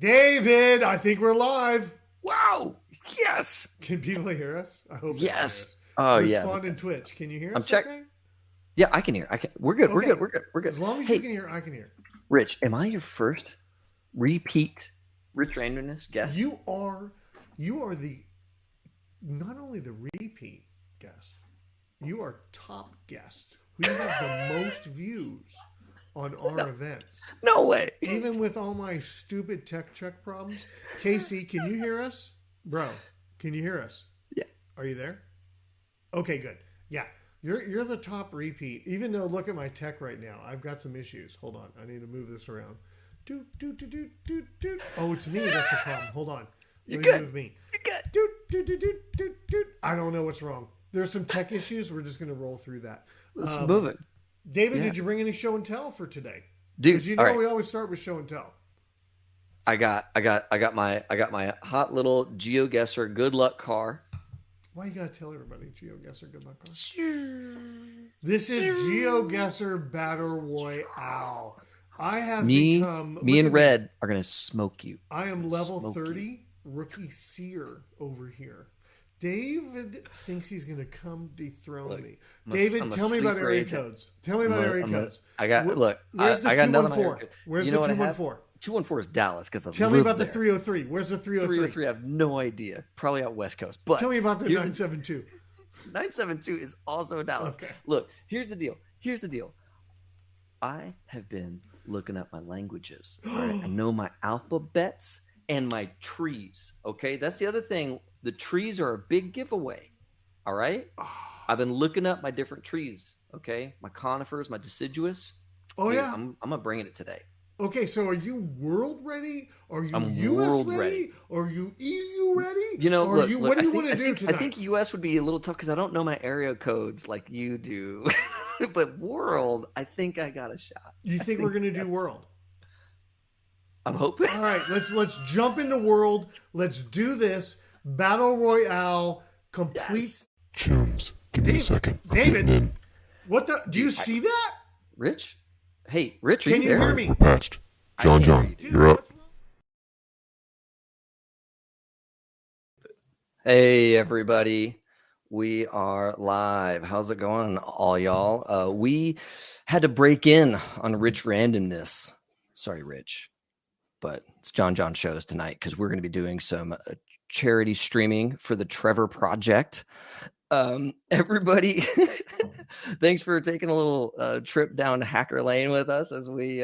David, I think we're live. Wow. Yes. Can people hear us? I hope. Yes. Oh, yeah. Respond in Twitch. Can you hear us? Okay? Yeah, I can hear. We're good. Okay. We're good. As long as you can hear, I can hear. Rich, am I your first repeat Rich Randomness guest? You are the not only the repeat guest, you are top guest. We have the most views on our events. No way. Even with all my stupid tech check problems. Casey, can you hear us? Bro, can you hear us? Yeah. Are you there? Okay, good. Yeah. You're the top repeat. Even though, look at my tech right now. I've got some issues. Hold on. I need to move this around. Doot, doot, doot, doot, doot, doot. Oh, it's me. That's the problem. Hold on. You're Let me good. move me. You're good. Doot, doot, doot, doot, doot, doot. I don't know what's wrong. There's some tech issues. We're just going to roll through that. Let's move it. David, did you bring any show and tell for today? Dude, Because you know we always start with show and tell. I got my hot little GeoGuessr good luck car. Why you gotta tell everybody GeoGuessr good luck car? This is GeoGuessr Battle Royale. I have become me and Red are gonna smoke you. I am level 30 rookie seer over here. David thinks he's gonna come dethrone me. David, tell me about area codes. Tell me about area codes. I got Where's the 214? Where's the 214? 214 is Dallas because tell me about the 303. Where's the 303? 303, I have no idea. Probably out West Coast. But tell me about the 972. 972 is also Dallas. Okay. Look, here's the deal. I have been looking up my languages. All right? I know my alphabets and my trees. Okay, that's the other thing. The trees are a big giveaway. All right. I've been looking up my different trees. Okay, my conifers, my deciduous. Oh yeah. I'm gonna bring it today. Okay, so are you world ready? Are you I'm US world ready? ready. Are you EU ready? You know, or look, what do you want to I do think, tonight? I think US would be a little tough because I don't know my area codes like you do. But world, I think I got a shot. You think we're going to do world? I'm hoping. All right, let's jump into world. Let's do this. Battle Royale complete. Yes. Chums, give me a second. I'm David, getting in. what the? Do you see that? Rich? Hey, Rich, are Can you you there? hear me? We're patched. John, Dude, you're up. what's wrong? Hey, everybody. We are live. How's it going, all y'all? We had to break in on Rich Randomness. Sorry, Rich. But it's Jonjon shows tonight because we're going to be doing some charity streaming for the Trevor Project. Everybody, thanks for taking a little trip down Hacker Lane with us as we,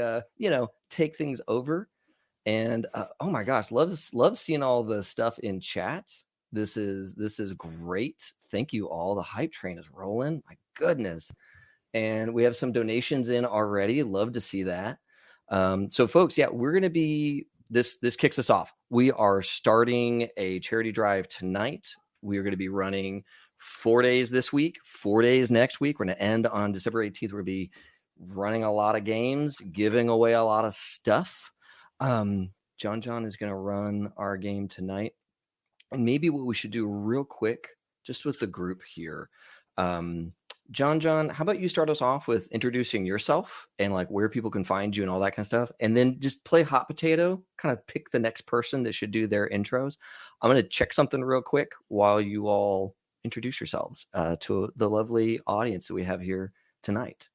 take things over. And oh my gosh, love seeing all the stuff in chat. This is great. Thank you all. The hype train is rolling. My goodness. And we have some donations in already. Love to see that. So folks, we're going to be, this kicks us off. We are starting a charity drive tonight. We are going to be running 4 days this week, 4 days next week. We're going to end on December 18th. We're going to be running a lot of games, giving away a lot of stuff. Jonjon is going to run our game tonight. And maybe what we should do real quick, just with the group here. Jonjon, how about you start us off with introducing yourself and like where people can find you and all that kind of stuff. And then just play hot potato, kind of pick the next person that should do their intros. I'm going to check something real quick while you all introduce yourselves to the lovely audience that we have here tonight.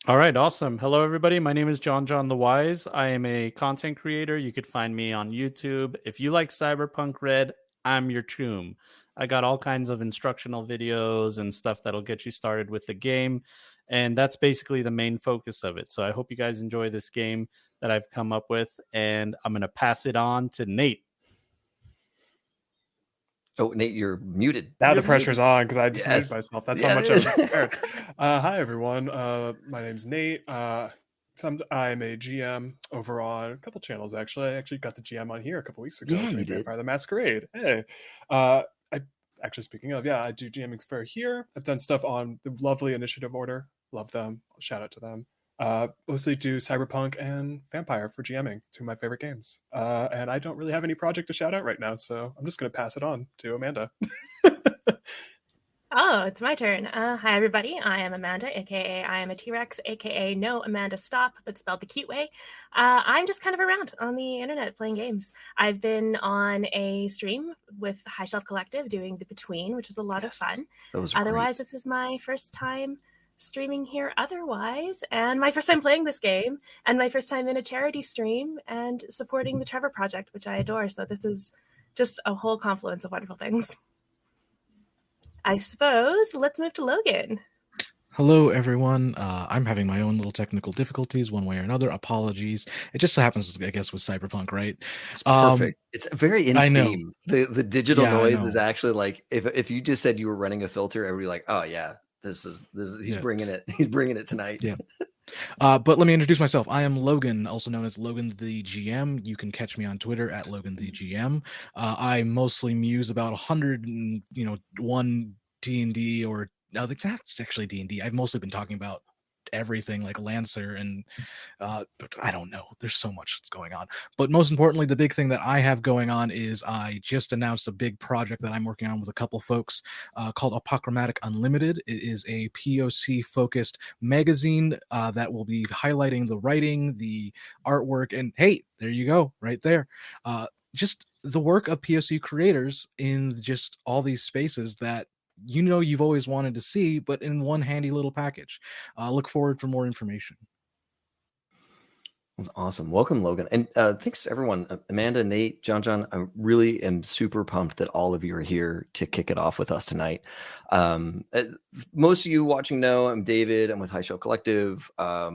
All right, awesome. Hello, everybody. My name is Jonjon the Wise. I am a content creator. You could find me on YouTube. If you like CyberpunkRED, I'm your tomb. I got all kinds of instructional videos and stuff that'll get you started with the game. And that's basically the main focus of it. So I hope you guys enjoy this game that I've come up with. And I'm going to pass it on to Nate. Oh, Nate, you're muted. Now the pressure's on because I just Yes. muted myself. That's how much I was prepared. Hi, everyone. My name's Nate. I'm a GM over on a couple channels, actually. I actually got the GM on here a couple weeks ago. Yeah, you did. Vampire the Masquerade. Hey. Speaking of, I do GMing for here. I've done stuff on the lovely Initiative Order. Love them. Shout out to them. Mostly do Cyberpunk and Vampire for GMing, two of my favorite games. And I don't really have any project to shout out right now, so I'm just going to pass it on to Amanda. Oh, it's my turn. Hi, everybody. I am Amanda, aka I am a T-Rex, aka no Amanda Stop, but spelled the cute way. I'm just kind of around on the internet playing games. I've been on a stream with High Shelf Collective doing The Between, which was a lot of fun. Those Otherwise, this is my first time streaming here otherwise, and my first time playing this game, and my first time in a charity stream and supporting the Trevor Project, which I adore. So this is just a whole confluence of wonderful things. I suppose let's move to Logan. Hello, everyone. I'm having my own little technical difficulties one way or another. Apologies. It just so happens, I guess, with Cyberpunk, right? It's perfect. It's very in I know. theme. The digital Yeah, I noise know. is actually like if you just said you were running a filter, everybody like, oh yeah, this is he's Yeah. bringing it. He's bringing it tonight. Yeah. But let me introduce myself. I am Logan, also known as Logan the GM. You can catch me on Twitter at Logan the GM. I mostly muse about 101 D&D, or no, that's actually D&D. I've mostly been talking about everything like Lancer and but I don't know. There's so much that's going on. But most importantly, the big thing that I have going on is I just announced a big project that I'm working on with a couple folks called Apochromatic Unlimited. It is a POC focused magazine that will be highlighting the writing, the artwork, and hey, there you go, right there. Just the work of POC creators in just all these spaces that you've always wanted to see, but in one handy little package. Look forward for more information. That's awesome. Welcome, Logan. And thanks everyone. Amanda, Nate, Jonjon, I really am super pumped that all of you are here to kick it off with us tonight. Most of you watching know I'm David. I'm with High Shelf Collective. I've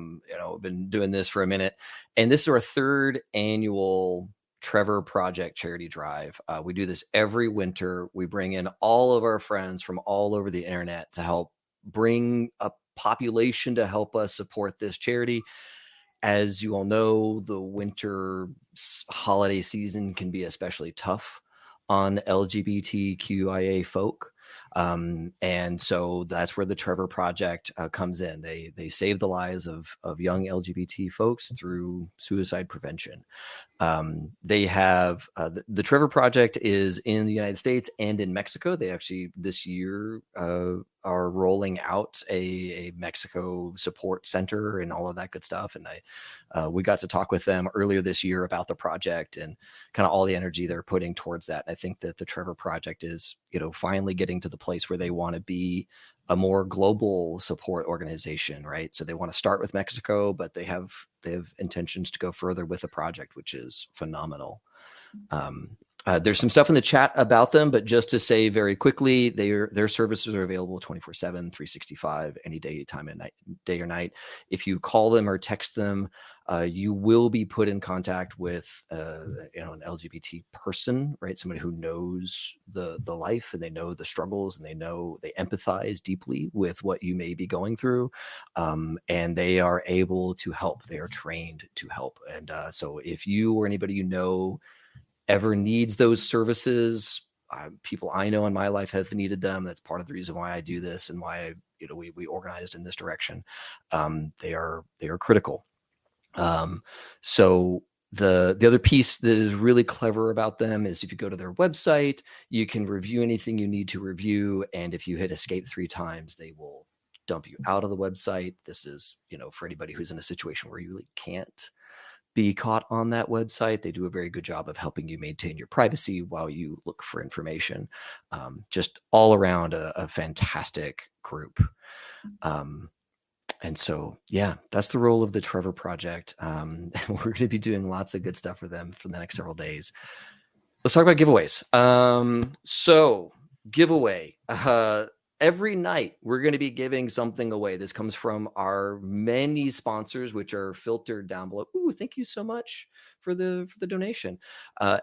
been doing this for a minute. And this is our third annual Trevor Project charity drive. We do this every winter. We bring in all of our friends from all over the internet to help bring a population to help us support this charity. As you all know, the winter holiday season can be especially tough on LGBTQIA folk. And so that's where the Trevor Project comes in. They save the lives of young LGBT folks through suicide prevention. They have the Trevor Project is in the United States and in Mexico. They actually this year are rolling out a Mexico support center and all of that good stuff. And we got to talk with them earlier this year about the project and kind of all the energy they're putting towards that. I think that the Trevor Project is, finally getting to the place where they want to be a more global support organization, right? So they want to start with Mexico, but they have intentions to go further with the project, which is phenomenal. There's some stuff in the chat about them, but just to say very quickly, their services are available 24/7, 365, any day or night. If you call them or text them, you will be put in contact with an LGBT person, right? Somebody who knows the life and they know the struggles and they empathize deeply with what you may be going through, and they are able to help. They are trained to help, and so if you or anybody ever needs those services, people I know in my life have needed them. That's part of the reason why I do this and why we organized in this direction. They are critical. So the other piece that is really clever about them is if you go to their website, you can review anything you need to review, and if you hit escape 3 times, they will dump you out of the website. This is for anybody who's in a situation where you really can't be caught on that website. They do a very good job of helping you maintain your privacy while you look for information. Just all around a fantastic group. And so, yeah, that's the role of the Trevor Project. And we're going to be doing lots of good stuff for them for the next several days. Let's talk about giveaways. So giveaway, every night we're going to be giving something away. This comes from our many sponsors, which are filtered down below. Ooh, thank you so much for the donation.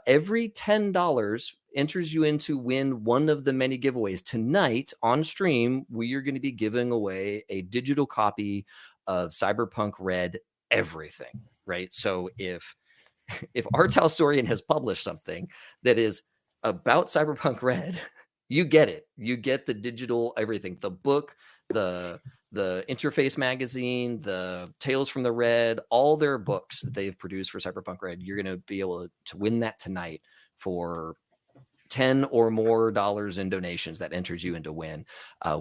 Every $10 enters you in to win one of the many giveaways. Tonight on stream, we are going to be giving away a digital copy of CyberpunkRED Everything, right? So if our Talsorian has published something that is about CyberpunkRED, you get it. You get the digital everything, the book, the interface magazine, the Tales from the Red, all their books that they've produced for CyberpunkRED. You're going to be able to win that tonight for $10 or more in donations, that enters you into win.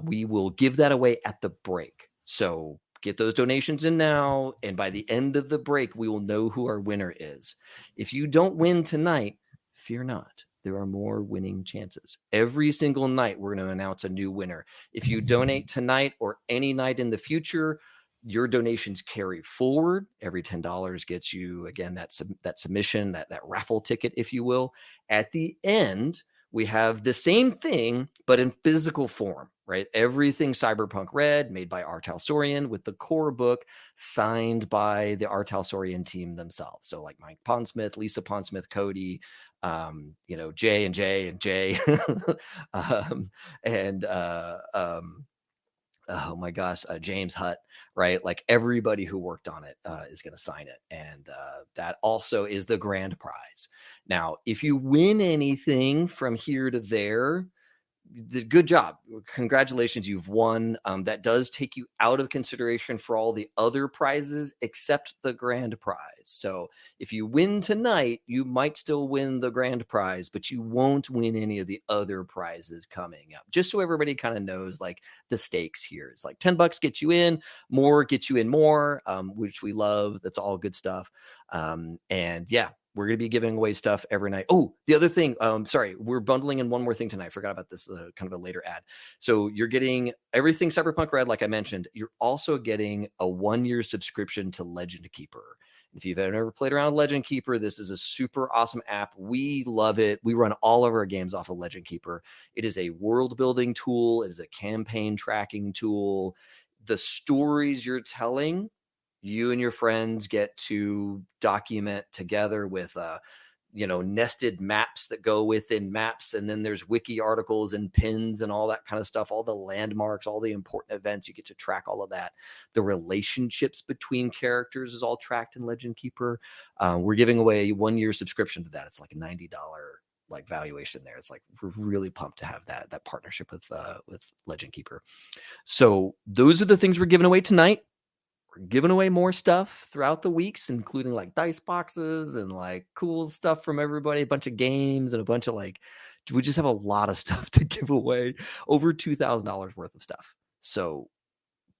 We will give that away at the break. So get those donations in now, and by the end of the break, we will know who our winner is. If you don't win tonight, fear not. There are more winning chances. Every single night, we're going to announce a new winner. If you donate tonight or any night in the future, your donations carry forward. Every $10 gets you, again, that submission, that raffle ticket, if you will. At the end, we have the same thing, but in physical form, right? Everything CyberpunkRED, made by R. Talsorian, with the core book signed by the R. Talsorian team themselves. So like Mike Pondsmith, Lisa Pondsmith, Cody, Jay and Jay and Jay, oh my gosh, James Hutt, right? Like everybody who worked on it is going to sign it. And that also is the grand prize. Now, if you win anything from here to there, good job. Congratulations, you've won. That does take you out of consideration for all the other prizes except the grand prize. So if you win tonight, you might still win the grand prize, but you won't win any of the other prizes coming up. Just so everybody kind of knows, like, the stakes here. It's like $10 gets you in, more gets you in more, which we love. That's all good stuff. And yeah, we're going to be giving away stuff every night. Oh, the other thing, sorry, we're bundling in one more thing tonight. I forgot about this, kind of a later ad. So you're getting everything CyberpunkRED, like I mentioned. You're also getting a 1-year subscription to Legend Keeper. If you've ever played around Legend Keeper, this is a super awesome app. We love it. We run all of our games off of Legend Keeper. It is a world building tool. It is a campaign tracking tool. The stories you're telling, you and your friends get to document together with nested maps that go within maps. And then there's wiki articles and pins and all that kind of stuff, all the landmarks, all the important events. You get to track all of that. The relationships between characters is all tracked in Legend Keeper. We're giving away a 1-year subscription to that. It's like a $90 like valuation there. It's like, we're really pumped to have that partnership with Legend Keeper. So those are the things we're giving away tonight. We're giving away more stuff throughout the weeks, including like dice boxes and like cool stuff from everybody, a bunch of games and a bunch of we just have a lot of stuff to give away, over $2,000 worth of stuff. So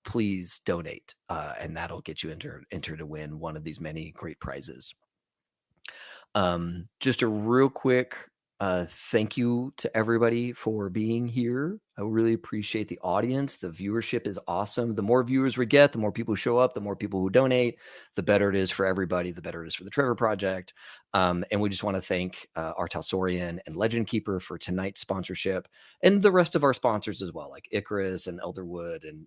please donate, and that'll get you enter to win one of these many great prizes. Just a real quick thank you to everybody for being here. I really appreciate the audience. The viewership is awesome. The more viewers we get, the more people show up, the more people who donate, the better it is for everybody, the better it is for the Trevor Project. And we just want to thank our Talsorian and Legend Keeper for tonight's sponsorship, and the rest of our sponsors as well, like Icarus and Elderwood and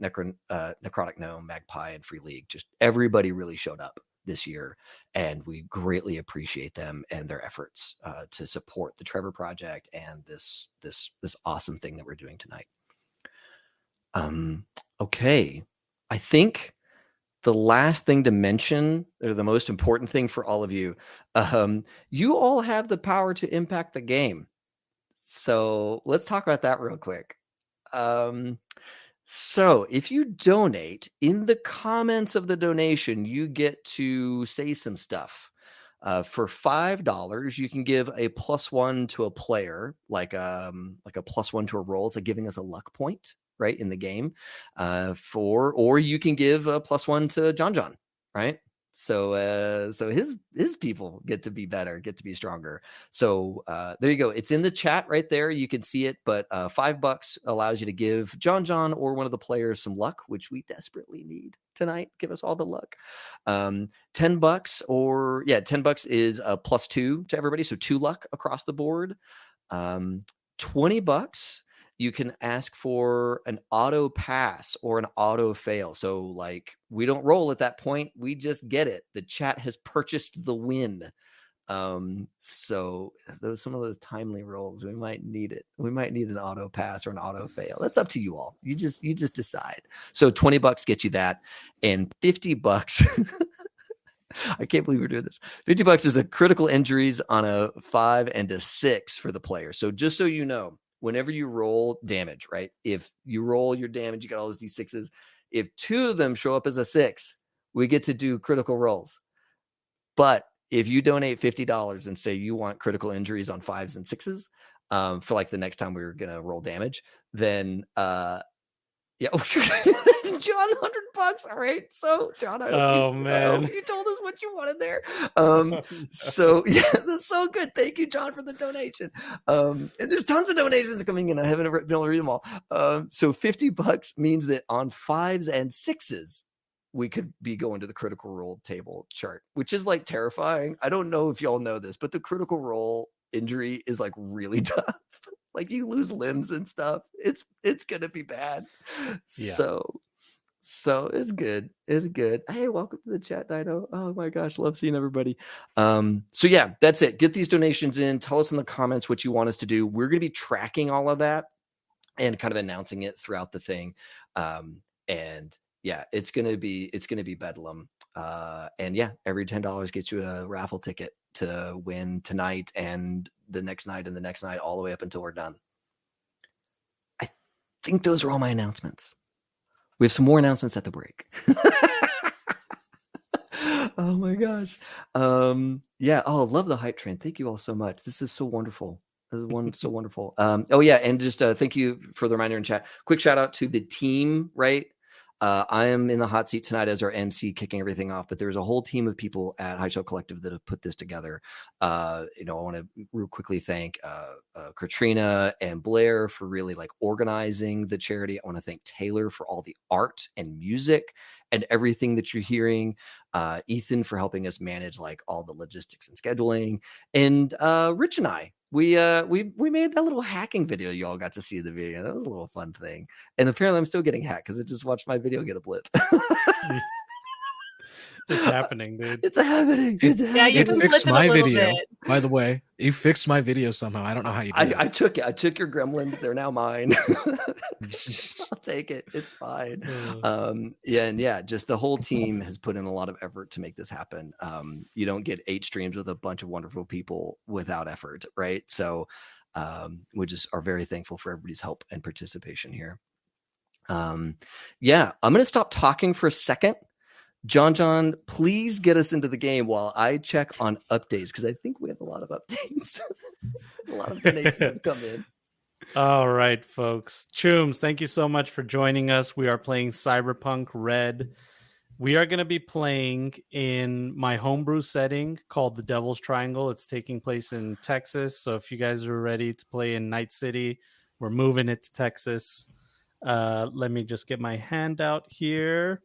Necrotic Gnome, Magpie, and Free League. Just everybody really showed up this year, and we greatly appreciate them and their efforts to support the Trevor Project and this awesome thing that we're doing tonight. Okay, I think the last thing to mention, or the most important thing for all of you, you all have the power to impact the game. So let's talk about that real quick. So if you donate, in the comments of the donation, you get to say some stuff. For $5, you can give a +1 to a player, like a +1 to a roll. It's like giving us a luck point, right, in the game. Or you can give a +1 to Jonjon, right? So his people get to be better, get to be stronger. So there you go. It's in the chat right there. You can see it. But $5 allows you to give Jonjon or one of the players some luck, which we desperately need tonight. Give us all the luck. $10 $10 is a +2 to everybody, so 2 luck across the board. $20. You can ask for an auto pass or an auto fail. So like, we don't roll at that point. We just get it. The chat has purchased the win. So if some of those timely rolls, we might need it. We might need an auto pass or an auto fail. That's up to you all. You just decide. So $20 gets you that, and $50. I can't believe we're doing this. $50 is a critical injuries on a 5 and a 6 for the player. So just so you know, whenever you roll damage, right? If you roll your damage, you got all those D6s. If 2 of them show up as a 6, we get to do critical rolls. But if you donate $50 and say you want critical injuries on 5s and 6s for like the next time we were gonna roll damage, then yeah, John, $100. All right, so John, I hope you told us what you wanted there. So yeah, that's so good. Thank you, John, for the donation. And there's tons of donations coming in. I haven't been able to read them all. So $50 means that on 5s and 6s, we could be going to the critical role table chart, which is like terrifying. I don't know if y'all know this, but the critical role injury is like really tough. Like you lose limbs and stuff. It's gonna be bad. Yeah. So it's good. It's good. Hey, welcome to the chat, Dino. Oh my gosh, love seeing everybody. So yeah, that's it. Get these donations in. Tell us in the comments what you want us to do. We're gonna be tracking all of that and kind of announcing it throughout the thing. And yeah, it's gonna be bedlam. And yeah, every $10 gets you a raffle ticket to win tonight and the next night and the next night, all the way up until we're done. I think those are all my announcements. We have some more announcements at the break. Oh my gosh. Yeah. Oh, love the hype train. Thank you all so much. This is so wonderful. This is so wonderful. Oh yeah. And just thank you for the reminder in chat. Quick shout out to the team, right? I am in the hot seat tonight as our MC, kicking everything off, but there's a whole team of people at High Show Collective that have put this together. I want to real quickly thank Katrina and Blair for really like organizing the charity. I want to thank Taylor for all the art and music and everything that you're hearing. Ethan for helping us manage like all the logistics and scheduling, and Rich and I. We made that little hacking video. You all got to see the video. That was a little fun thing. And apparently I'm still getting hacked because I just watched my video get a blip. It's happening, dude. It's happening. Yeah, you can fixed my video. Bit. By the way, you fixed my video somehow. I don't know how you did it. I took it. I took your gremlins. They're now mine. I'll take it. It's fine. Yeah, just the whole team has put in a lot of effort to make this happen. You don't get 8 streams with a bunch of wonderful people without effort, right? So we just are very thankful for everybody's help and participation here. Yeah, I'm going to stop talking for a second. John, please get us into the game while I check on updates, because I think we have a lot of updates. A lot of donations have come in. All right, folks. Chooms, thank you so much for joining us. We are playing CyberpunkRED. We are going to be playing in my homebrew setting called the Devil's Triangle. It's taking place in Texas. So if you guys are ready to play in Night City, we're moving it to Texas. Let me just get my handout here.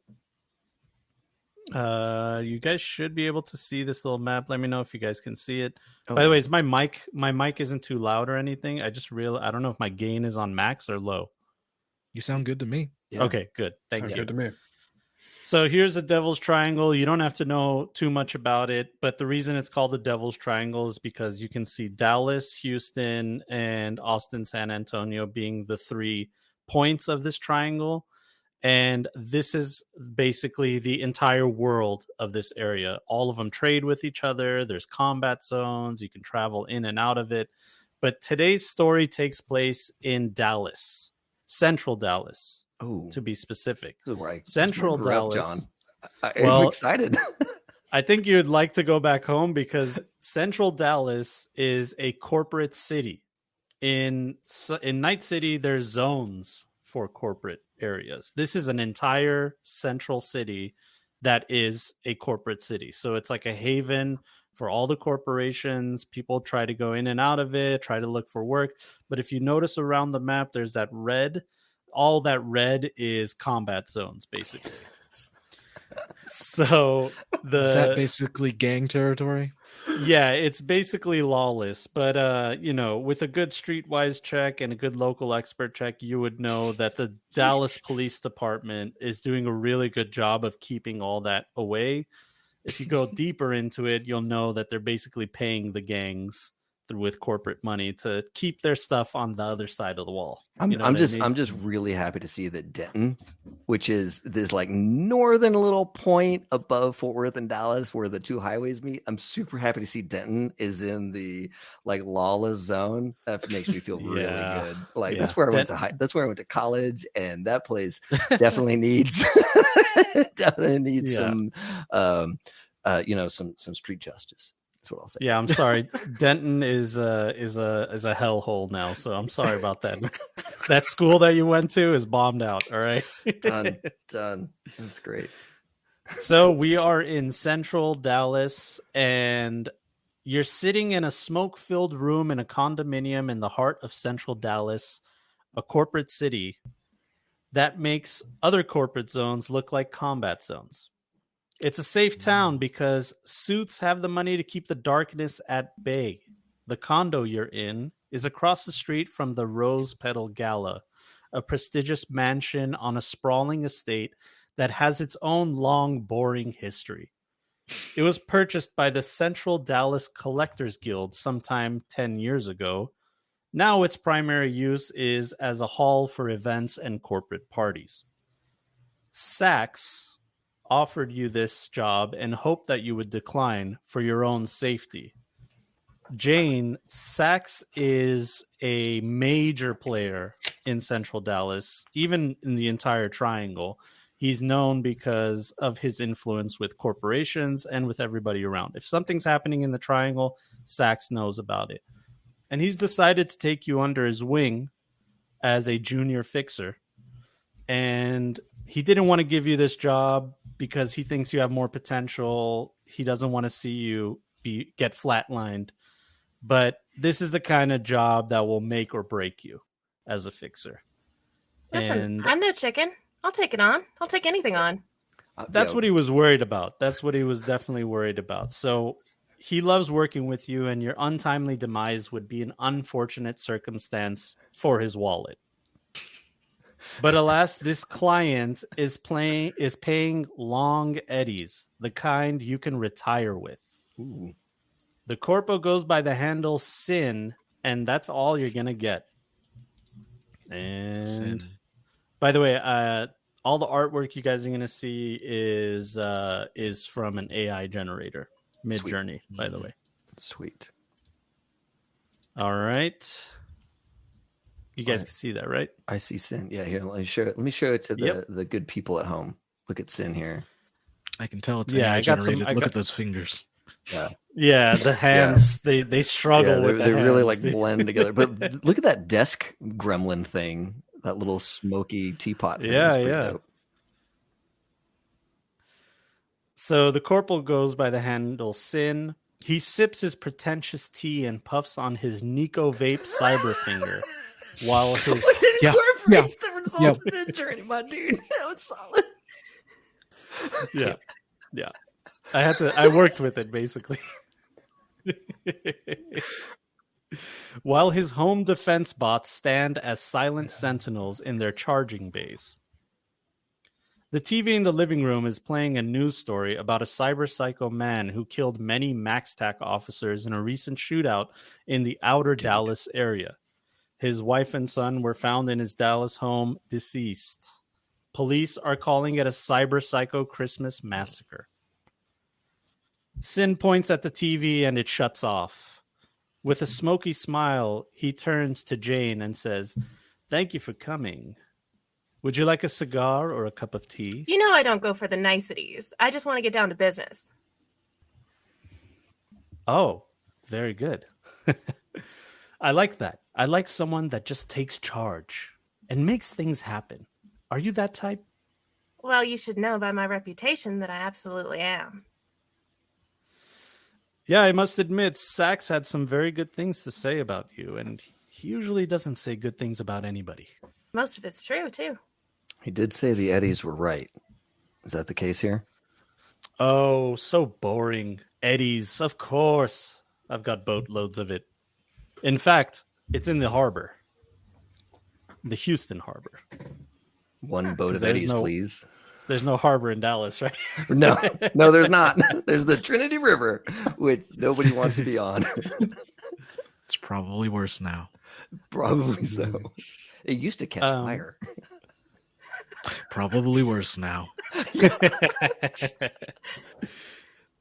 You guys should be able to see this little map. Let me know if you guys can see it. By the way, is my mic isn't too loud or anything. I don't know if my gain is on max or low. You sound good to me. Yeah. Okay, good. Thank you. Good to me. So here's the Devil's Triangle. You don't have to know too much about it, but the reason it's called the Devil's Triangle is because you can see Dallas, Houston, and Austin, San Antonio being the 3 points of this triangle. And this is basically the entire world of this area. All of them trade with each other. There's combat zones. You can travel in and out of it. But today's story takes place in Dallas, Central Dallas, to be specific. Central Dallas. John. I'm excited. I think you'd like to go back home because Central Dallas is a corporate city. In Night City, there's zones for corporate areas. This is an entire central city that is a corporate city. So it's like a haven for all the corporations. People try to go in and out of it, try to look for work. But if you notice around the map, there's that red. All that red is combat zones, basically. So is that basically gang territory? Yeah, it's basically lawless, but with a good streetwise check and a good local expert check, you would know that the Dallas Police Department is doing a really good job of keeping all that away. If you go deeper into it, you'll know that they're basically paying the gangs with corporate money to keep their stuff on the other side of the wall. I'm just really happy to see that Denton, which is this like northern little point above Fort Worth and Dallas where the 2 highways meet. I'm super happy to see Denton is in the like lawless zone. That makes me feel really good. Like that's where I went to that's where I went to college, and that place definitely needs some some street justice. That's what I'll say. Yeah, I'm sorry. Denton is a hellhole now, so I'm sorry about that. That school that you went to is bombed out. All right. Done. That's great. So we are in central Dallas, and you're sitting in a smoke-filled room in a condominium in the heart of central Dallas, a corporate city that makes other corporate zones look like combat zones. It's a safe town because suits have the money to keep the darkness at bay. The condo you're in is across the street from the Rose Petal Gala, a prestigious mansion on a sprawling estate that has its own long, boring history. It was purchased by the Central Dallas Collectors Guild sometime 10 years ago. Now its primary use is as a hall for events and corporate parties. Sachs offered you this job and hoped that you would decline for your own safety. Jane, Sachs is a major player in Central Dallas, even in the entire triangle. He's known because of his influence with corporations and with everybody around. If something's happening in the triangle, Sachs knows about it. And he's decided to take you under his wing as a junior fixer. And he didn't want to give you this job because he thinks you have more potential. He doesn't want to see you get flatlined. But this is the kind of job that will make or break you as a fixer. Listen, I'm no chicken. I'll take it on. I'll take anything on. That's what he was worried about. That's what he was definitely worried about. So he loves working with you, and your untimely demise would be an unfortunate circumstance for his wallet. But alas, this client is paying long eddies, the kind you can retire with. Ooh. The corpo goes by the handle Sin, and that's all you're gonna get. And Sin. by the way, all the artwork you guys are gonna see is from an AI generator, Midjourney. By the way, Sweet. all right. You guys can see that, right? I see Sin. Yeah, here, let me show it to the good people at home. Look at Sin here. I can tell it's Yeah, AI I got some- generated. Look at those fingers. Yeah, the hands they struggle with. They really like hands. blend together. But look at that desk gremlin thing, that little smoky teapot thing. Yeah, It's pretty yeah. dope. So the corporal goes by the handle Sin. He sips his pretentious tea and puffs on his Nico vape cyber finger, while his Yeah, Incorporate the results of Midjourney, my dude. That was solid. yeah. I worked with it basically. While his home defense bots stand as silent sentinels in their charging bays. The TV in the living room is playing a news story about a cyber psycho man who killed many MaxTac officers in a recent shootout in the outer Dallas area. His wife and son were found in his Dallas home deceased. Police are calling it a cyber psycho Christmas massacre. Sin points at the TV and it shuts off. With a smoky smile, he turns to Jane and says, "Thank you for coming. Would you like a cigar or a cup of tea?" You know I don't go for the niceties. I just want to get down to business. Oh, very good. I like that. I like someone that just takes charge and makes things happen. Are you that type? Well, you should know by my reputation that I absolutely am. Yeah, I must admit, Sachs had some very good things to say about you, and he usually doesn't say good things about anybody. Most of it's true, too. He did say the Eddies were right. Is that the case here? Oh, so boring. Eddies, of course. I've got boatloads of it. In fact, it's in the harbor. The Houston harbor. One boat of There's Eddies, no- please. There's no harbor in Dallas, right? No, there's not. There's the Trinity River, which nobody wants to be on. It's probably worse now. Probably so. It used to catch fire. Probably worse now.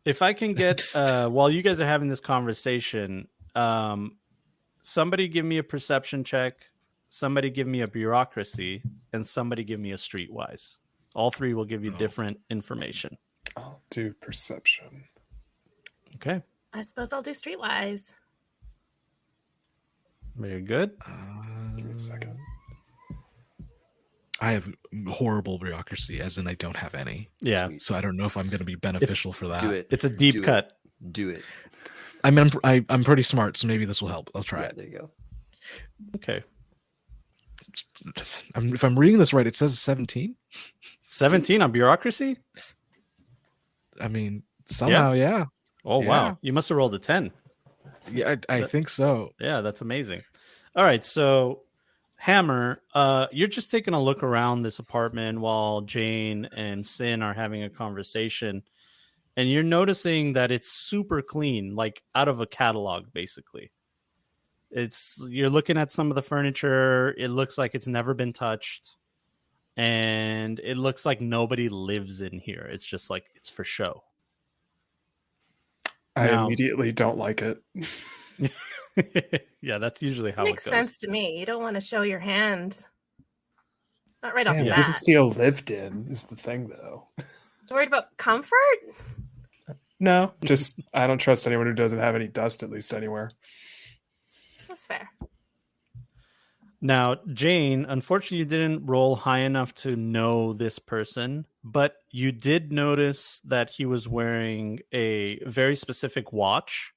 If I can get, while you guys are having this conversation, somebody give me a perception check, somebody give me a bureaucracy, and somebody give me a streetwise. All three will give you different information. I'll do perception. Okay. I suppose I'll do Streetwise. Very good. Give me a second. I have horrible bureaucracy, as in I don't have any. Yeah. Sweet. So I don't know if I'm going to be beneficial for that. Do it. It's a deep Do cut. It. Do it. I mean, I'm pretty smart, so maybe this will help. I'll try Yeah, it. there you go. Okay. If I'm reading this right, it says 17. 17 on bureaucracy? I mean, somehow, yeah. Oh, Yeah. wow. You must have rolled a 10. Yeah, I think so. Yeah, that's amazing. All right, so Hammer, you're just taking a look around this apartment while Jane and Sin are having a conversation, and you're noticing that it's super clean, like out of a catalog, basically. You're looking at some of the furniture. It looks like it's never been touched, and it looks like nobody lives in here. It's just like it's for show. I Now- immediately don't like it. Yeah, that's usually how Makes it goes. sense to me. You don't want to show your hand. Not right off Man, the it bat. doesn't feel lived in, is the thing, though. Worried about comfort? No, just I don't trust anyone who doesn't have any dust, at least anywhere. That's fair. Now, Jane, unfortunately, you didn't roll high enough to know this person, but you did notice that he was wearing a very specific watch.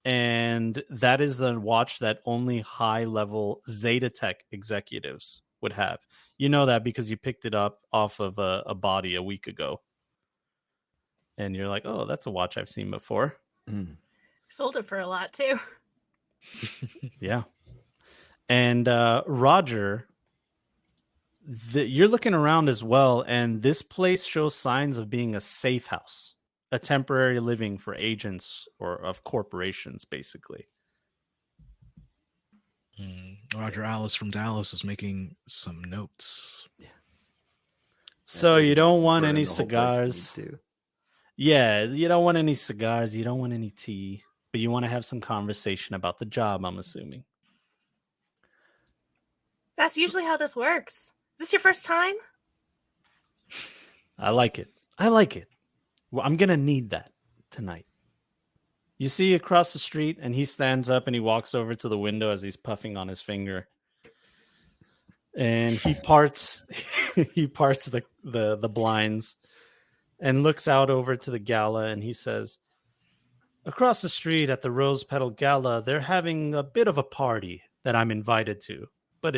And that is the watch that only high-level Zeta Tech executives would have. You know that because you picked it up off of a body a week ago. And you're like, oh, that's a watch I've seen before. Sold it for a lot too. Yeah. And Roger, you're looking around as well, and this place shows signs of being a safe house, a temporary living for agents or of corporations, basically. Roger Alice from Dallas is making some notes. So you don't want Burn any the whole place if you cigars. need to. Yeah, you don't want any cigars. You don't want any tea, but you want to have some conversation about the job, I'm assuming. That's usually how this works. Is this your first time? I like it. I like it. Well, I'm going to need that tonight. You see across the street, and he stands up and he walks over to the window as he's puffing on his finger. And he parts the blinds and looks out over to the gala, and he says, across the street at the Rose Petal Gala, they're having a bit of a party that I'm invited to. But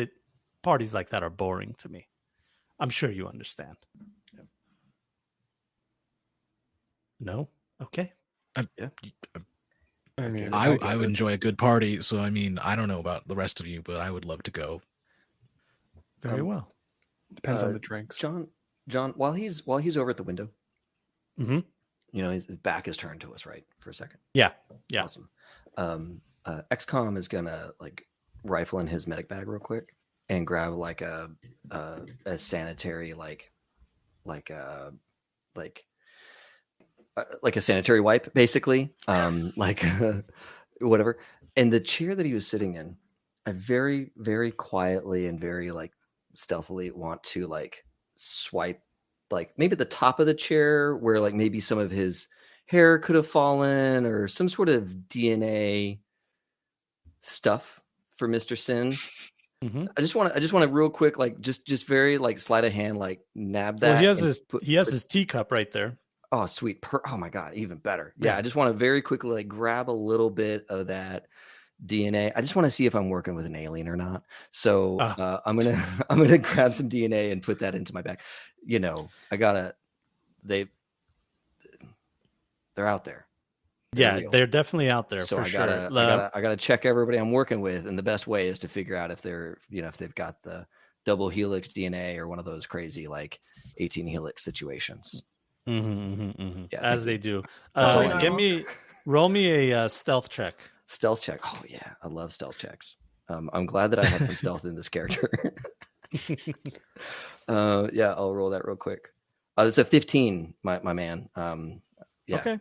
parties like that are boring to me. I'm sure you understand. No? Okay. I mean, I get would it. enjoy a good party, so I mean, I don't know about the rest of you, but I would love to go. Very well. Depends on the drinks. John, while he's over at the window, Mm-hmm. you know, his back is turned to us, right, for a second. Yeah. Yeah. Awesome. XCOM is gonna like rifle in his medic bag real quick and grab like a sanitary like a sanitary wipe, basically, like whatever. And the chair that he was sitting in, I very, very quietly and very like stealthily want to like swipe like maybe the top of the chair where like maybe some of his hair could have fallen or some sort of DNA stuff for Mr. Sin. Mm-hmm. I just want to real quick, like just very like sleight of hand, like nab that. Well, he has and his teacup right there. Oh, sweet. Oh my God. Even better. Yeah. I just want to very quickly like grab a little bit of that DNA. I just want to see if I'm working with an alien or not. So I'm going to grab some DNA and put that into my bag. You know, they're out there. Yeah, they're definitely out there So for I sure. gotta check everybody I'm working with. And the best way is to figure out if if they've got the double helix DNA or one of those crazy, like 18 helix situations. Yeah, as they do. That's all I know. Roll me a stealth check. Stealth check. Oh yeah, I love stealth checks. I'm glad that I have some stealth in this character. Yeah, I'll roll that real quick. It's a 15, my man. Yeah. Okay.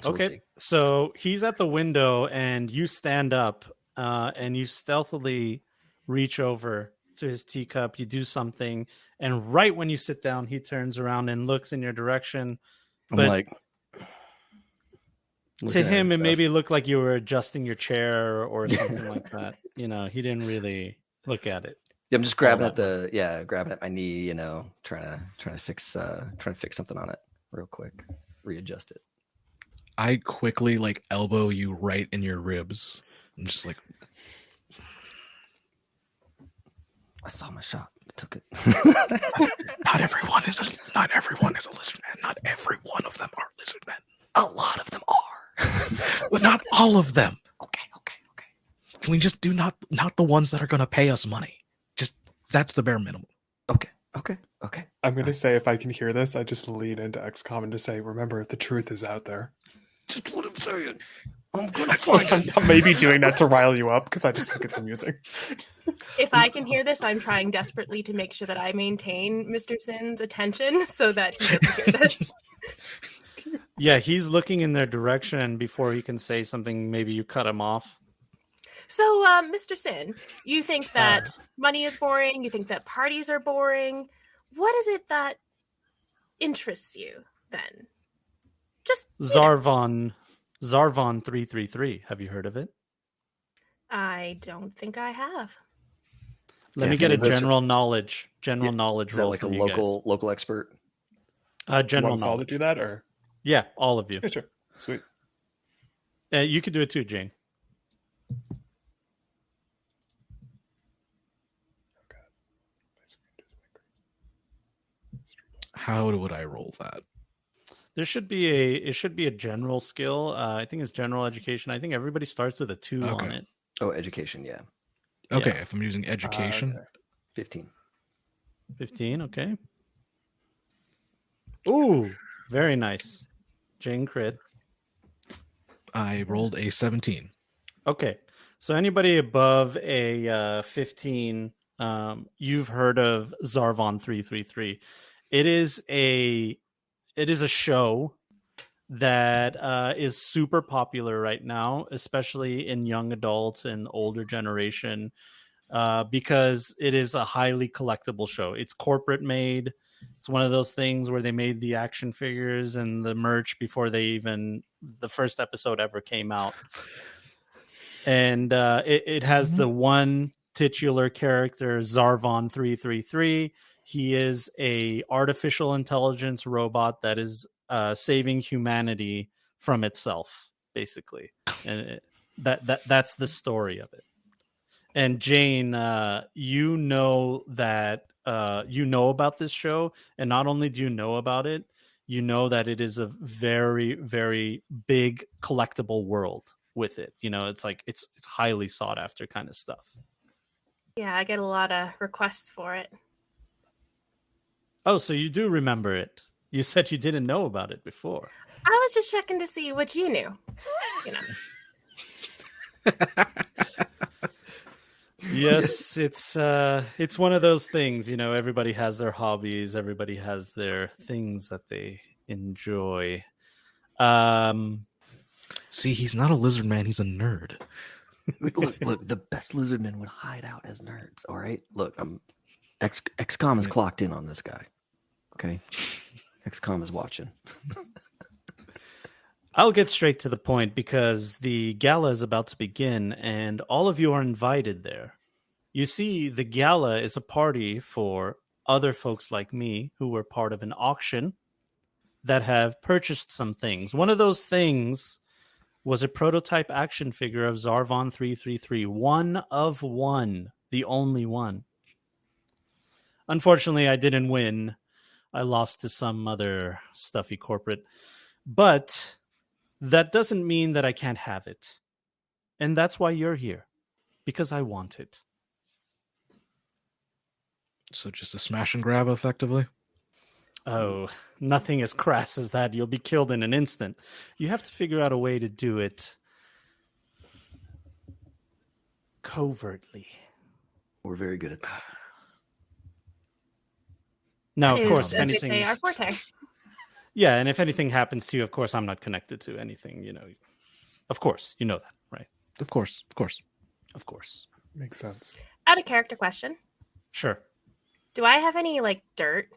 So we'll Okay. see. So he's at the window, and you stand up, and you stealthily reach over to his teacup. You do something, and right when you sit down, he turns around and looks in your direction. I'm But like, To him, it maybe looked like you were adjusting your chair or something like that. He didn't really look at it. Yeah, I'm just grabbing at my knee, trying to fix something on it real quick, readjust it. I quickly elbow you right in your ribs. I'm just like, I saw my shot. I took it. Not everyone is a lizard man. Not every one of them are lizard men. A lot of them are, but not all of them. Okay. Can we just do not the ones that are going to pay us money? Just that's the bare minimum. Okay. I'm going to say, if I can hear this, I just lean into XCOM and just say, remember, the truth is out there. That's what I'm saying. I'm going to find it. I'm maybe doing that to rile you up because I just think it's amusing. If I can hear this, I'm trying desperately to make sure that I maintain Mr. Sin's attention so that he doesn't hear this. Yeah, he's looking in their direction, and before he can say something, maybe you cut him off. So, Mr. Sin, you think that money is boring? You think that parties are boring? What is it that interests you, then? Just Zarvon 333. Have you heard of it? I don't think I have. Let me get a general knowledge knowledge Is that roll like a from you local expert? General Want us all to knowledge. do that, or Yeah, all of you. yeah, sure, sweet. You could do it too, Jane. How would I roll that? It should be a general skill. I think it's general education. I think everybody starts with a 2 on it. Oh, education, yeah. Okay, Yeah. if I'm using education, Okay. 15. 15, okay. Ooh, very nice. Jane crit. I rolled a 17. Okay. So anybody above a 15, you've heard of Zarvon 333. It is a show that is super popular right now, especially in young adults and older generation, because it is a highly collectible show. It's corporate made. It's one of those things where they made the action figures and the merch before the first episode ever came out. And it has the one titular character, Zarvon 333. He is a artificial intelligence robot that is saving humanity from itself, basically, and that's the story of it. And Jane, you know about this show, and not only do you know about it, you know that it is a very, very big collectible world with it. It's like it's highly sought after kind of stuff. Yeah, I get a lot of requests for it. Oh, so you do remember it. You said you didn't know about it before. I was just checking to see what you knew. Yes, it's one of those things, everybody has their hobbies, everybody has their things that they enjoy. See, he's not a lizard man, he's a nerd. Look, the best lizard men would hide out as nerds, all right? Look, XCOM is clocked in on this guy. Okay? XCOM is watching. I'll get straight to the point because the gala is about to begin and all of you are invited there. You see, the gala is a party for other folks like me who were part of an auction that have purchased some things. One of those things was a prototype action figure of Zarvon 333. One of one. The only one. Unfortunately, I didn't win. I lost to some other stuffy corporate. But that doesn't mean that I can't have it. And that's why you're here. Because I want it. So just a smash and grab, effectively? Oh, nothing as crass as that. You'll be killed in an instant. You have to figure out a way to do it covertly. We're very good at that. Now, of Is, course, if as anything, they say, our forte. yeah, and if anything happens to you, of course, I'm not connected to anything. Of course, you know that, right? Of course. Of course, Makes sense. Out of character question. sure. Do I have any dirt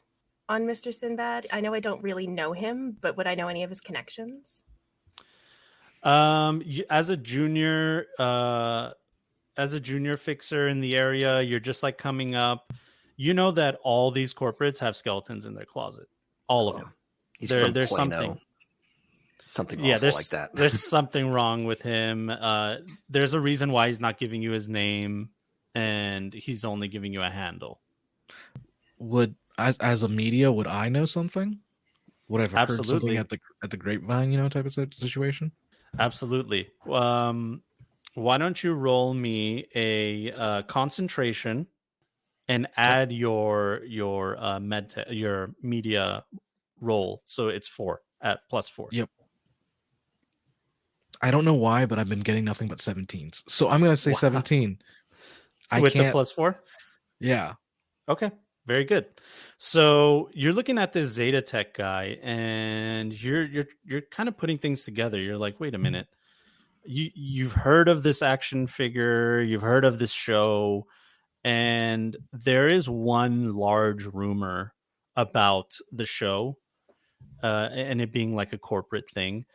on Mr. Sinbad? I know I don't really know him, but would I know any of his connections? As a junior fixer in the area, you're just like coming up. You know that all these corporates have skeletons in their closet. All of them. He's There's Plano. something. Something Yeah, awful like that. There's something wrong with him. There's a reason why he's not giving you his name, and he's only giving you a handle. Would as a media, would I know something? Would I have heard Absolutely. something at the grapevine, type of situation? Absolutely. Why don't you roll me a concentration and add your media roll, so it's 4 at +4. Yep. I don't know why, but I've been getting nothing but 17s. So I'm going to say 17. So with the +4? Yeah. Okay. Very good. So you're looking at this Zeta Tech guy, and you're kind of putting things together. You're like, wait a minute. You've heard of this action figure, you've heard of this show, and there is one large rumor about the show, and it being like a corporate thing.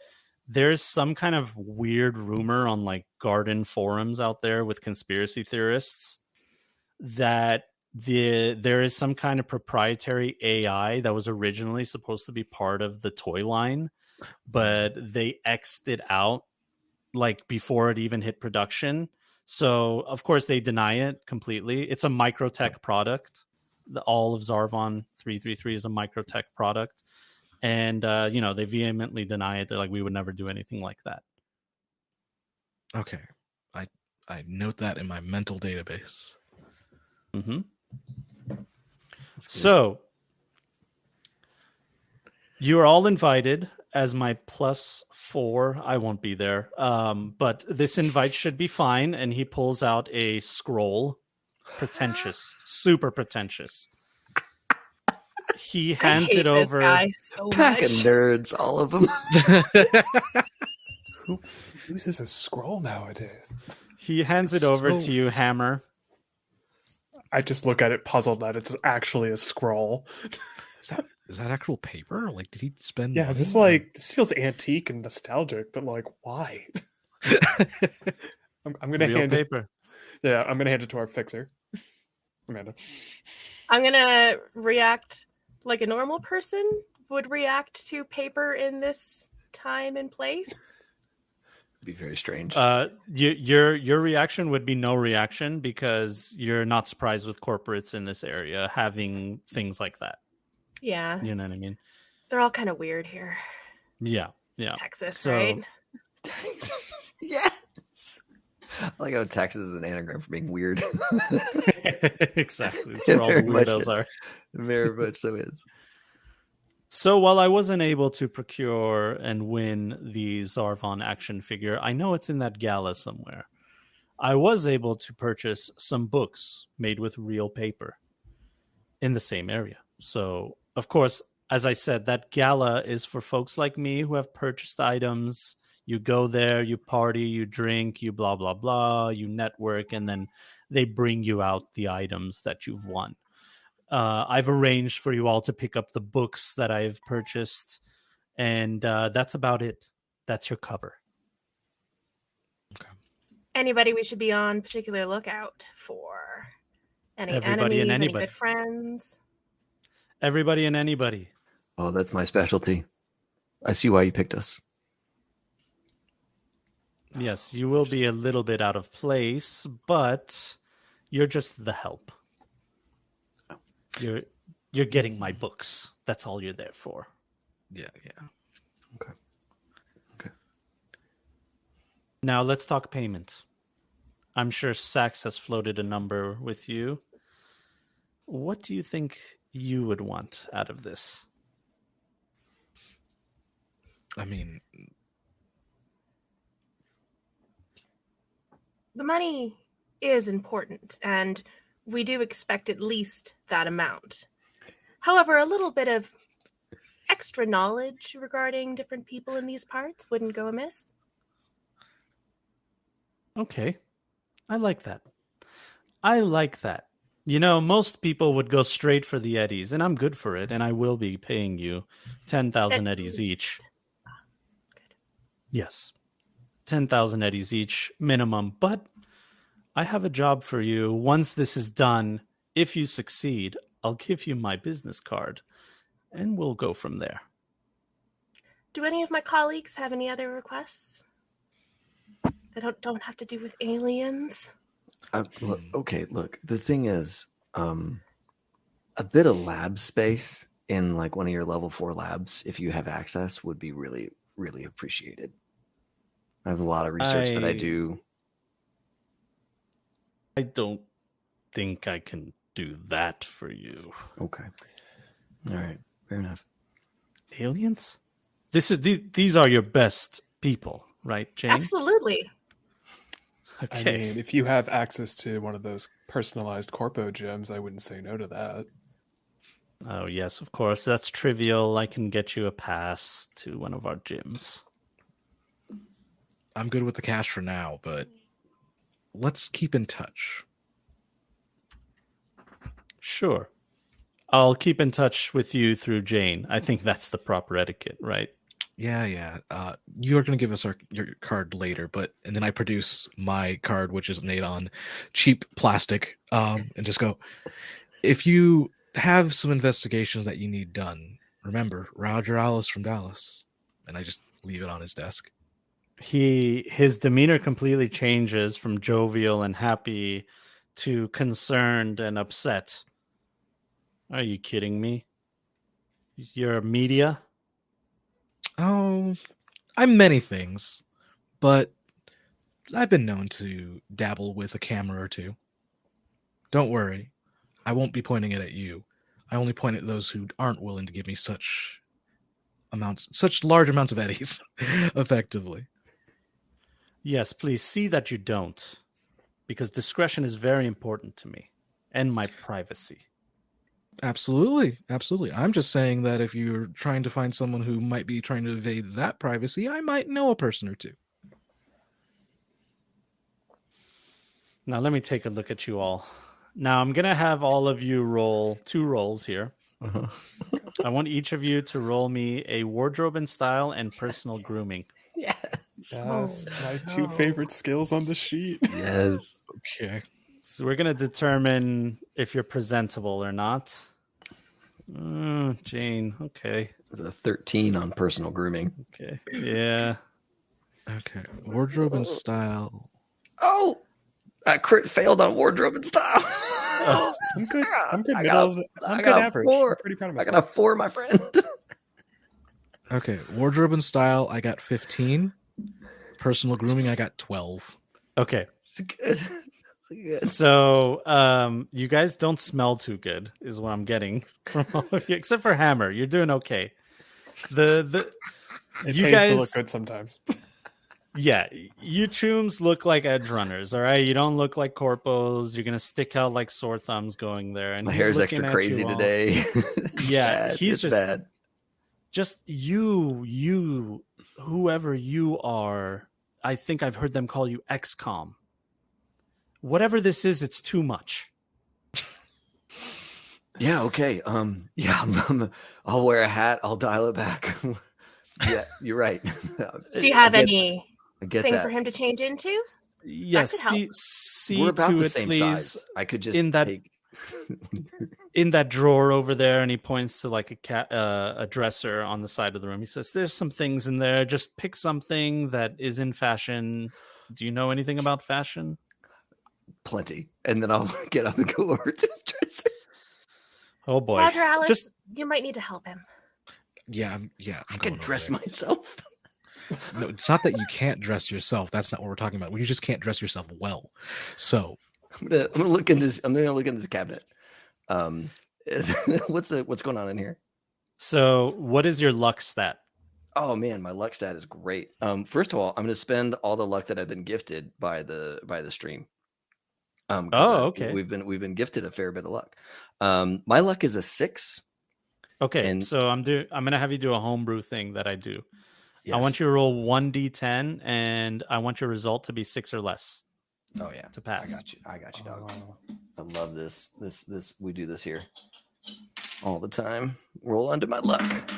There's some kind of weird rumor on like garden forums out there with conspiracy theorists that there is some kind of proprietary AI that was originally supposed to be part of the toy line, but they X'd it out like before it even hit production. So of course they deny it completely. It's a Microtech product. All of Zarvon 333 is a Microtech product. And, they vehemently deny it. They're like, we would never do anything like that. Okay. I note that in my mental database. Mm-hmm. So you are all invited as my +4. I won't be there. But this invite should be fine. And he pulls out a scroll. Pretentious. Super pretentious. He hands it over. This guy so Pack of much. nerds, all of them. Who uses a scroll nowadays? He hands it over to you, Hammer. I just look at it puzzled that it's actually a scroll. Is that actual paper? Like, did he spend? Yeah, money? this feels antique and nostalgic, but like, why? I'm gonna Real hand paper. it. Yeah, I'm gonna hand it to our fixer, Amanda. I'm gonna react like a normal person would react to paper in this time and place. It'd be very strange. Your reaction would be no reaction because you're not surprised with corporates in this area having things like that. Yeah. You know what I mean? They're all kind of weird here. Yeah. Texas, So- right? Yes. I like how Texas is an anagram for being weird. Exactly. That's where all the Very much weirdos is. are. Very much so is. So while I wasn't able to procure and win the Zarvon action figure, I know it's in that gala somewhere. I was able to purchase some books made with real paper in the same area. So, of course, as I said, that gala is for folks like me who have purchased items. You go there, you party, you drink, you blah, blah, blah, you network, and then they bring you out the items that you've won. I've arranged for you all to pick up the books that I've purchased, and that's about it. That's your cover. Anybody we should be on particular lookout for? Any Everybody and enemies? Any anybody. good friends? Everybody and anybody. Oh, that's my specialty. I see why you picked us. Yes, you will be a little bit out of place, but you're just the help. You're getting my books. That's all you're there for. Yeah. Okay. Now let's talk payment. I'm sure Sax has floated a number with you. What do you think you would want out of this? I mean, The money is important, and we do expect at least that amount. However, a little bit of extra knowledge regarding different people in these parts wouldn't go amiss. Okay. I like that. You know, most people would go straight for the eddies, and I'm good for it, and I will be paying you 10,000 At eddies least. each. Yes. 10,000 eddies each minimum, but I have a job for you. Once this is done, if you succeed, I'll give you my business card and we'll go from there. Do any of my colleagues have any other requests that don't have to do with aliens? Look, the thing is, a bit of lab space in like one of your level 4 labs, if you have access, would be really, really appreciated. I have a lot of research that I do. I don't think I can do that for you. Okay. All right. Fair enough. Aliens? These are your best people, right, Jane? Absolutely. Okay. I mean, if you have access to one of those personalized corpo gems, I wouldn't say no to that. Oh, yes, of course. That's trivial. I can get you a pass to one of our gyms. I'm good with the cash for now, but let's keep in touch. Sure. I'll keep in touch with you through Jane. I think that's the proper etiquette, right? Yeah. You're going to give us your card later, and then I produce my card, which is made on cheap plastic, and just go, if you have some investigations that you need done, remember, Roger Alice from Dallas. And I just leave it on his desk. His demeanor completely changes from jovial and happy to concerned and upset. Are you kidding me? You're media? Oh, I'm many things, but I've been known to dabble with a camera or two. Don't worry. I won't be pointing it at you. I only point at those who aren't willing to give me such large amounts of eddies, effectively. Yes, please see that you don't, because discretion is very important to me and my privacy. Absolutely. I'm just saying that if you're trying to find someone who might be trying to evade that privacy, I might know a person or two. Now let me take a look at you all. Now I'm going to have all of you roll 2 rolls here. Uh-huh. I want each of you to roll me a wardrobe and style and personal grooming. Yes. Yes, my 2 favorite skills on the sheet. Yes. Okay. So we're going to determine if you're presentable or not. Jane, okay. The 13 on personal grooming. Okay. Yeah. Okay. Wardrobe and style. Oh, I crit failed on wardrobe and style. I'm good. I'm good. I Middle. got Good a average. 4. I'm pretty proud of I myself. got a 4, my friend. Okay. Wardrobe and style, I got 15. Personal grooming, I got 12. Okay. It's good. Good. So you guys don't smell too good is what I'm getting from all of you, except for Hammer. You're doing okay. It You pays guys to look good sometimes. Yeah, you chooms look like edge runners, all right? You don't look like corpos. You're gonna stick out like sore thumbs going there. And My he's hair's looking extra at crazy you all. today. Yeah, Bad. he's It's bad. just you, whoever you are. I think I've heard them call you XCOM. Whatever this is, it's too much. Yeah, okay. I'll wear a hat. I'll dial it back. Yeah, you're right. Do you have I any get thing that. for him to change into? Yes, could help. see We're about to the it, same please. size. I could just in that take... in that drawer over there, and he points to like a dresser on the side of the room. He says, "There's some things in there. Just pick something that is in fashion. Do you know anything about fashion?" plenty, and then I'll get up and go over to his dresser. Oh boy, Roger, Alice, just you might need to help him. Yeah. I can dress myself. No, it's not that you can't dress yourself. That's not what we're talking about. You just can't dress yourself well. So I'm gonna look in this. I'm gonna look in this cabinet. What's going on in here? so. What is your luck stat? Oh man, my luck stat is great. First of all, I'm gonna spend all the luck that I've been gifted by the stream. Okay. We've been gifted a fair bit of luck. My luck is a 6. Okay, And- so I'm gonna have you do a homebrew thing that I do. Yes. I want you to roll 1d10, and I want your result to be 6 or less Oh yeah, to pass. I got you, dog. I love this. We do this here all the time. Roll under my luck.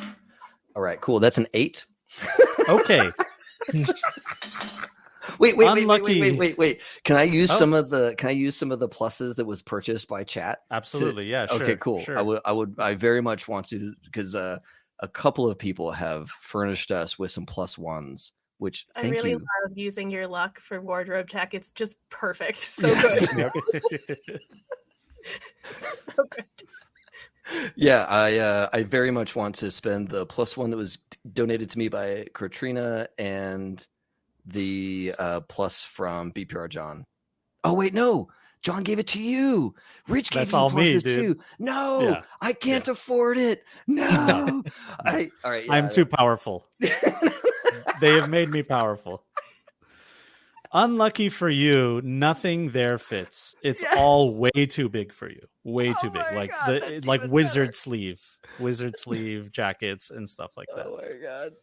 All right, cool. That's an 8. Okay. Wait. Can I use Oh. some of the pluses that was purchased by chat? Absolutely, yeah, sure. Okay, cool. Sure. I very much want to, because a couple of people have furnished us with some +1s, which I thank really you. love using your luck for wardrobe tech. It's just perfect. So Yes. good. So good. Yeah, I very much want to spend the +1 that was donated to me by Katrina and the plus from BPR John. Oh wait, no, John gave it to you. Rich gave That's you all me, pluses dude. too. No, Yeah. I can't afford it. No, all right. I'm too powerful. They have made me powerful. Unlucky for you, nothing there fits. It's all way too big for you. Way too big. my Like God, that's like even wizard better. sleeve jackets and stuff like that. Oh my God.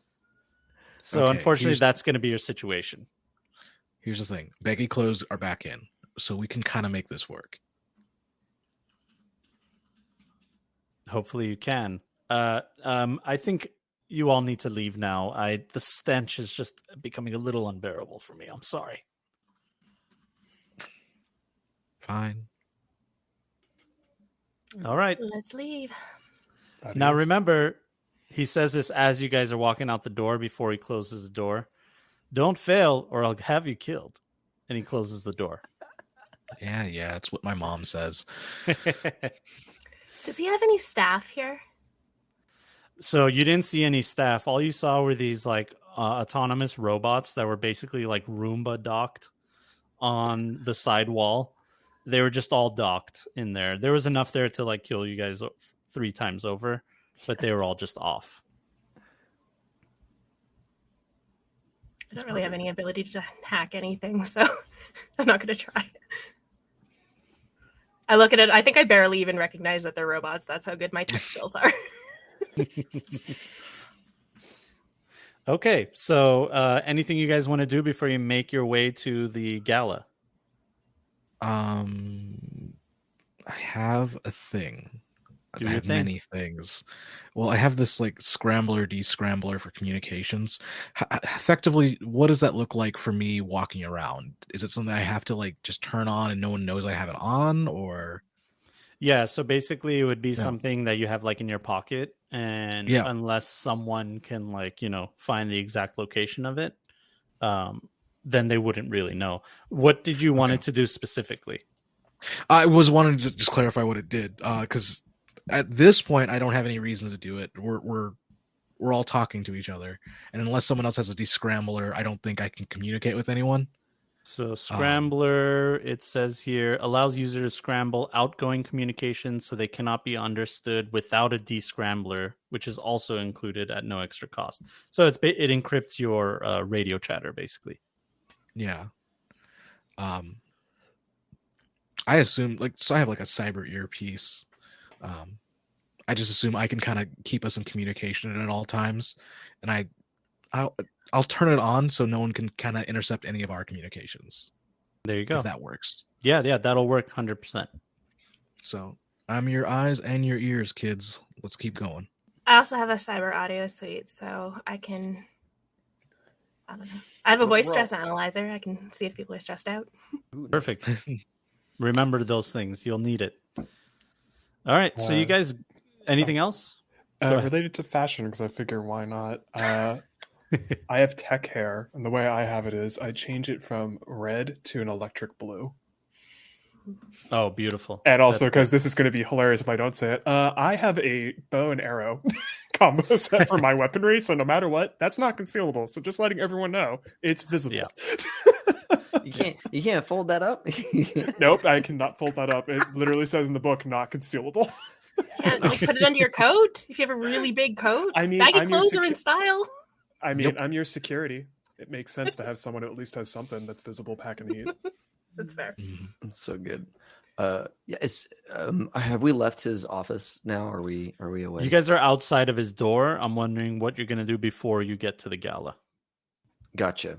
So Okay, unfortunately, here's- that's going to be your situation. Here's the thing: baggy clothes are back in, so we can kind of make this work. Hopefully, you can. I think you all need to leave now. The stench is just becoming a little unbearable for me. I'm sorry. Fine. All right. Let's leave. Now Adios. remember, he says this as you guys are walking out the door before he closes the door. Don't fail or I'll have you killed. And he closes the door. Yeah, it's what my mom says. Does he have any staff here? So you didn't see any staff. All you saw were these like autonomous robots that were basically like Roomba docked on the side wall. They were just all docked in there. There was enough there to like kill you guys 3 times over, but they were all just off. I don't really have any ability to hack anything, so I'm not going to try. I look at it. I think I barely even recognize that they're robots. That's how good my tech skills are. Okay, so anything you guys want to do before you make your way to the gala? I have a thing. Do I your have thing. many things. Well, I have this like scrambler, descrambler for communications. Effectively, what does that look like for me walking around? Is it something I have to like just turn on and no one knows I have it on, or? Yeah, so basically it would be Yeah. something that you have like in your pocket, and Yeah. unless someone can like, find the exact location of it, then they wouldn't really know. What did you want it to do specifically? I was wanting to just clarify what it did, because at this point I don't have any reason to do it. We're all talking to each other, and unless someone else has a descrambler, I don't think I can communicate with anyone. So scrambler, it says here, allows user to scramble outgoing communication so they cannot be understood without a descrambler, which is also included at no extra cost. So it encrypts your radio chatter, basically. Yeah. I assume so I have like a cyber earpiece. I just assume I can kind of keep us in communication at all times, and I'll turn it on so no one can kind of intercept any of our communications. There you go. If that works. Yeah, that'll work 100%. So I'm your eyes and your ears, kids. Let's keep going. I also have a cyber audio suite, so I don't know. I have a voice stress analyzer. I can see if people are stressed out. Perfect. Remember those things. You'll need it. All right. So you guys, anything else? Related to fashion, because I figure why not. I have tech hair, and the way I have it is I change it from red to an electric blue. Oh, beautiful. And also, because this is going to be hilarious if I don't say it, I have a bow and arrow combo set for my weaponry, so no matter what, that's not concealable. So just letting everyone know, it's visible. Yeah. You can't fold that up. Nope, I cannot fold that up. It literally says in the book, not concealable. Can't put it under your coat if you have a really big coat. I mean, baggy clothes are in style. I mean, I'm your security. It makes sense to have someone who at least has something that's visible packing heat. That's fair. It's so good. Yeah, it's have we left his office now? Are we away? You guys are outside of his door. I'm wondering what you're going to do before you get to the gala. Gotcha.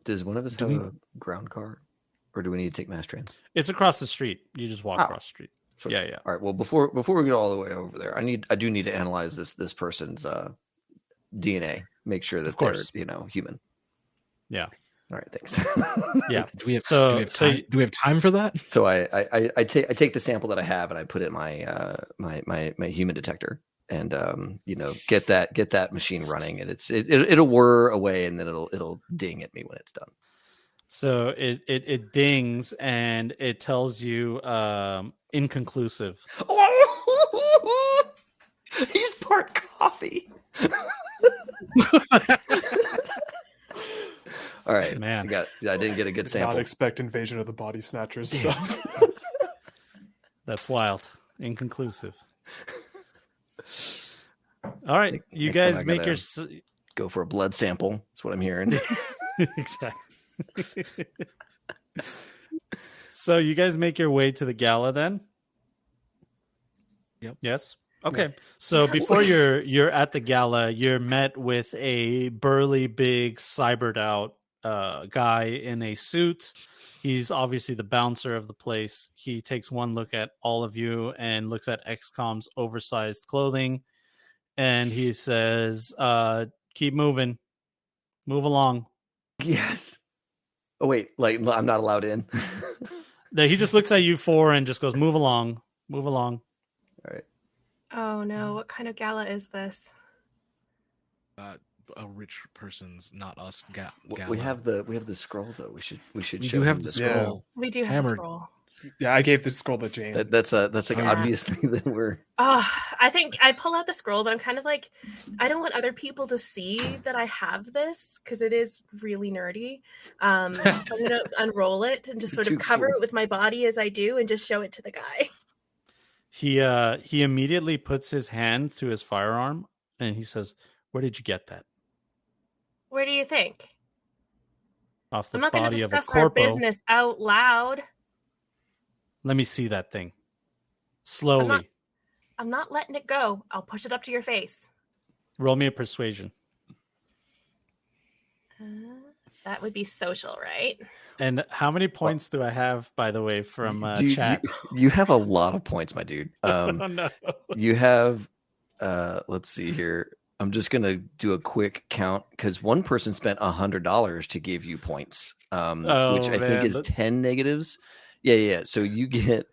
Does one of us have a ground car, or do we need to take mass trans? It's across the street. You just walk across the street. Sure. Yeah. All right. Well, before we get all the way over there, I do need to analyze this person's DNA. Make sure that Of course. they're human. Yeah. All right, thanks. Yeah. Do we have, So- do we have so time? you- Do we have time for that? So I take the sample that I have and I put it in my my human detector and get that machine running, and it'll whir away and then it'll ding at me when it's done. So it dings and it tells you inconclusive. He's part coffee. All right, Man. I didn't get a good Did sample. not expect Invasion of the Body Snatchers stuff. That's wild. Inconclusive. All right, you Next time guys I make gotta- your Go for a blood sample. That's what I'm hearing. exactly. So you guys make your way to the gala then? Yep. Yes. Okay. So before you're at the gala, you're met with a burly, big, cybered out guy in a suit. He's obviously the bouncer of the place. He takes one look at all of you and looks at XCOM's oversized clothing, and he says, "Keep moving, move along." Yes. Oh wait, like I'm not allowed in. He just looks at you four and just goes, "Move along, move along." All right. Oh no, what kind of gala is this? A rich person's, not us. We have the scroll though. We should We show do have him the Yeah. scroll. We do have Hammered. a scroll. Yeah, I gave the scroll to Jane. That's like Oh, yeah. obviously that we're Oh, I think I pull out the scroll, but I'm kind of like, I don't want other people to see that I have this because it is really nerdy. So I'm gonna unroll it and just sort Too of cover cool. it with my body as I do, and just show it to the guy. He immediately puts his hand to his firearm and he says, "Where did you get that?" Where do you think? Off the I'm not going to body of a discuss our corpo. business out loud. Let me see that thing. Slowly. I'm not letting it go. I'll push it up to your face. Roll me a persuasion. That would be social, right? And how many points do I have, by the way, from Dude, chat? You have a lot of points, my dude. Oh, no. You have let's see here. I'm just gonna do a quick count because one person spent $100 to give you points, which I think is 10 negatives. Yeah. So you get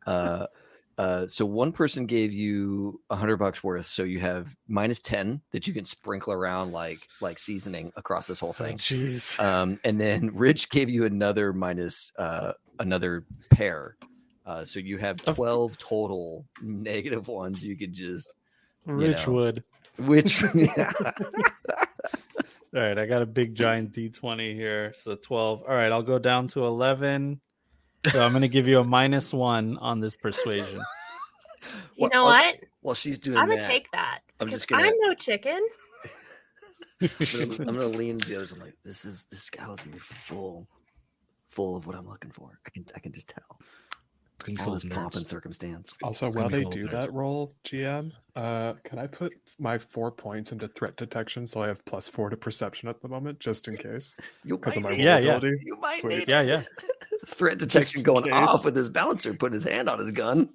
so one person gave you $100 worth, so you have minus 10 that you can sprinkle around like seasoning across this whole thing. Jeez. And then Rich gave you another minus another pair. So you have 12 total negative ones you could just Richwood. which All right, I got a big giant D20 here. So 12. All right, I'll go down to 11. So I'm going to give you a -1 on this persuasion. You know what? While she's doing I'm gonna that, take that I'm because just gonna- I'm no chicken. I'm gonna lean to the others. I'm like, this gala's gonna be full of what I'm looking for. I can just tell. It's gonna be All full this of pomp and nerds. circumstance. Also, It's gonna while be they full of do nerds. that roll, GM, can I put my 4 points into threat detection so I have +4 to perception at the moment, just in case? You Because of might my need roll Yeah, yeah. ability? You might Sweet. need Yeah, it. yeah. Threat detection in going case. off with his bouncer putting his hand on his gun.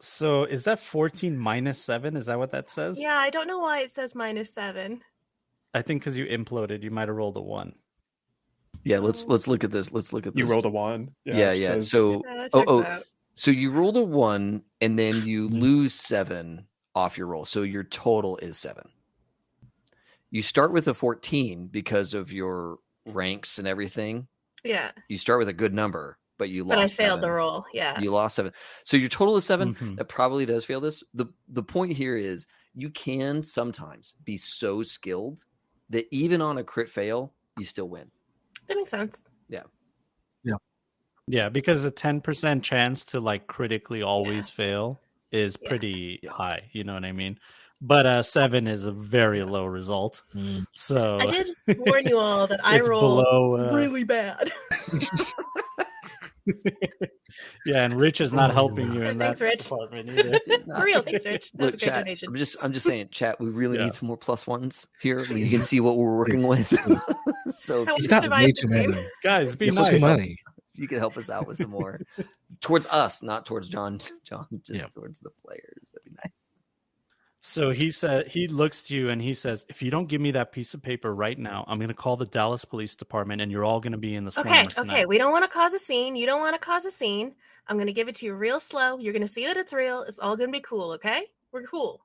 So is that 14 -7? Is that what that says? Yeah, I don't know why it says -7. I think because you imploded, you might have rolled a 1. Yeah, let's look at this. Let's look at this. You rolled a 1. Yeah. it says- So Yeah, that checks out. so you rolled a 1 and then you Mhm. lose 7 off your roll. So your total is 7. You start with a 14 because of your ranks and everything. Yeah, You start with a good number, but you lost. but I failed 7. the roll. Yeah. You lost 7. So your total is 7. Mhm. That probably does fail this. The point here is you can sometimes be so skilled that even on a crit fail, you still win. That makes sense. Yeah, because a 10% chance to like critically always fail is Yeah. pretty high. You know what I mean? But 7 is a very low result. Mm. So I did warn you all that I it's rolled below. really bad. Yeah, and Rich is not Oh, helping you in Thanks, that Rich. department either. It's not- For real, thanks, Rich. That was Look, a great chat. donation. I'm just saying, chat. We really Yeah. need some more +1s here. You can see what we're working with. So How if He's we got survived way the too game. many. Guys, be He has so nice. many. you can help us out with some more towards us, not towards John, just Yeah. towards the players. That'd be nice. So he looks to you and he says, if you don't give me that piece of paper right now, I'm going to call the Dallas Police Department and you're all going to be in the slammer tonight. Okay. We don't want to cause a scene. You don't want to cause a scene. I'm going to give it to you real slow. You're going to see that it's real. It's all going to be cool, okay? We're cool.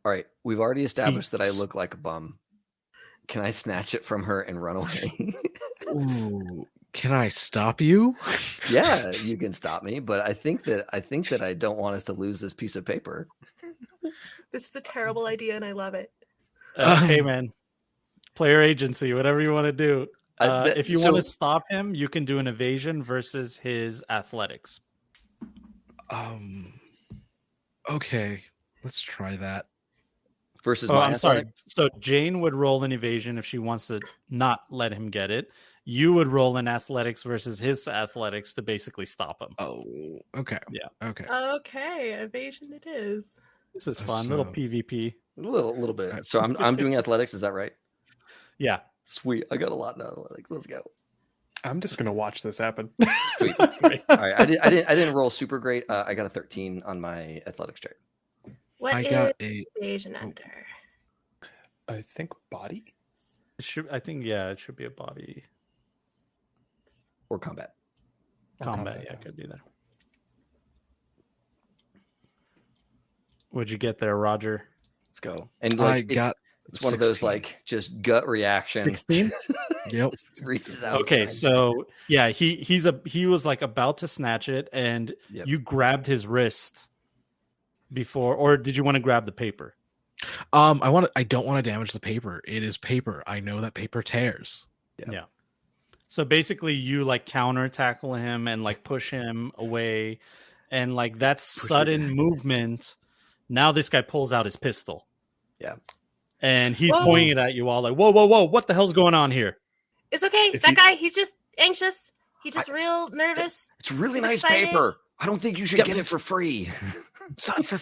All right. We've already established that I look like a bum. Can I snatch it from her and run away? Ooh, can I stop you? Yeah, you can stop me, but I think that I don't want us to lose this piece of paper. This is a terrible idea, and I love it. Hey, man. Player agency, whatever you want to do. If you want to stop him, you can do an evasion versus his athletics. Okay, let's try that. Versus I'm sorry. So Jane would roll an evasion if she wants to not let him get it. You would roll an athletics versus his athletics to basically stop him. Oh, okay. Yeah. Okay. Okay, evasion it is. This is fun. Little PvP. A little bit. So I'm doing athletics. Is that right? Yeah. Sweet. I got a lot in athletics. Let's go. I'm just gonna watch this happen. Sweet. All right. I didn't roll super great. I got a 13 on my athletics check. What I is got evasion under? I think body. It should. I think it should be a body Or combat. combat. Yeah, could be that. What'd you get there, Roger? Let's go. And it's one of those 16. just gut reactions. 16? Yep. Okay, so yeah, he was about to snatch it, and you grabbed his wrist before, or did you want to grab the paper? I don't want to damage the paper. It is paper. I know that paper tears. Yeah. So basically you counter tackle him and push him away, and that sudden movement, now this guy pulls out his pistol. Yeah. And he's pointing it at you all whoa, what the hell's going on here? It's okay. Guy, he's just anxious. He's just real nervous. It's really nice excited. paper. I don't think you should get it for free. It's not for.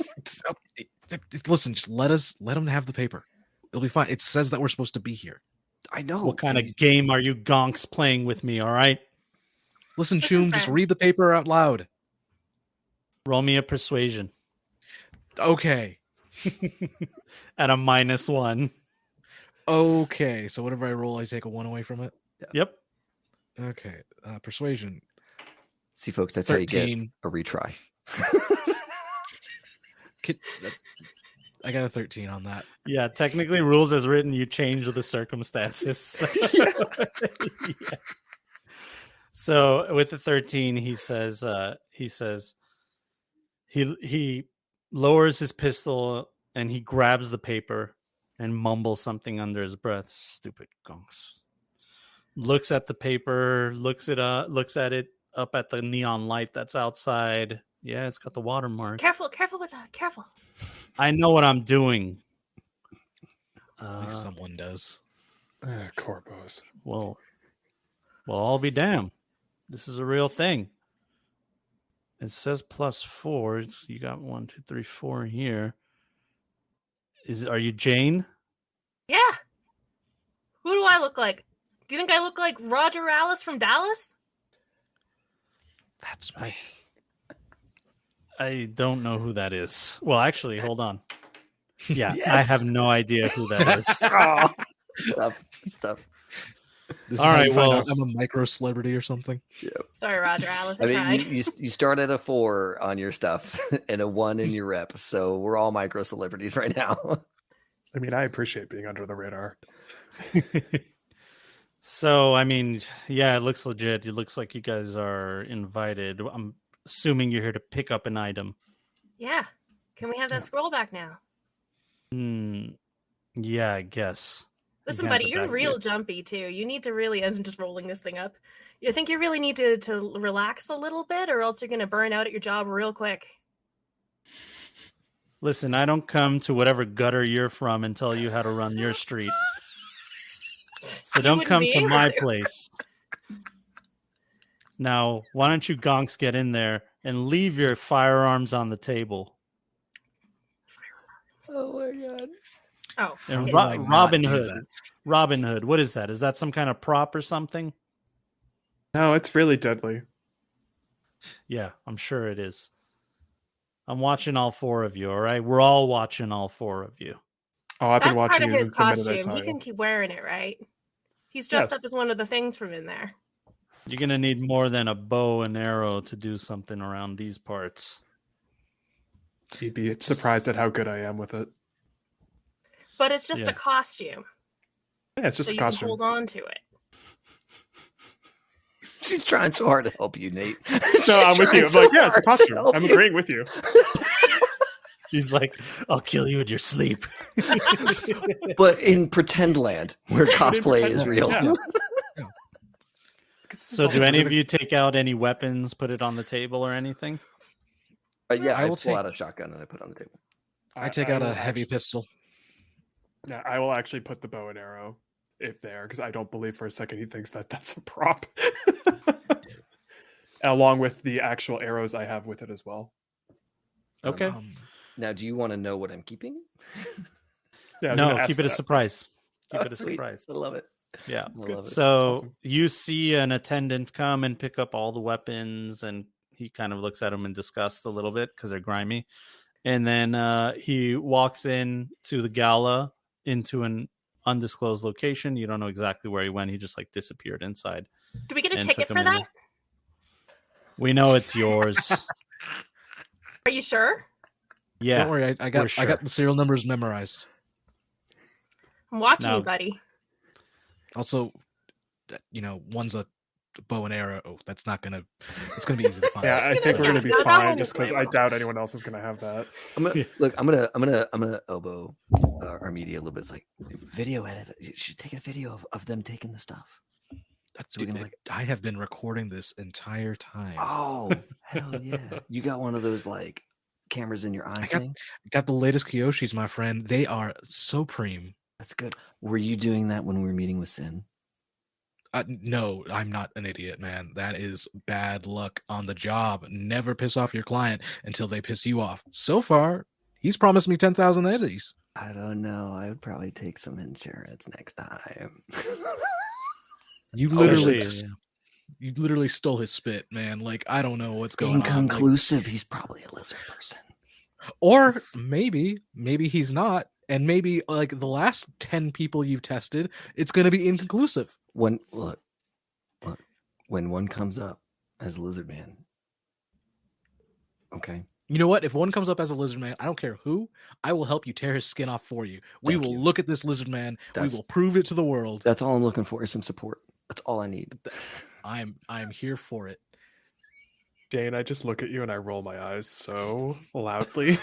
Listen, just let him have the paper. It'll be fine. It says that we're supposed to be here. I know. What kind of game are you gonks playing with me? All right. Listen, Choom, just read the paper out loud. Roll me a persuasion. Okay. At a -1. Okay. So whatever I roll, I take a 1 away from it. Yep. Okay. Persuasion. See, folks, that's 13. how you get a retry. I got a 13 on that. Yeah, technically, rules as written, you change the circumstances. Yeah. So with the 13, he says he lowers his pistol and he grabs the paper and mumbles something under his breath. Stupid gonks. Looks at the paper, looks at it up at the neon light that's outside. Yeah, it's got the watermark. Careful with that. Careful. I know what I'm doing. At least someone does. Corpos. Well, I'll be damned. This is a real thing. It says +4. You got 1, 2, 3, 4 here. Are you Jane? Yeah. Who do I look like? Do you think I look like Roger Alice from Dallas? That's me. I don't know who that is. Well, actually, hold on. Yeah, Yes. I have no idea who that is. Stop. This All is how right, you find well- out I'm a micro celebrity or something. Sorry, Roger Alice. I I mean, tried. you start at a 4 on your stuff and a 1 in your rep. So we're all micro celebrities right now. I mean, I appreciate being under the radar. So, I mean, yeah, it looks legit. It looks like you guys are invited. I'm assuming you're here to pick up an item. Yeah. Can we have that scroll back now? Yeah, I guess. Listen, He hands buddy, it you're back to real you. jumpy too. You need to really, as I'm just rolling this thing up, I think you really need to relax a little bit, or else you're going to burn out at your job real quick. Listen, I don't come to whatever gutter you're from and tell you how to run your street. So You don't wouldn't come be to able my to. place. Now, why don't you gonks get in there and leave your firearms on the table? Oh my God. Oh, And his. Robin Hood, what is that? Is that some kind of prop or something? No, it's really deadly. Yeah, I'm sure it is. I'm watching all 4 of you. All right, we're all watching all 4 of you. Oh, I've been That's part watching of you his since the minute I costume. saw He you. can keep wearing it, right? He's dressed up as one of the things from in there. You're gonna need more than a bow and arrow to do something around these parts. You'd be surprised at how good I am with it. But it's just Yeah. a costume. Yeah, it's just So a you can costume. hold on to it. She's trying so hard to help you, Nate. No, I'm with you. I'm like, yeah, it's a costume. I'm agreeing with you. He's like, "I'll kill you in your sleep." But in pretend land, where cosplay pretend is land, real. yeah. So, do any of you take out any weapons, put it on the table, or anything? Yeah, I I will pull take- out a shotgun and I put it on the table. I take out will a heavy actually- pistol. Yeah, I will actually put the bow and arrow if there, because I don't believe for a second he thinks that that's a prop. Along with the actual arrows I have with it as well. Okay. Now, do you want to know what I'm keeping? Yeah, I was gonna No, ask keep it a that. surprise. Keep Oh, it a sweet. surprise. I love it. Yeah. I love it. So Awesome. you see an attendant come and pick up all the weapons, and he kind of looks at them in disgust a little bit because they're grimy. And then he walks in to the gala into an undisclosed location. You don't know exactly where he went. He just like disappeared inside. Do we get a And ticket took for him in that? We know it's yours. Are you sure? Yeah. Don't worry, I got sure. the serial numbers memorized. I'm watching No. you, buddy. Also, one's a bow and arrow. Oh, it's gonna be easy to find. Yeah, I think we're gonna be No, fine no. just because I doubt anyone else is gonna have that. I'm gonna elbow our media a little bit. It's like video edit. You should take a video of them taking the stuff. So we're gonna I have been recording this entire time. Oh, hell yeah! You got one of those like cameras in your eye thing. Got the latest Kyoshis, my friend. They are so preem. That's good. Were you doing that when we were meeting with Sin? No, I'm not an idiot, man. That is bad luck on the job. Never piss off your client until they piss you off. So far, he's promised me 10,000 eddies. I don't know. I would probably take some insurance next time. You literally stole his spit, man. Like, I don't know what's going on. Like, Inconclusive. He's probably a lizard person. or maybe he's not, and maybe like the last 10 people you've tested, it's going to be inconclusive. When one comes up as a lizard man, okay. You know what? If one comes up as a lizard man, I don't care who, I will help you tear his skin off for you. We Thank will you. look at this lizard man. We That's- will prove it to the world. That's all I'm looking for is some support. That's all I need. I'm here for it. Jane, I just look at you and I roll my eyes so loudly.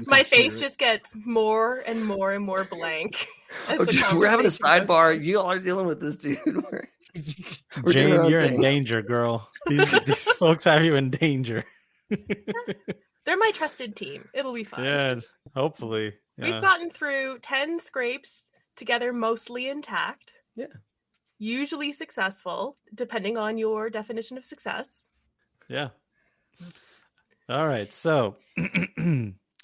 My face just gets more and more and more blank. as the We're having a conversation goes sidebar. on. You all are dealing with this dude. We're doing Jane, our own you're in thing. danger, girl. These folks have you in danger. They're my trusted team. It'll be fine. Yeah, hopefully. Yeah. We've gotten through 10 scrapes together, mostly intact. Yeah. Usually successful, depending on your definition of success. Yeah. All right. So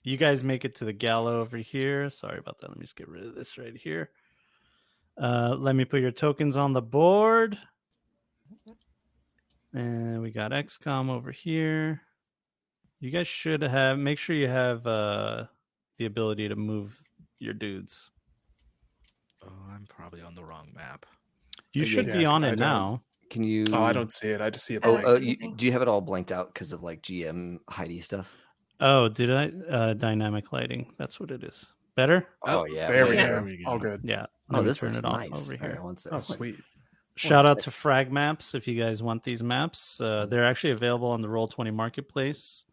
you guys make it to the gala over here. Sorry about that. Let me just get rid of this right here. Let me put your tokens on the board. And we got XCOM over here. You guys should make sure you have the ability to move your dudes. Oh, I'm probably on the wrong map. You Yeah, should be 'cause on I it don't- now. Can you? Oh, I don't see it. I just see a Oh, blank. Do you have it all blanked out because of like GM Heidi stuff? Oh, did I? Dynamic lighting. That's what it is. Better? Oh yeah. there we Yeah. go. There we go. All good. Yeah. Oh, Let me this turn looks it off nice. over All here. right, one second. Oh, sweet. Shout out to Frag Maps if you guys want these maps. They're actually available on the Roll20 Marketplace.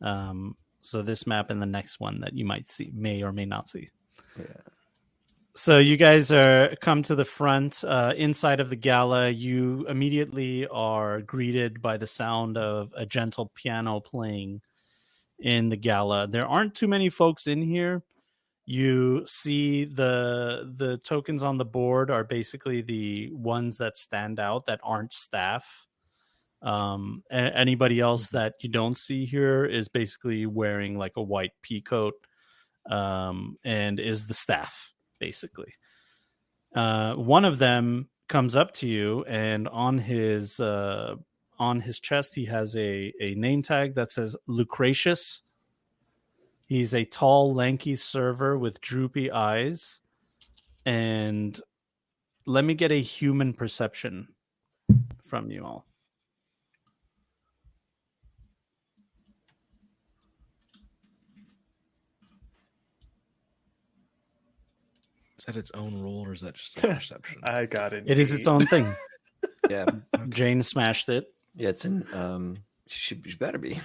So this map and the next one that you may or may not see. Yeah. So you guys come to the front inside of the gala. You immediately are greeted by the sound of a gentle piano playing in the gala. There aren't too many folks in here. You see the tokens on the board are basically the ones that stand out that aren't staff. Anybody else that you don't see here is basically wearing like a white pea coat and is the staff. Basically, one of them comes up to you, and on on his chest, he has a name tag that says Lucretius. He's a tall, lanky server with droopy eyes. And let me get a human perception from you all. Is that its own roll or is that just a perception? I got it. It is its own thing. Yeah. Jane smashed it. Yeah, it's in she better be.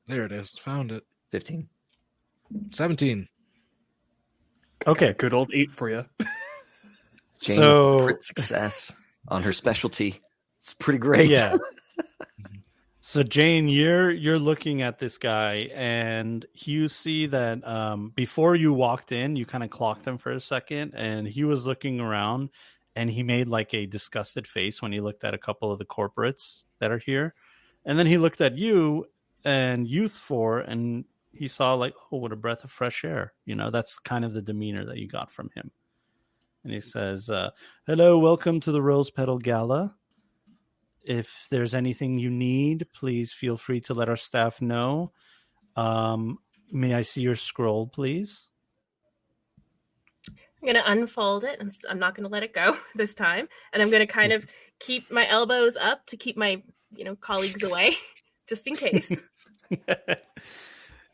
There it is. Found it. 15. 17. Okay. Good old 8 for you. Jane So- with crit success on her specialty. It's pretty great. Yeah. So Jane, you're looking at this guy, and you see that before you walked in, you kind of clocked him for a second, and he was looking around, and he made like a disgusted face when he looked at a couple of the corporates that are here, and then he looked at you and Youth 4, and he saw like, oh, what a breath of fresh air. You know, that's kind of the demeanor that you got from him. And he says, hello, welcome to the Rose Petal Gala. If there's anything you need, please feel free to let our staff know. May I see your scroll, please? I'm going to unfold it. I'm not going to let it go this time. And I'm going to kind of keep my elbows up to keep my, colleagues away, just in case.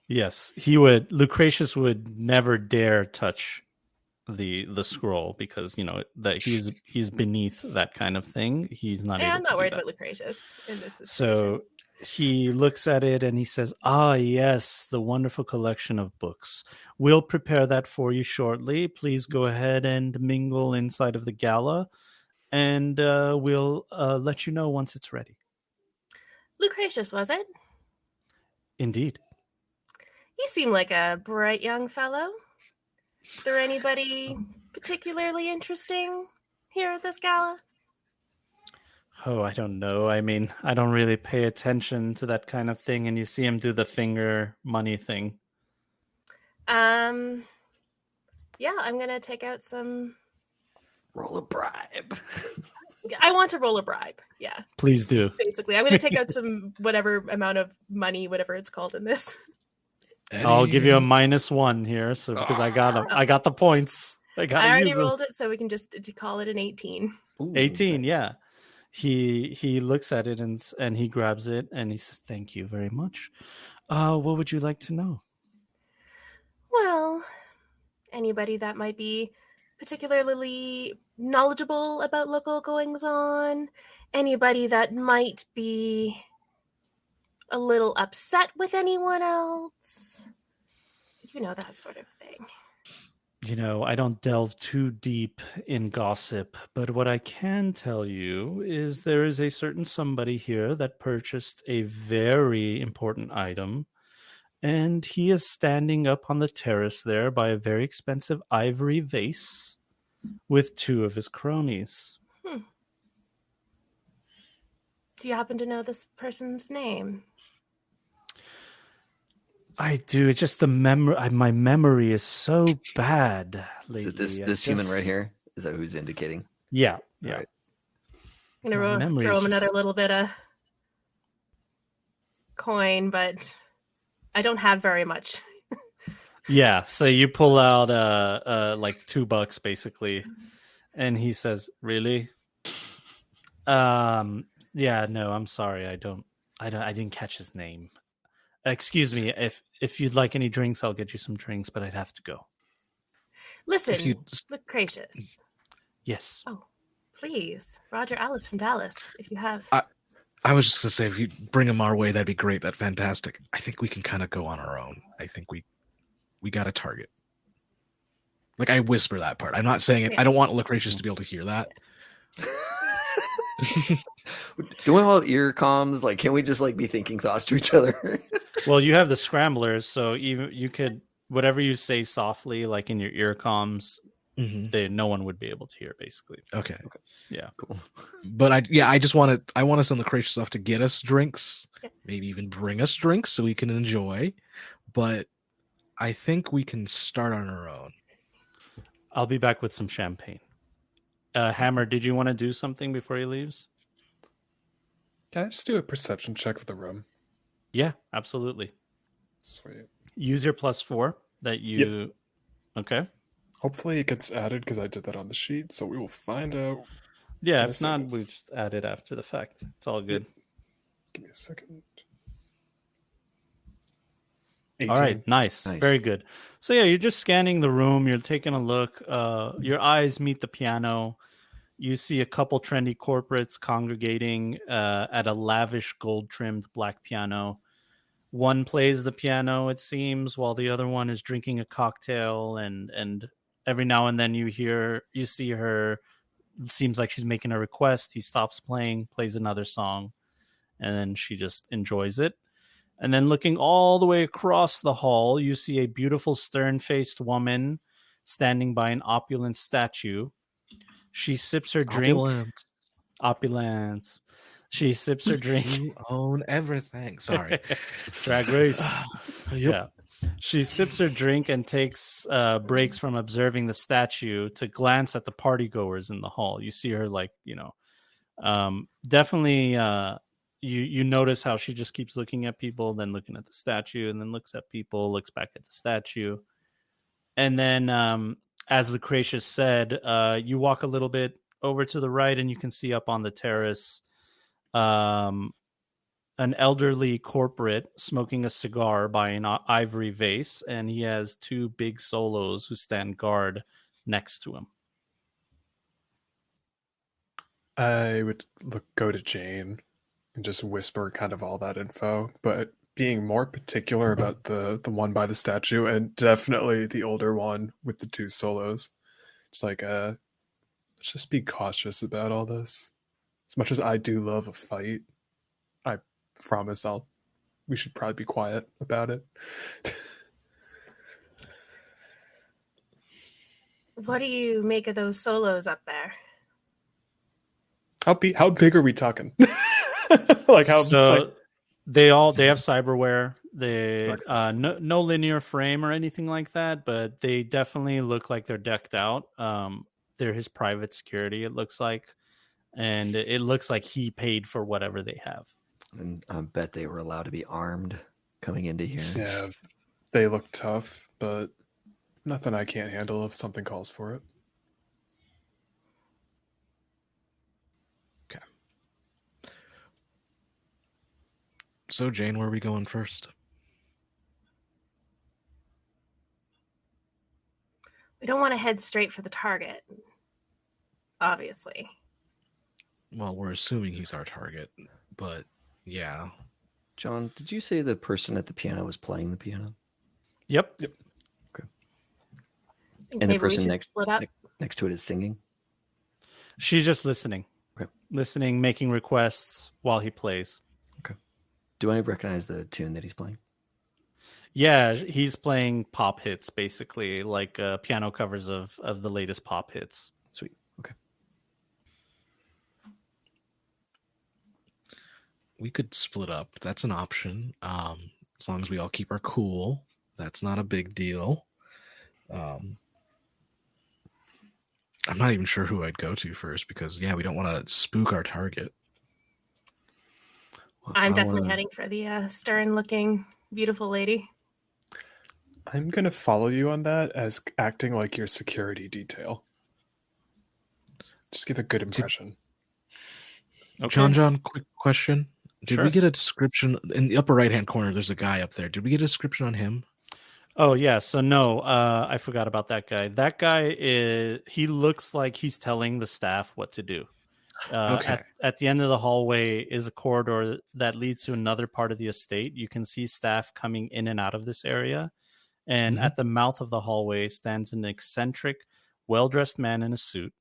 Yes, Lucretius would never dare touch the scroll because that he's beneath that kind of thing. He's not. Yeah, able I'm to not do worried that. about Lucretius in this situation. So he looks at it and he says, "Ah, yes, the wonderful collection of books. We'll prepare that for you shortly. Please go ahead and mingle inside of the gala, and we'll let you know once it's ready." Lucretius, was it? Indeed. You seem like a bright young fellow. Is there anybody particularly interesting here at this gala? Oh, I don't know. I mean, I don't really pay attention to that kind of thing, and you see him do the finger money thing. Yeah, I'm gonna take out some. Roll a bribe. I want to roll a bribe. Yeah, Please do. basically, I'm gonna take out some whatever amount of money, whatever it's called in this. I'll give you a -1 here, so because I got the points. I already rolled it, so we can just call it an 18. Ooh, 18, nice. yeah. He looks at it and he grabs it and he says, "Thank you very much. What would you like to know?" Well, anybody that might be particularly knowledgeable about local goings on, anybody that might be a little upset with anyone else, that sort of thing. I don't delve too deep in gossip, but what I can tell you is there is a certain somebody here that purchased a very important item, and he is standing up on the terrace there by a very expensive ivory vase with 2 of his cronies. Do you happen to know this person's name? I do. It's just the memory. My memory is so bad lately. Is it this human right here? Is that who's indicating? Yeah. All right. I'm going to memory throw is him another just- little bit of coin, but I don't have very much. Yeah. So you pull out like $2 basically, and he says, "Really? Yeah. No, I'm sorry. I didn't catch his name. Excuse me. If you'd like any drinks, I'll get you some drinks, but I'd have to go." Listen, Lucretius. Yes. Oh, please. Roger Alice from Dallas, if you have. I was just gonna say, if you bring him our way, that'd be great. That'd fantastic. I think we can kind of go on our own. I think we got a target. Like, I whisper that part. I'm not saying it. I don't want Lucretius to be able to hear that. Do we all have ear comms? Like, can we just be thinking thoughts to each other? Well, you have the scramblers, so even you could whatever you say softly, like in your ear comms, no one would be able to hear. Basically. Okay. Yeah. Cool. But I want to send Lucretius off to get us drinks, maybe even bring us drinks so we can enjoy. But I think we can start on our own. I'll be back with some champagne. Hammer, did you want to do something before he leaves? Can I just do a perception check of the room? Yeah, absolutely. Sweet. Use your +4 that you. Okay. Hopefully it gets added because I did that on the sheet, so we will find out. Yeah, In a if not, second. we just add it after the fact. It's all good. Give me a second. All right, nice. Very good. So yeah, you're just scanning the room. You're taking a look. Your eyes meet the piano. You see a couple trendy corporates congregating at a lavish gold-trimmed black piano. One plays the piano, it seems, while the other one is drinking a cocktail. And every now and then you see her. It seems like she's making a request. He stops playing, plays another song, and then she just enjoys it. And then looking all the way across the hall, you see a beautiful stern-faced woman standing by an opulent statue. She sips her drink. Opulence. She sips her drink. You own everything. Sorry. Drag race. Yep. Yeah. She sips her drink and takes breaks from observing the statue to glance at the partygoers in the hall. You see her definitely you notice how she just keeps looking at people, then looking at the statue, and then looks at people, looks back at the statue. And then, as Lucretius said, you walk a little bit over to the right and you can see up on the terrace an elderly corporate smoking a cigar by an ivory vase, and he has two big solos who stand guard next to him. I would go to Jane and just whisper kind of all that info, but being more particular about the one by the statue and definitely the older one with the two solos. It's like, let's just be cautious about all this. As much as I do love a fight, I promise we should probably be quiet about it. What do you make of those solos up there? How big are we talking? Like how? So they have cyberware. They no linear frame or anything like that, but they definitely look like they're decked out. They're his private security, it looks like, and it looks like he paid for whatever they have. And I bet they were allowed to be armed coming into here. Yeah, they look tough, but nothing I can't handle if something calls for it. Okay. So, Jane, where are we going first? We don't want to head straight for the target, obviously. Well, we're assuming he's our target, but yeah. John, did you say the person at the piano was playing the piano? Yep. Okay. And the person split up. next to it is singing? She's just listening. Okay. Listening, making requests while he plays. Okay. Do I recognize the tune that he's playing? Yeah, he's playing pop hits, basically, like piano covers of the latest pop hits. Sweet. Okay. We could split up. That's an option. As long as we all keep our cool. That's not a big deal. I'm not even sure who I'd go to first because, yeah, we don't want to spook our target. I'm definitely heading for the stern-looking, beautiful lady. I'm going to follow you on that as acting like your security detail. Just give a good impression. Okay. Jonjon, quick question. Did we get a description in the upper right-hand corner? There's a guy up there. Did we get a description on him? Oh, yeah. So, no, I forgot about that guy. That guy, he looks like he's telling the staff what to do. Okay. At the end of the hallway is a corridor that leads to another part of the estate. You can see staff coming in and out of this area. And at the mouth of the hallway stands an eccentric, well-dressed man in a suit.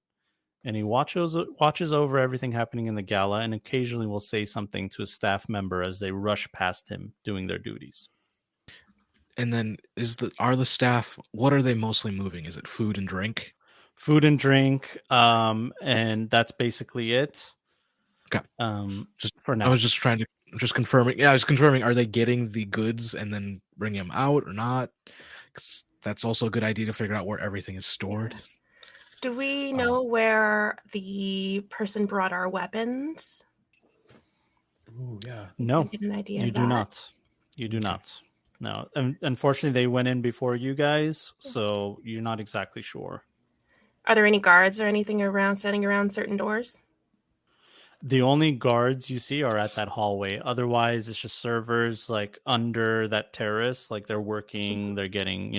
And he watches over everything happening in the gala and occasionally will say something to a staff member as they rush past him doing their duties. And then are the staff, what are they mostly moving? Is it food and drink? Food and drink, and that's basically it. Okay. Just for now. I was just confirming. Yeah, I was confirming, are they getting the goods and then bringing them out or not? 'Cause that's also a good idea to figure out where everything is stored. Do we know where the person brought our weapons? Oh, yeah. No, Get an idea you of do that. not. You do not. No, unfortunately, they went in before you guys, so you're not exactly sure. Are there any guards or anything around, standing around certain doors? The only guards you see are at that hallway. Otherwise, it's just servers like under that terrace. Like they're working, they're getting,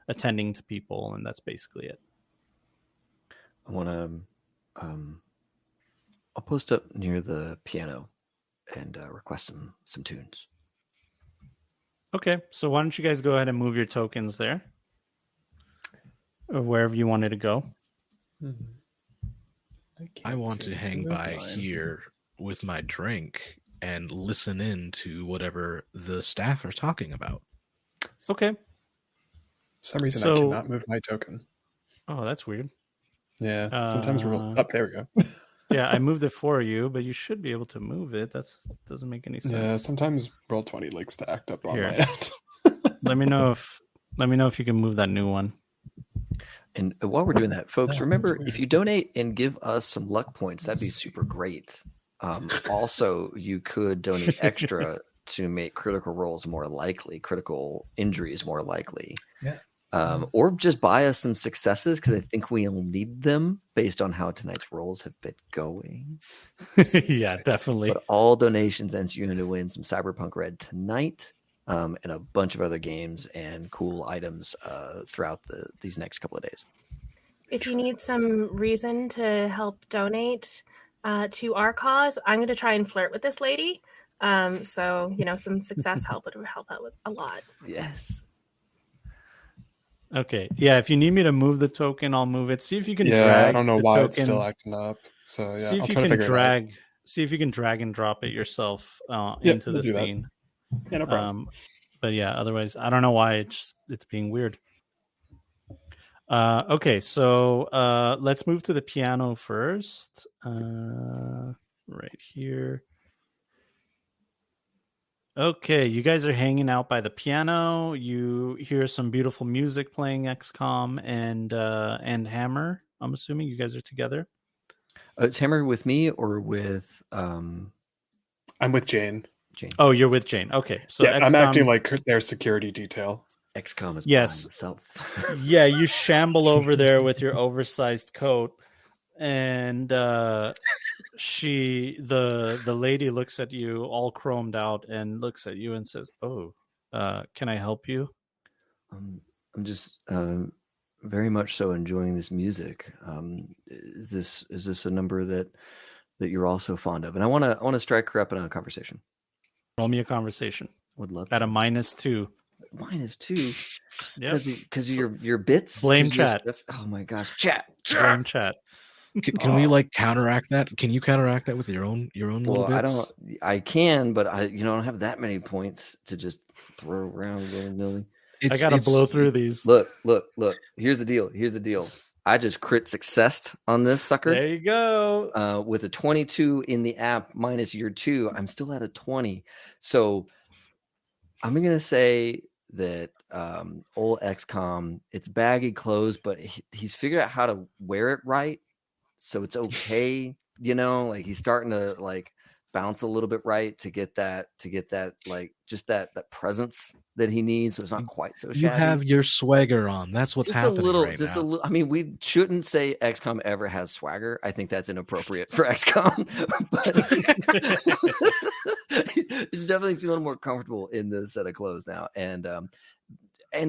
attending to people, and that's basically it. I want to. I'll post up near the piano and request some tunes. Okay, so why don't you guys go ahead and move your tokens there, or wherever you wanted to go. I want to hang by here with my drink and listen in to whatever the staff are talking about. Okay. For some reason, So- I cannot move my token. Oh, that's weird. Yeah, sometimes we're... Oh, there we go. Yeah, I moved it for you, but you should be able to move it. That doesn't make any sense. Yeah, sometimes Roll20 likes to act up on Here. my end. Let me know if you can move that new one. And while we're doing that, folks, Oh, remember, that's weird. if you donate and give us some luck points, that'd be super great. Also, you could donate extra to make critical rolls more likely, critical injuries more likely. Yeah. Or just buy us some successes, because I think we'll need them based on how tonight's rolls have been going. Yeah, definitely. So all donations ends you to win some CyberpunkRED tonight, and a bunch of other games and cool items throughout these next couple of days. If you need some reason to help donate to our cause, I'm going to try and flirt with this lady. So, some success help would help out with a lot. Yes. Okay. Yeah, if you need me to move the token, I'll move it. See if you can Yeah, drag I don't know the why token. it's still acting up. So, yeah, See if I'll you try to can figure drag. See if you can drag and drop it yourself into we'll the do that. scene. it out. Yeah, no problem. But yeah, otherwise, I don't know why it's being weird. Okay, so let's move to the piano first. Right here. Okay, you guys are hanging out by the piano. You hear some beautiful music playing, XCOM and Hammer. I'm assuming you guys are together. It's Hammer with me or with I'm with Jane. Jane? Oh, you're with Jane. Okay, so Yeah, I'm XCOM, acting like their security detail. XCOM is Yes. behind itself. Yeah, you shamble over there with your oversized coat, and the lady looks at you all chromed out and looks at you and says, "Oh, can I help you?" I'm just very much so enjoying this music. Is this a number that you're also fond of? And I want to strike her up in a conversation. Roll me a conversation Would love at to. a -2. -2 Yep. because of your bits. Blame 'Cause your chat. stuff- Oh my gosh, chat. Blame chat. Can we like counteract that? Can you counteract that with your own little bits? I can, but I don't have that many points to just throw around willy-nilly. I gotta blow through these. Look. Here's the deal. I just crit successed on this sucker. There you go. With a 22 in the app minus your 2, I'm still at a 20. So I'm going to say that old XCOM, it's baggy clothes, but he's figured out how to wear it right. So it's okay. Like he's starting to like bounce a little bit right to get that like just that presence that he needs. So it's not quite so shabby. You have your swagger on. That's what's just happening a little, right just now. a little. I mean, we shouldn't say XCOM ever has swagger. I think that's inappropriate for XCOM. But he's definitely feeling more comfortable in this set of clothes now, and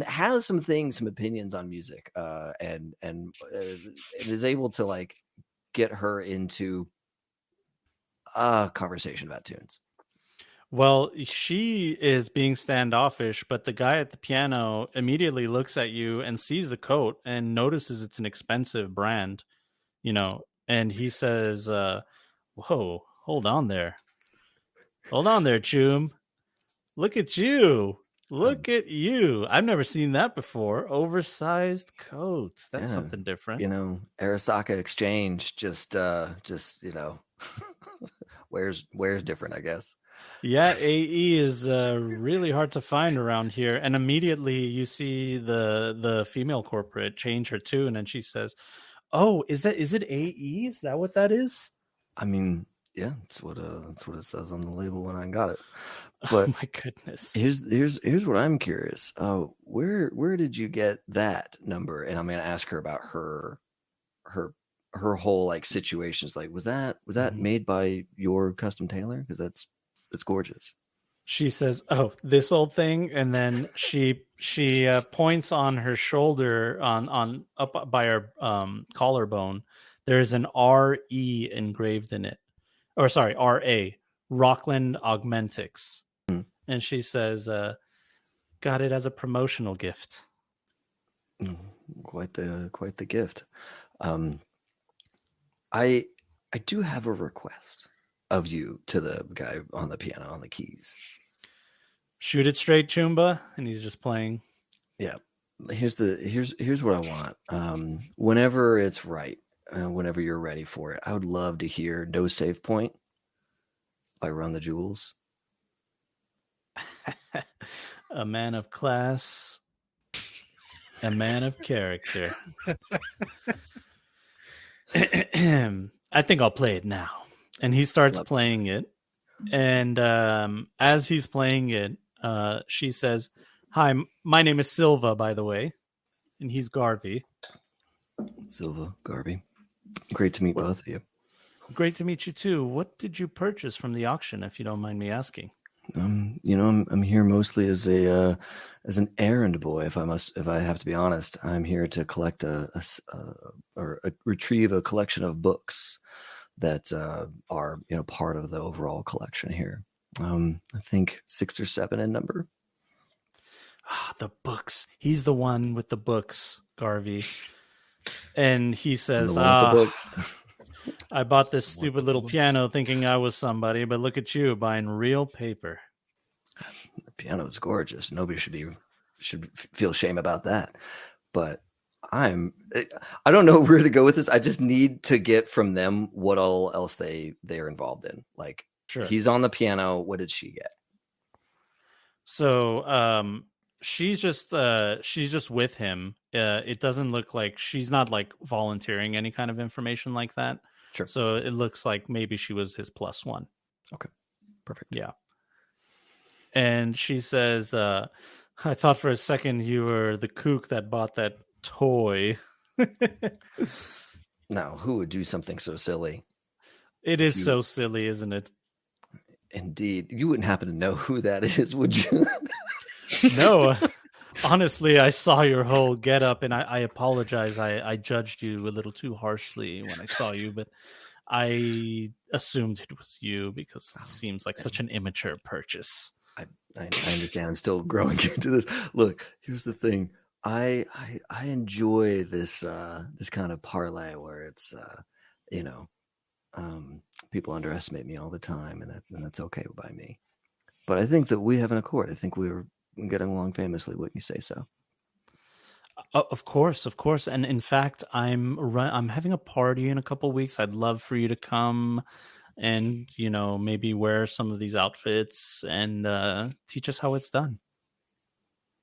has some opinions on music, and is able to like get her into a conversation about tunes. Well, she is being standoffish, but the guy at the piano immediately looks at you and sees the coat and notices it's an expensive brand, and he says, "Whoa, hold on there, Choom. Look at you. Look at you. I've never seen that before. Oversized coat. That's something different." Arasaka Exchange just wears different, I guess. Yeah, AE is really hard to find around here. And immediately you see the female corporate change her tune, and she says, "Oh, is it AE? Is that what that is?" I mean, Yeah, that's what it says on the label when I got it. Oh But my goodness. here's what I'm curious. Where did you get that number? And I'm gonna ask her about her whole like situations. Like, was that made by your custom tailor? Because it's gorgeous. She says, "Oh, this old thing," and then she points on her shoulder on up by her collarbone. There's an RE engraved in it, or sorry, RA, Rockland Augmentics, and she says, "Got it as a promotional gift." Quite the gift. I do have a request of you to the guy on the piano on the keys. Shoot it straight, Chumba, and he's just playing. Yeah. Here's what I want. Whenever it's right, whenever you're ready for it, I would love to hear "No Save Point" by Run the Jewels. A man of class, a man of character. I think I'll play it now. And he starts playing it. And as he's playing it, she says, "Hi, my name is Silva, by the way." And he's Garvey. Silva, Garvey. Great to meet both of you. Great to meet you too. What did you purchase from the auction, if you don't mind me asking? I'm here mostly as an errand boy. If I have to be honest, I'm here to collect retrieve a collection of books that are part of the overall collection here. I think 6 or 7 in number. The books. He's the one with the books, Garvey. And he says, the books. "I bought this stupid little piano thinking I was somebody, but look at you buying real paper." The piano is gorgeous. Nobody should feel shame about that. But I don't know where to go with this. I just need to get from them what all else they're involved in. Like, sure, he's on the piano. What did she get? So she's just with him. It doesn't look like she's not like volunteering any kind of information like that. Sure. So it looks like maybe she was his +1. Okay. Perfect. Yeah. And she says, "I thought for a second you were the kook that bought that toy." Now, who would do something so silly? It is so silly, isn't it? Indeed. You wouldn't happen to know who that is, would you? No. Honestly, I saw your whole getup, and I apologize. I judged you a little too harshly when I saw you, but I assumed it was you because it seems like such an immature purchase. I understand. I'm still growing into this. Look, here's the thing. I enjoy this kind of parlay where it's people underestimate me all the time, and that's okay by me. But I think that we have an accord. I think we were getting along famously. Wouldn't you say so? Of course, and in fact, I'm having a party in a couple of weeks. I'd love for you to come and maybe wear some of these outfits and teach us how it's done.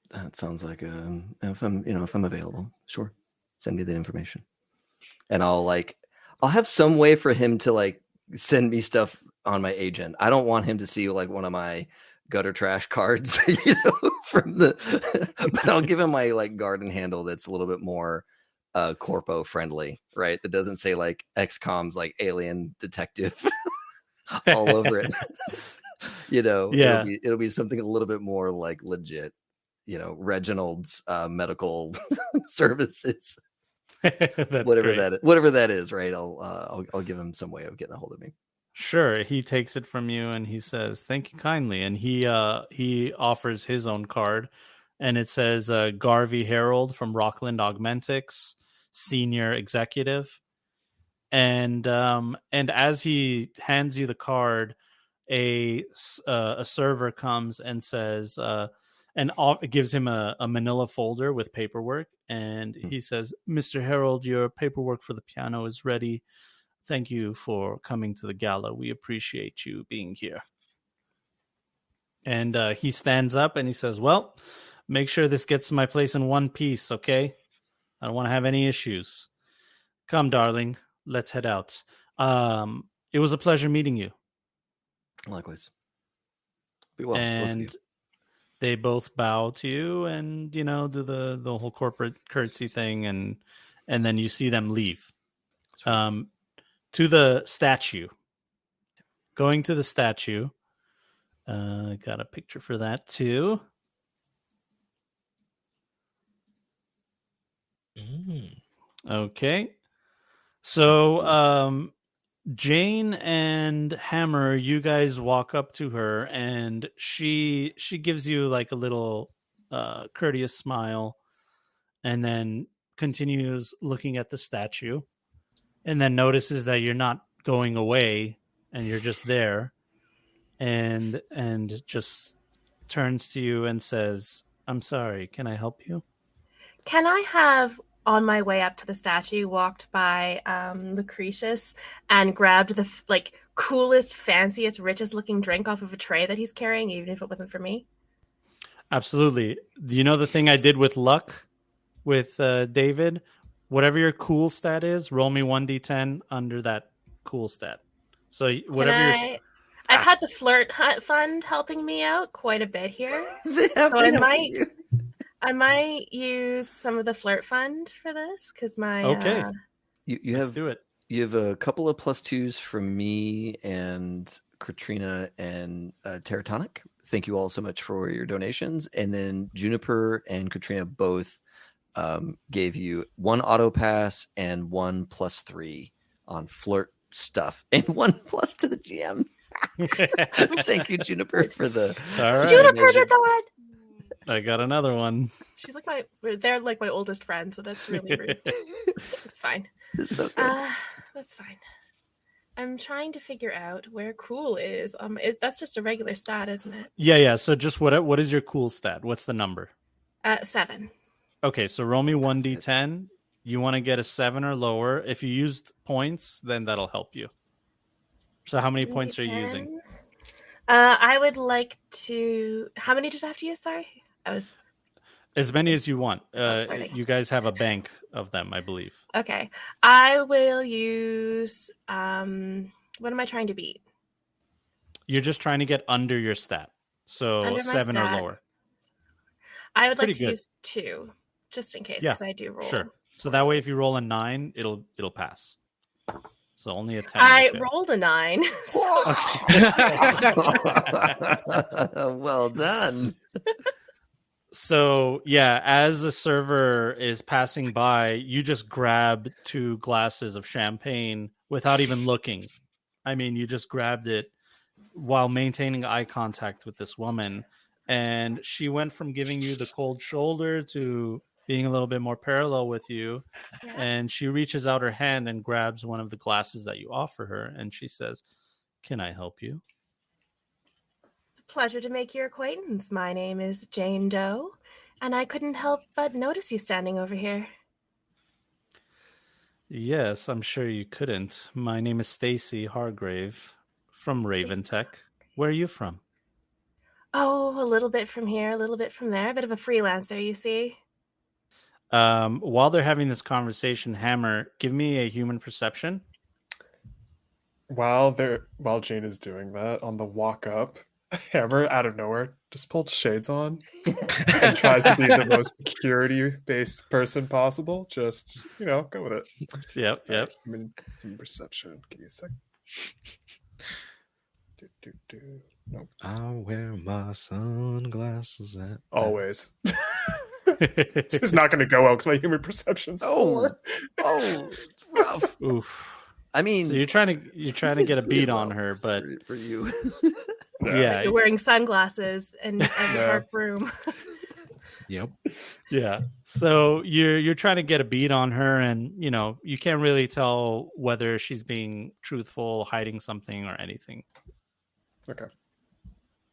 That sounds like if I'm available, sure. Send me the information, and I'll have some way for him to send me stuff on my agent. I don't want him to see one of my gutter trash cards, from but I'll give him my garden handle that's a little bit more corpo friendly, right? That doesn't say XCOM's alien detective all over it. Yeah. It'll be something a little bit more legit. Reginald's medical services. That's whatever great. whatever that is, right? I'll give him some way of getting a hold of me. Sure. He takes it from you and he says, "Thank you kindly." And he offers his own card, and it says Garvey Harold from Rockland Augmentics, senior executive. And as he hands you the card, a server comes and says, and gives him a manila folder with paperwork. And he says, "Mr. Harold, your paperwork for the piano is ready. Thank you for coming to the gala. We appreciate you being here." And he stands up and he says, "Well, make sure this gets to my place in one piece, okay? I don't want to have any issues. Come, darling, let's head out." It was a pleasure meeting you. Likewise. Be well. to both of you. And they both bow to you and, do the whole corporate curtsy thing. And then you see them leave to the statue. Going to the statue. Got a picture for that too. Okay. So, Jane and Hammer, you guys walk up to her, and she gives you like a little courteous smile, and then continues looking at the statue, and then notices that you're not going away, and you're just there, and just turns to you and says, "I'm sorry. Can I help you?" Can I have, on my way up to the statue, walked by Lucretius and grabbed the coolest, fanciest, richest looking drink off of a tray that he's carrying, even if it wasn't for me? Absolutely. You know the thing I did with luck with David? Whatever your cool stat is, roll me 1d10 under that cool stat. So whatever I've had the flirt fund helping me out quite a bit here. I might use some of the flirt fund for this because my okay. You Let's have do it. You have a couple of +2s from me and Katrina and Teratonic. Thank you all so much for your donations. And then Juniper and Katrina both gave you 1 auto pass and 1 +3 on flirt stuff and 1 plus to the GM. Thank you, Juniper, for the. All right. Juniper did that. I got another one. She's they're like my oldest friend, so that's really rude. It's fine. It's so good. That's fine. I'm trying to figure out where cool is. That's just a regular stat, isn't it? Yeah. So just what is your cool stat? What's the number? 7. Okay, so roll me 1d10. You want to get a 7 or lower. If you used points, then that'll help you. So how many points are you using? I would like to. How many did I have to use? Sorry, as many as you want. You guys have a bank of them, I believe. Okay, I will use. What am I trying to beat? You're just trying to get under your stat, so 7 or lower. I would like to use 2, just in case, because I do roll. Sure. So that way, if you roll a 9, it'll pass. So only a 10. I rolled a 9. Well done. So yeah, as the server is passing by, you just grab 2 glasses of champagne without even looking. I mean, you just grabbed it while maintaining eye contact with this woman. And she went from giving you the cold shoulder to being a little bit more parallel with you. Yeah. And she reaches out her hand and grabs one of the glasses that you offer her. And she says, "Can I help you?" It's a pleasure to make your acquaintance. My name is Jane Doe, and I couldn't help but notice you standing over here. Yes, I'm sure you couldn't. My name is Stacy Hargrave from Raven Tech. Where are you from? Oh, a little bit from here, a little bit from there. A bit of a freelancer, you see. While they're having this conversation, Hammer, give me a human perception. While Jane is doing that, on the walk up, Hammer out of nowhere just pulled shades on and tries to be the most security-based person possible. Just, go with it. Yep. Human perception. Give me a sec. Nope. I'll wear my sunglasses at always. This is not going to go well because my human perception's 4. It's rough. Oof. I mean, so you're trying to get a beat on her, but for you, yeah, you're wearing sunglasses and a dark room. Yep. Yeah. So you're trying to get a beat on her, and you can't really tell whether she's being truthful, hiding something, or anything. Okay.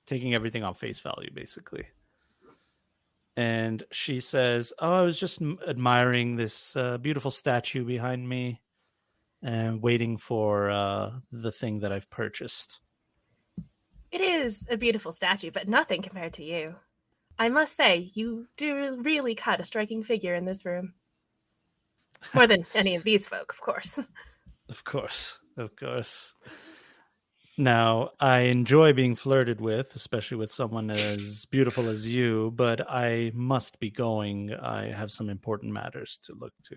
Taking everything on face value, basically. And she says, "Oh, I was just admiring this beautiful statue behind me and waiting for the thing that I've purchased." It is a beautiful statue, but nothing compared to you. I must say, you do really cut a striking figure in this room. More than any of these folk, of course. Of course. Of course. Now, I enjoy being flirted with, especially with someone as beautiful as you, but I must be going. I have some important matters to look to.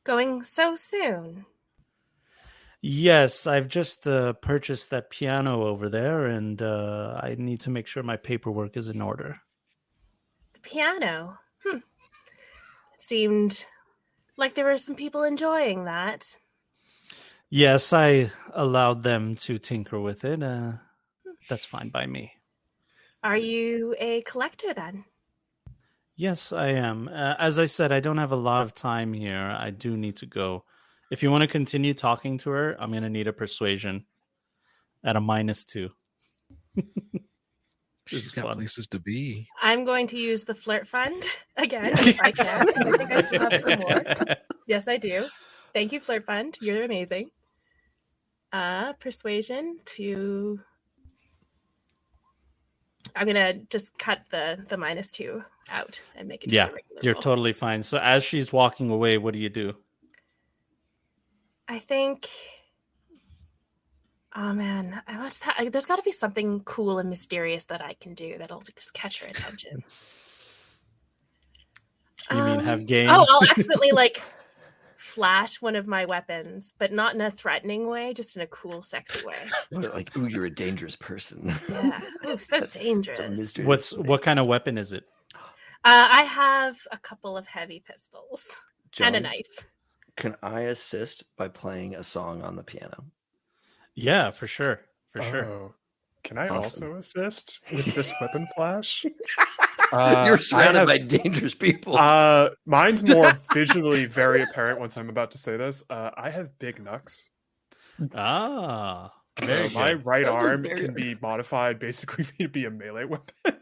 Going so soon. Yes, I've just purchased that piano over there, and I need to make sure my paperwork is in order. The piano. It seemed like there were some people enjoying that. Yes, I allowed them to tinker with it. That's fine by me. Are you a collector then? Yes, I am. As I said, I don't have a lot of time here. I do need to go. If you want to continue talking to her, I'm going to need a persuasion at a -2. She's is got fun. places to be. I'm going to use the flirt fund again if I can. I think I still have some more. Yes, I do. Thank you, flirt fund. You're amazing. Persuasion to. I'm gonna just cut the -2 out and make it just Yeah, a regular you're roll. totally fine. So as she's walking away, what do you do? I think. Oh man, there's got to be something cool and mysterious that I can do that'll just catch her attention. You mean have game? Oh, I'll accidentally flash one of my weapons, but not in a threatening way, just in a cool, sexy way. Like, ooh, you're a dangerous person. Yeah, oh, so dangerous. mysterious. What kind of weapon is it? I have a couple of heavy pistols and a John, knife. Can I assist by playing a song on the piano? Yeah, for sure. For sure. Oh, can I Awesome. also assist with this weapon flash? You're surrounded by dangerous people. Mine's more visually very apparent once I'm about to say this. I have big knucks. Ah, very So my good. right Those are arm very- can be modified basically to be a melee weapon.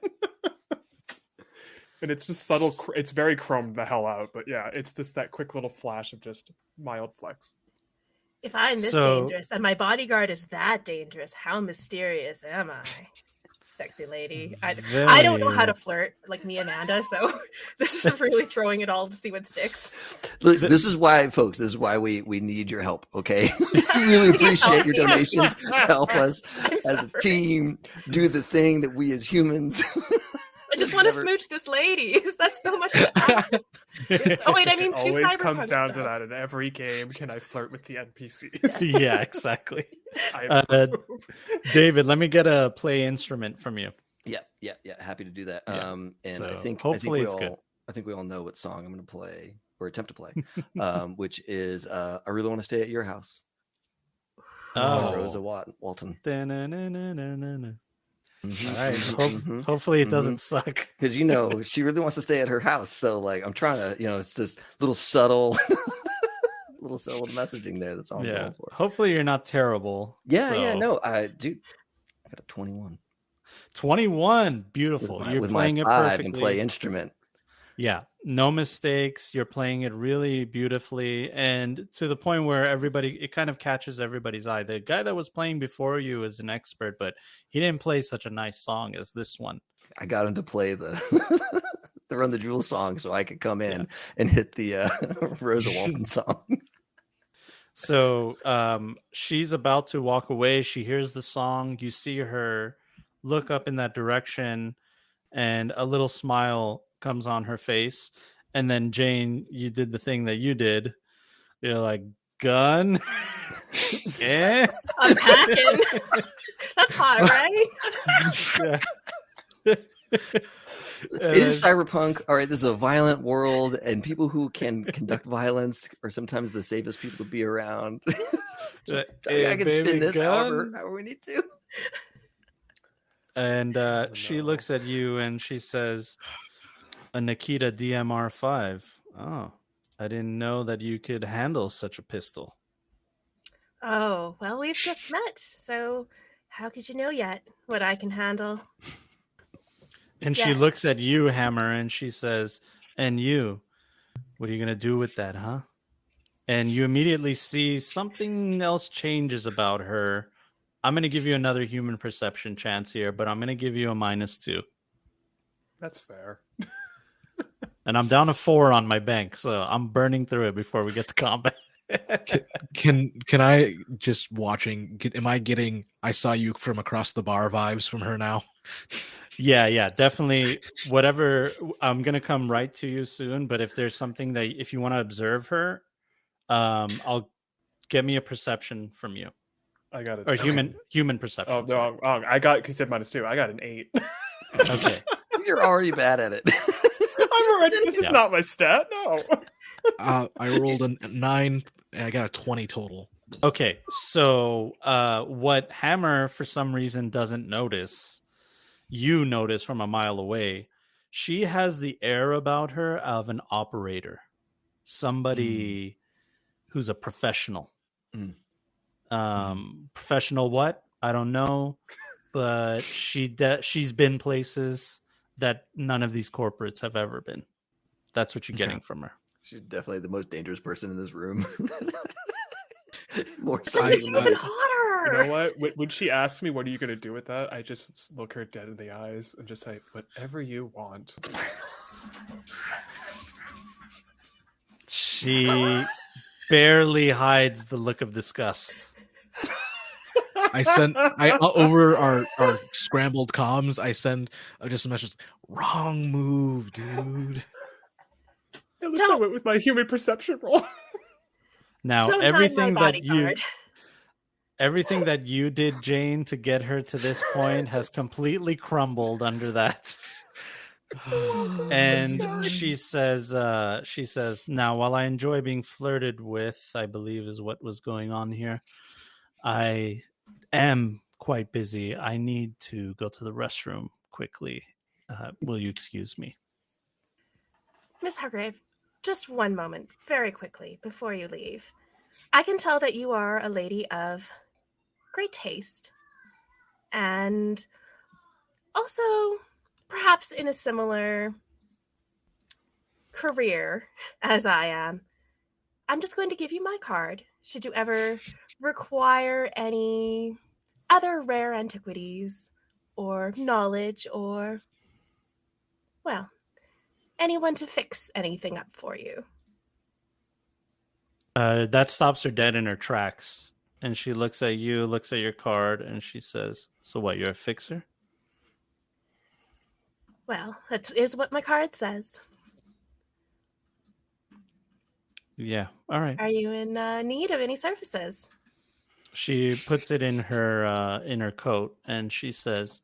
And it's just subtle. It's very chromed the hell out. But yeah, it's just that quick little flash of just mild flex. If I'm this So- dangerous and my bodyguard is that dangerous, how mysterious am I? Sexy lady. I don't know how to flirt like me, Amanda, so this is really throwing it all to see what sticks. Look, this is why, folks, this is why we need your help, okay? We really appreciate your donations to help us I'm as a suffering. team do the thing that we as humans. I just want to Never- smooch this lady. That's so much to ask. Oh wait, I mean It do always cyberpunk comes down to stuff. that in every game. Can I flirt with the NPCs? Yeah, exactly. I Uh, approve. David, let me get a play instrument from you. Yeah. Happy to do that. Yeah. And So, I think hopefully we it's all, good. I think we all know what song I'm going to play or attempt to play, which is "I Really Want to Stay at Your House" by Oh. Rosa Walton. Da-na-na-na-na-na. Mhm, All right. mhm. Hopefully it doesn't suck. Because she really wants to stay at her house, so like I'm trying to, it's this little subtle, messaging there. That's all I'm Yeah. going for. Hopefully you're not terrible. Yeah, So, no, I got a 21 21. Beautiful. You're with playing my it 5 perfectly. and play instrument. Yeah, no mistakes. You're playing it really beautifully, and to the point where it kind of catches everybody's eye. The guy that was playing before you is an expert, but he didn't play such a nice song as this one. I got him to play the the Run the Jewel song, so I could come in and hit the Rosa Walton song. So she's about to walk away. She hears the song. You see her look up in that direction, and a little smile comes on her face. And then Jane, you did the thing that you did. You're like, gun? Yeah. I'm packing. That's hot, right? It is cyberpunk. All right, this is a violent world, and people who can conduct violence are sometimes the safest people to be around. I can spin this however we need to. And she looks at you and she says, a Nikita DMR5. Oh, I didn't know that you could handle such a pistol. Oh, well, we've just met, so how could you know yet what I can handle? And she Yes. looks at you, Hammer, and she says, and you, what are you going to do with that, huh? And you immediately see something else changes about her. I'm going to give you another human perception chance here, but I'm going to give you a -2. That's fair. And I'm down to 4 on my bank, so I'm burning through it before we get to combat. Can I just watching? Am I getting? I saw you from across the bar vibes from her now. Yeah, definitely. Whatever. I'm gonna come right to you soon. But if there's something that if you want to observe her, I'll get me a perception from you I got it. or human perception. Oh no, I got because you said -2. I got an 8. Okay. You're already bad at it. I'm already. This is not my stat. No. I rolled a 9 and I got a 20 total. Okay, so what Hammer for some reason doesn't notice, you notice from a mile away. She has the air about her of an operator, somebody who's a professional. Professional what? I don't know, but she's been places that none of these corporates have ever been. That's what you're getting from her. She's definitely the most dangerous person in this room. More It just makes it even hotter. You know what? When she asks me, "What are you going to do with that?" I just look her dead in the eyes and just say, "Whatever you want." She barely hides the look of disgust. I over our scrambled comms. I send just a message. Wrong move, dude. At least I went with my human perception roll. Now Don't everything hide my that bodyguard. everything that you did, Jane, to get her to this point has completely crumbled under that. And she says, now, while I enjoy being flirted with, I believe is what was going on here, I am quite busy. I need to go to the restroom quickly. Will you excuse me? Miss Hargrave, just one moment, very quickly, before you leave. I can tell that you are a lady of great taste. And also, perhaps in a similar career as I am. I'm just going to give you my card. Should you ever require any other rare antiquities or knowledge or, well, anyone to fix anything up for you. That stops her dead in her tracks. And she looks at you, looks at your card, and she says, so what, you're a fixer? Well, that is what my card says. Yeah, all right. Are you in need of any services? She puts it in her coat, and she says,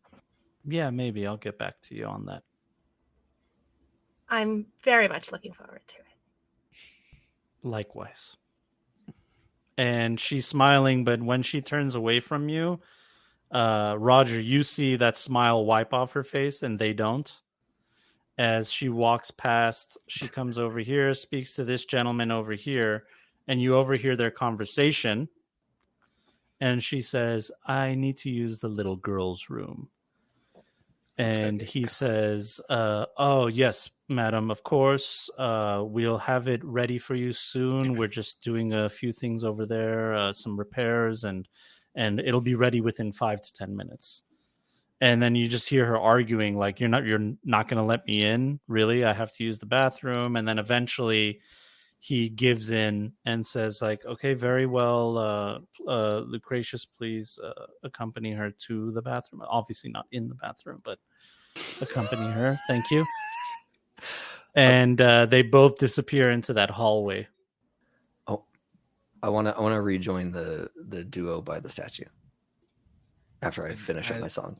yeah, maybe I'll get back to you on that. I'm very much looking forward to it. Likewise. And she's smiling, but when she turns away from you, Roger, you see that smile wipe off her face, and they don't. As she walks past, she comes over here, speaks to this gentleman over here, and you overhear their conversation. And she says, I need to use the little girl's room. And he says, oh, yes, madam, of course. We'll have it ready for you soon. We're just doing a few things over there, some repairs, and it'll be ready within 5 to 10 minutes. And then you just hear her arguing, like, you're not going to let me in? Really? I have to use the bathroom. And then eventually he gives in and says, like, okay, very well, Lucretius, please accompany her to the bathroom. Obviously not in the bathroom, but accompany her. Thank you. And they both disappear into that hallway. Oh, I want to rejoin the duo by the statue after I finish up my song.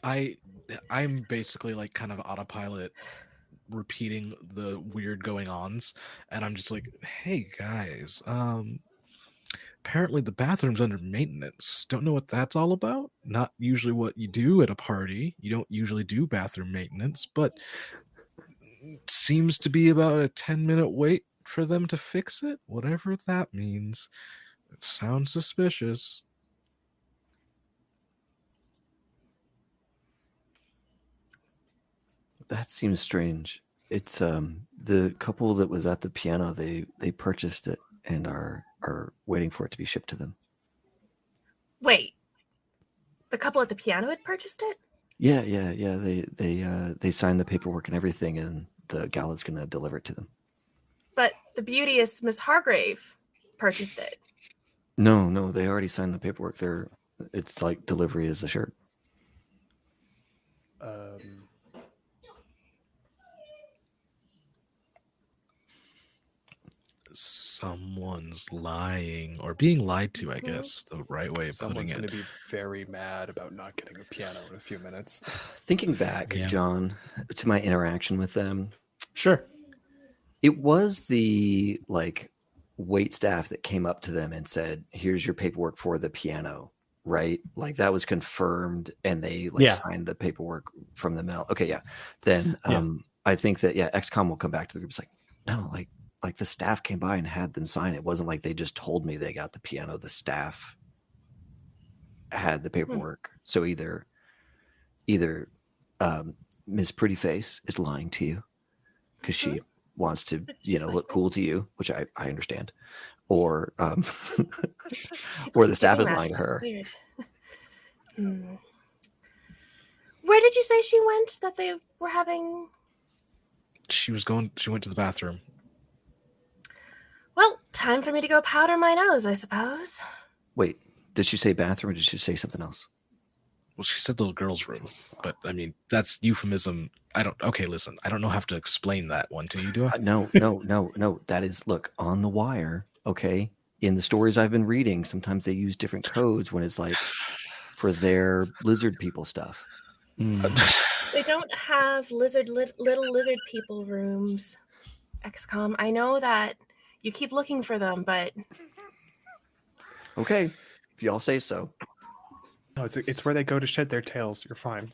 I'm basically like kind of autopilot repeating the weird going ons, and I'm just like, hey guys, apparently the bathroom's under maintenance. Don't know what that's all about. Not usually what you do at a party. You don't usually do bathroom maintenance, but seems to be about a 10-minute wait for them to fix it. Whatever that means. It sounds suspicious. That seems strange. It's the couple that was at the piano. They purchased it and are waiting for it to be shipped to them. Wait, the couple at the piano had purchased it? Yeah. They signed the paperwork and everything, and the gal's gonna deliver it to them. But the beauteous Miss Hargrave purchased it. No, they already signed the paperwork. It's like delivery is assured. Someone's lying or being lied to, I guess, the right way of putting Someone's it. going to be very mad about not getting a piano in a few minutes. Thinking back, Yeah. John, to my interaction with them, Sure. it was the like wait staff that came up to them and said, "Here's your paperwork for the piano." Right? Like that was confirmed, and they signed the paperwork from the mail. Okay, yeah. Then I think that XCOM will come back to the group. It's like, no, like the staff came by and had them sign. It wasn't like they just told me they got the piano. The staff had the paperwork. So either Ms. Pretty Face is lying to you because she wants to, look cool to you, which I understand, or or the staff is lying to her. Weird. Where did you say she went? That they were having? She went to the bathroom. Well, time for me to go powder my nose, I suppose. Wait, did she say bathroom or did she say something else? Well, she said the girls' room, but I mean that's euphemism. Okay, listen, I don't know how to explain that one to you, do I? No. That is, look, on the wire. Okay, in the stories I've been reading, sometimes they use different codes when it's like for their lizard people stuff. They don't have little lizard people rooms. XCOM. I know that you keep looking for them, but okay, if y'all say so. No, it's where they go to shed their tails. You're fine.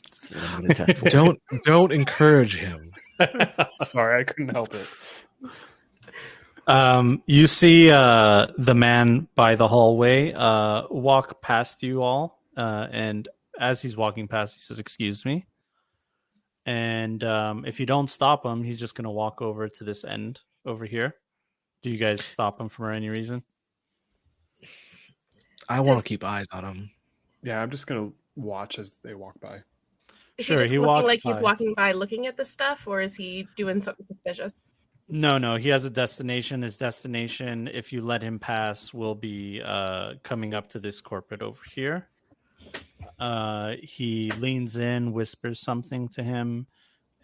That's what I'm gonna test for. Don't encourage him. Sorry, I couldn't help it. You see the man by the hallway walk past you all, and as he's walking past, he says, "Excuse me." And if you don't stop him, he's just going to walk over to this end over here. Do you guys stop him for any reason? I want to keep eyes on him. Yeah, I'm just going to watch as they walk by. is Sure, he just he looking walks like by. he's walking by looking at the stuff, or is he doing something suspicious? No, he has a destination. His destination, if you let him pass, will be coming up to this corporate over here. He leans in, whispers something to him,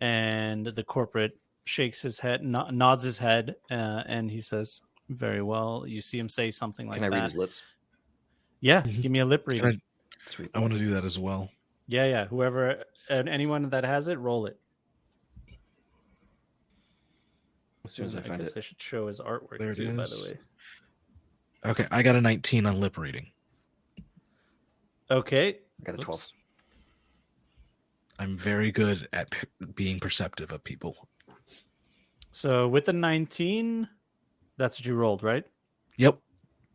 and the corporate shakes his head, nods his head, and he says, "Very well." You see him say something like that. Can I read his lips? Yeah, give me a lip reading. Sweet. I want to do that as well. Yeah. Whoever, anyone that has it, roll it. As soon as I find guess it. I should show his artwork There it too, by is. the way. Okay, I got a 19 on lip reading. Okay. I got a 12. I'm very good at being perceptive of people. So with the 19, that's what you rolled, right? Yep.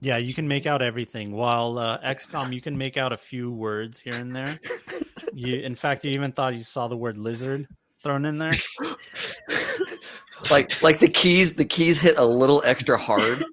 Yeah, you can make out everything. While XCOM, you can make out a few words here and there. In fact, you even thought you saw the word lizard thrown in there. Like the keys hit a little extra hard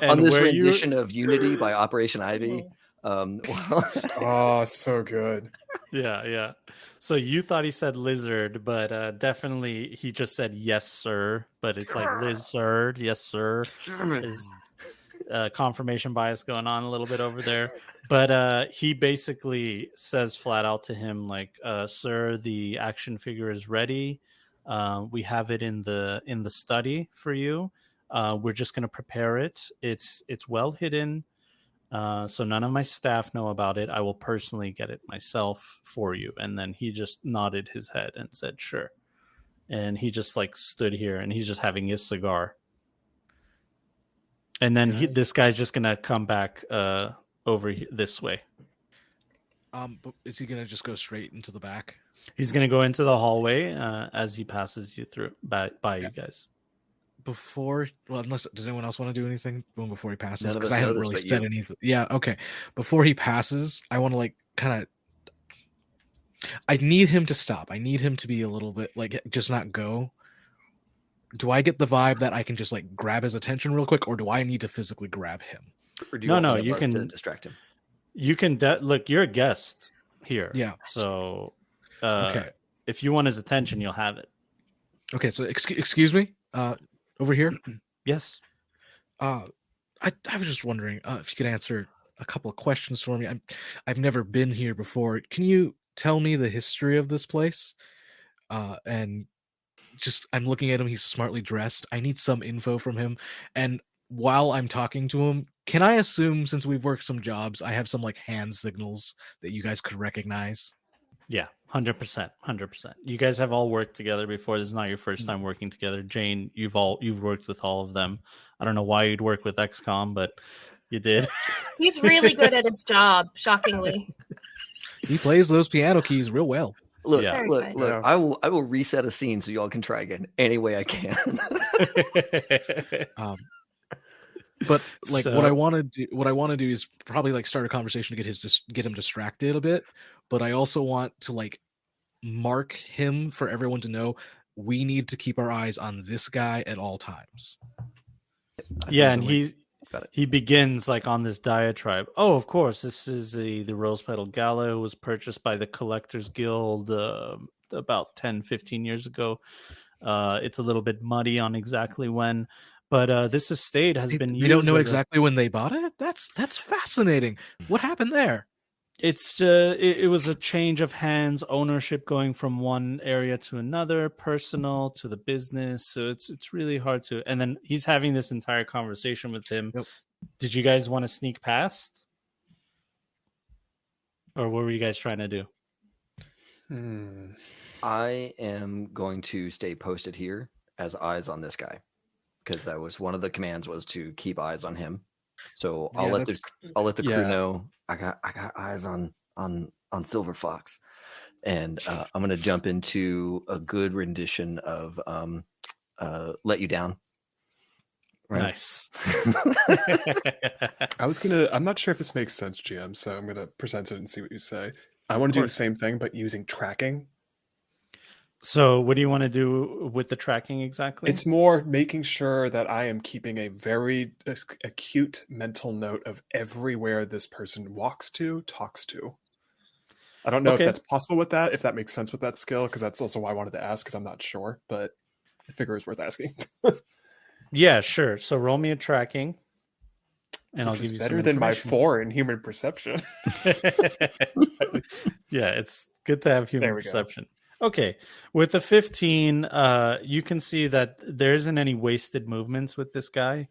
on this rendition of Unity by Operation Ivy. Oh, so good. Yeah. So you thought he said lizard, but definitely he just said yes, sir. But it's like lizard, yes, sir. Is confirmation bias going on a little bit over there. But he basically says flat out to him, like, "Sir, the action figure is ready. We have it in the study for you. We're just going to prepare it. It's well hidden." So none of my staff know about it. I will personally get it myself for you. And then he just nodded his head and said, "Sure." And he just like stood here and he's just having his cigar. And then this guy's just going to come back over this way. But is he gonna just go straight into the back? He's going to go into the hallway as he passes you through by you guys. Unless does anyone else want to do anything before he passes? None of us Because I know haven't this really but said you. anything. Yeah, okay. Before he passes, I want to like kind of. I need him to stop. I need him to be a little bit like just not go. Do I get the vibe that I can just like grab his attention real quick, or do I need to physically grab him? Or do you want No, one of you us can to distract him. You can look. You're a guest here. Yeah. So Okay. if you want his attention, you'll have it. Okay, so excuse me, over here. Yes. I was just wondering if you could answer a couple of questions for me. I've never been here before. Can you tell me the history of this place? And just I'm looking at him. He's smartly dressed. I need some info from him. And while I'm talking to him, can I assume, since we've worked some jobs, I have some like hand signals that you guys could recognize? Yeah, 100%, 100%. You guys have all worked together before. This is not your first time working together. Jane, you've worked with all of them. I don't know why you'd work with XCOM, but you did. He's really good at his job, shockingly. He plays those piano keys real well. Look, Yeah. look. Yeah. I will reset a scene so y'all can try again any way I can. But like So- what I want to do is probably like start a conversation to get him distracted a bit. But I also want to like mark him for everyone to know we need to keep our eyes on this guy at all times. Yeah, and Got it. he begins like on this diatribe. Oh, of course, this is the Rose Petal Gala. It was purchased by the Collectors Guild about 10, 15 years ago. It's a little bit muddy on exactly when, but this estate has been used. You don't know as exactly when they bought it? That's fascinating. What happened there? It was a change of hands, ownership going from one area to another, personal to the business. So it's really hard to. And then he's having this entire conversation with him. Yep. Did you guys want to sneak past, or what were you guys trying to do? I am going to stay posted here as eyes on this guy, because that was one of the commands, was to keep eyes on him. So I'll let the crew know I got eyes on Silver Fox, and I'm gonna jump into a good rendition of "Let You Down." Right? Nice. I'm not sure if this makes sense, GM, so I'm gonna present it and see what you say. I want to do the same thing, but using tracking. So what do you want to do with the tracking exactly? It's more making sure that I am keeping a very acute mental note of everywhere this person walks to, talks to. I don't know if that's possible with that, if that makes sense with that skill, because that's also why I wanted to ask, because I'm not sure, but I figure it's worth asking. Yeah, sure. So roll me a tracking, and I'll Which give is you better some than my information. 4 in human perception. Yeah, it's good to have There human we go. perception. Okay, with the 15, you can see that there isn't any wasted movements with this guy.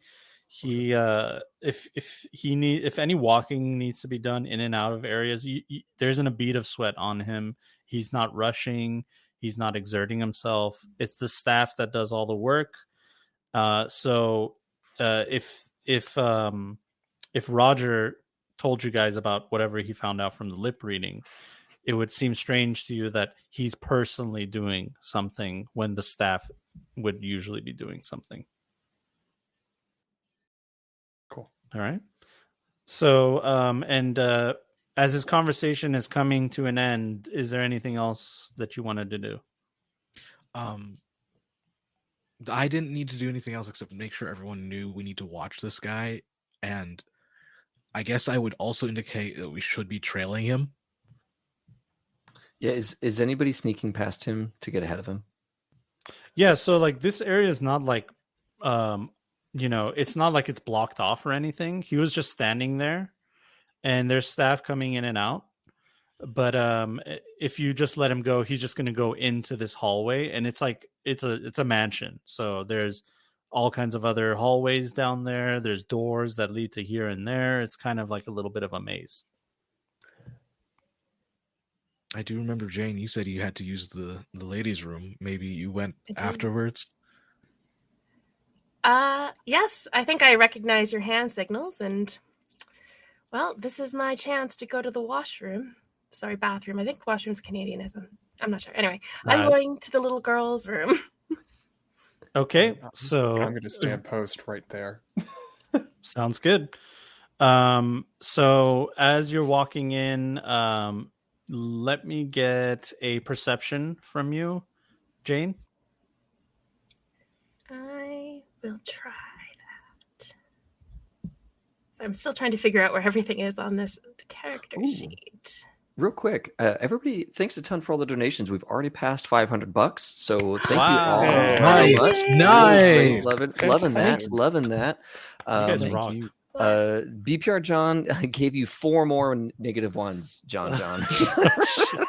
He, if any walking needs to be done in and out of areas, there isn't a bead of sweat on him. He's not rushing. He's not exerting himself. It's the staff that does all the work. So if Roger told you guys about whatever he found out from the lip reading, it would seem strange to you that he's personally doing something when the staff would usually be doing something. Cool. All right. So, as his conversation is coming to an end, is there anything else that you wanted to do? I didn't need to do anything else except make sure everyone knew we need to watch this guy, and I guess I would also indicate that we should be trailing him. Yeah, is anybody sneaking past him to get ahead of him? Yeah, so like this area is not like it's not like it's blocked off or anything. He was just standing there, and there's staff coming in and out. But if you just let him go, he's just going to go into this hallway, and it's like it's a mansion. So there's all kinds of other hallways down there. There's doors that lead to here and there. It's kind of like a little bit of a maze. I do remember, Jane, you said you had to use the ladies' room. Maybe you went I did. afterwards? Yes, I think I recognize your hand signals, and well, this is my chance to go to the washroom. Sorry, bathroom. I think washroom's Canadianism. I'm not sure. Anyway, I'm going to the little girl's room. Okay, so I'm going to stand post right there. sounds good. So as you're walking in, let me get a perception from you, Jane. I will try that. So I'm still trying to figure out where everything is on this character sheet. Real quick, everybody, thanks a ton for all the donations. We've already passed $500, so thank Wow. you all Nice, so much. nice. Loving Fantastic. that, loving that. You guys Thank rock. you. BPR John gave you 4 more negative ones, John.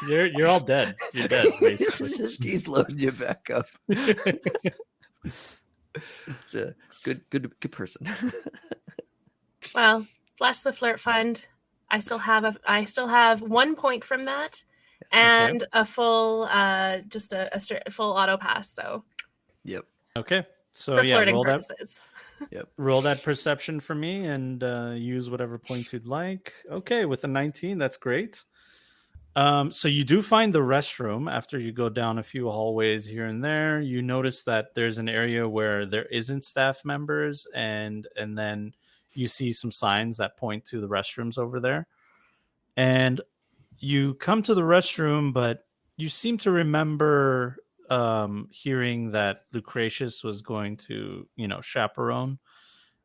You're all dead. You're dead, basically. Just keeps loading you back up. It's a good person. Well, bless the flirt fund. I still have 1 point from that, and a full just a full auto pass. So Yep. Okay. So for yeah, flirting roll purposes. roll that perception for me and use whatever points you'd like. Okay, with a 19, that's great. So you do find the restroom after you go down a few hallways here and there. You notice that there's an area where there isn't staff members, and then you see some signs that point to the restrooms over there. And you come to the restroom, but you seem to remember hearing that Lucretius was going to, chaperone.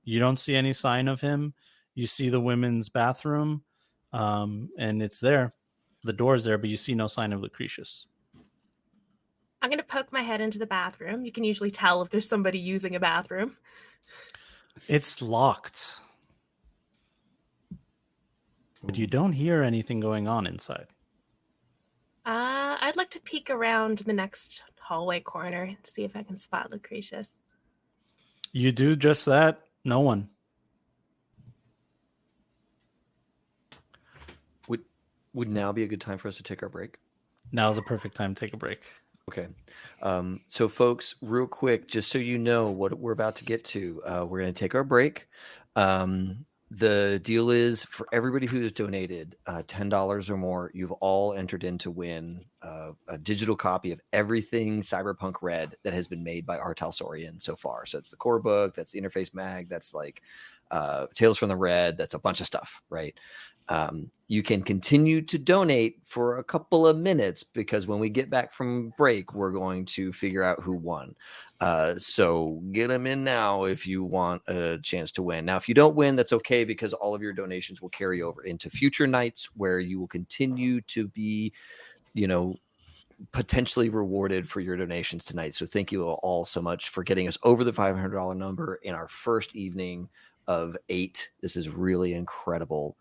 You don't see any sign of him. You see the women's bathroom, and it's there. The door's there, but you see no sign of Lucretius. I'm going to poke my head into the bathroom. You can usually tell if there's somebody using a bathroom. It's locked. But you don't hear anything going on inside. I'd like to peek around the next hallway corner and see if I can spot Lucretius. You do just that. No one. Would now be a good time for us to take our break? Now's a perfect time to take a break. Okay. So folks, real quick, just so you know what we're about to get to, we're going to take our break. The deal is for everybody who has donated $10 or more, you've all entered in to win a digital copy of everything CyberpunkRED that has been made by our Talsorian so far. So it's the core book, that's the interface mag, that's like Tales from the Red, that's a bunch of stuff, right? You can continue to donate for a couple of minutes because when we get back from break, we're going to figure out who won. So get them in now if you want a chance to win. Now, if you don't win, that's okay because all of your donations will carry over into future nights where you will continue to be, potentially rewarded for your donations tonight. So thank you all so much for getting us over the $500 number in our first evening of 8. This is really incredible.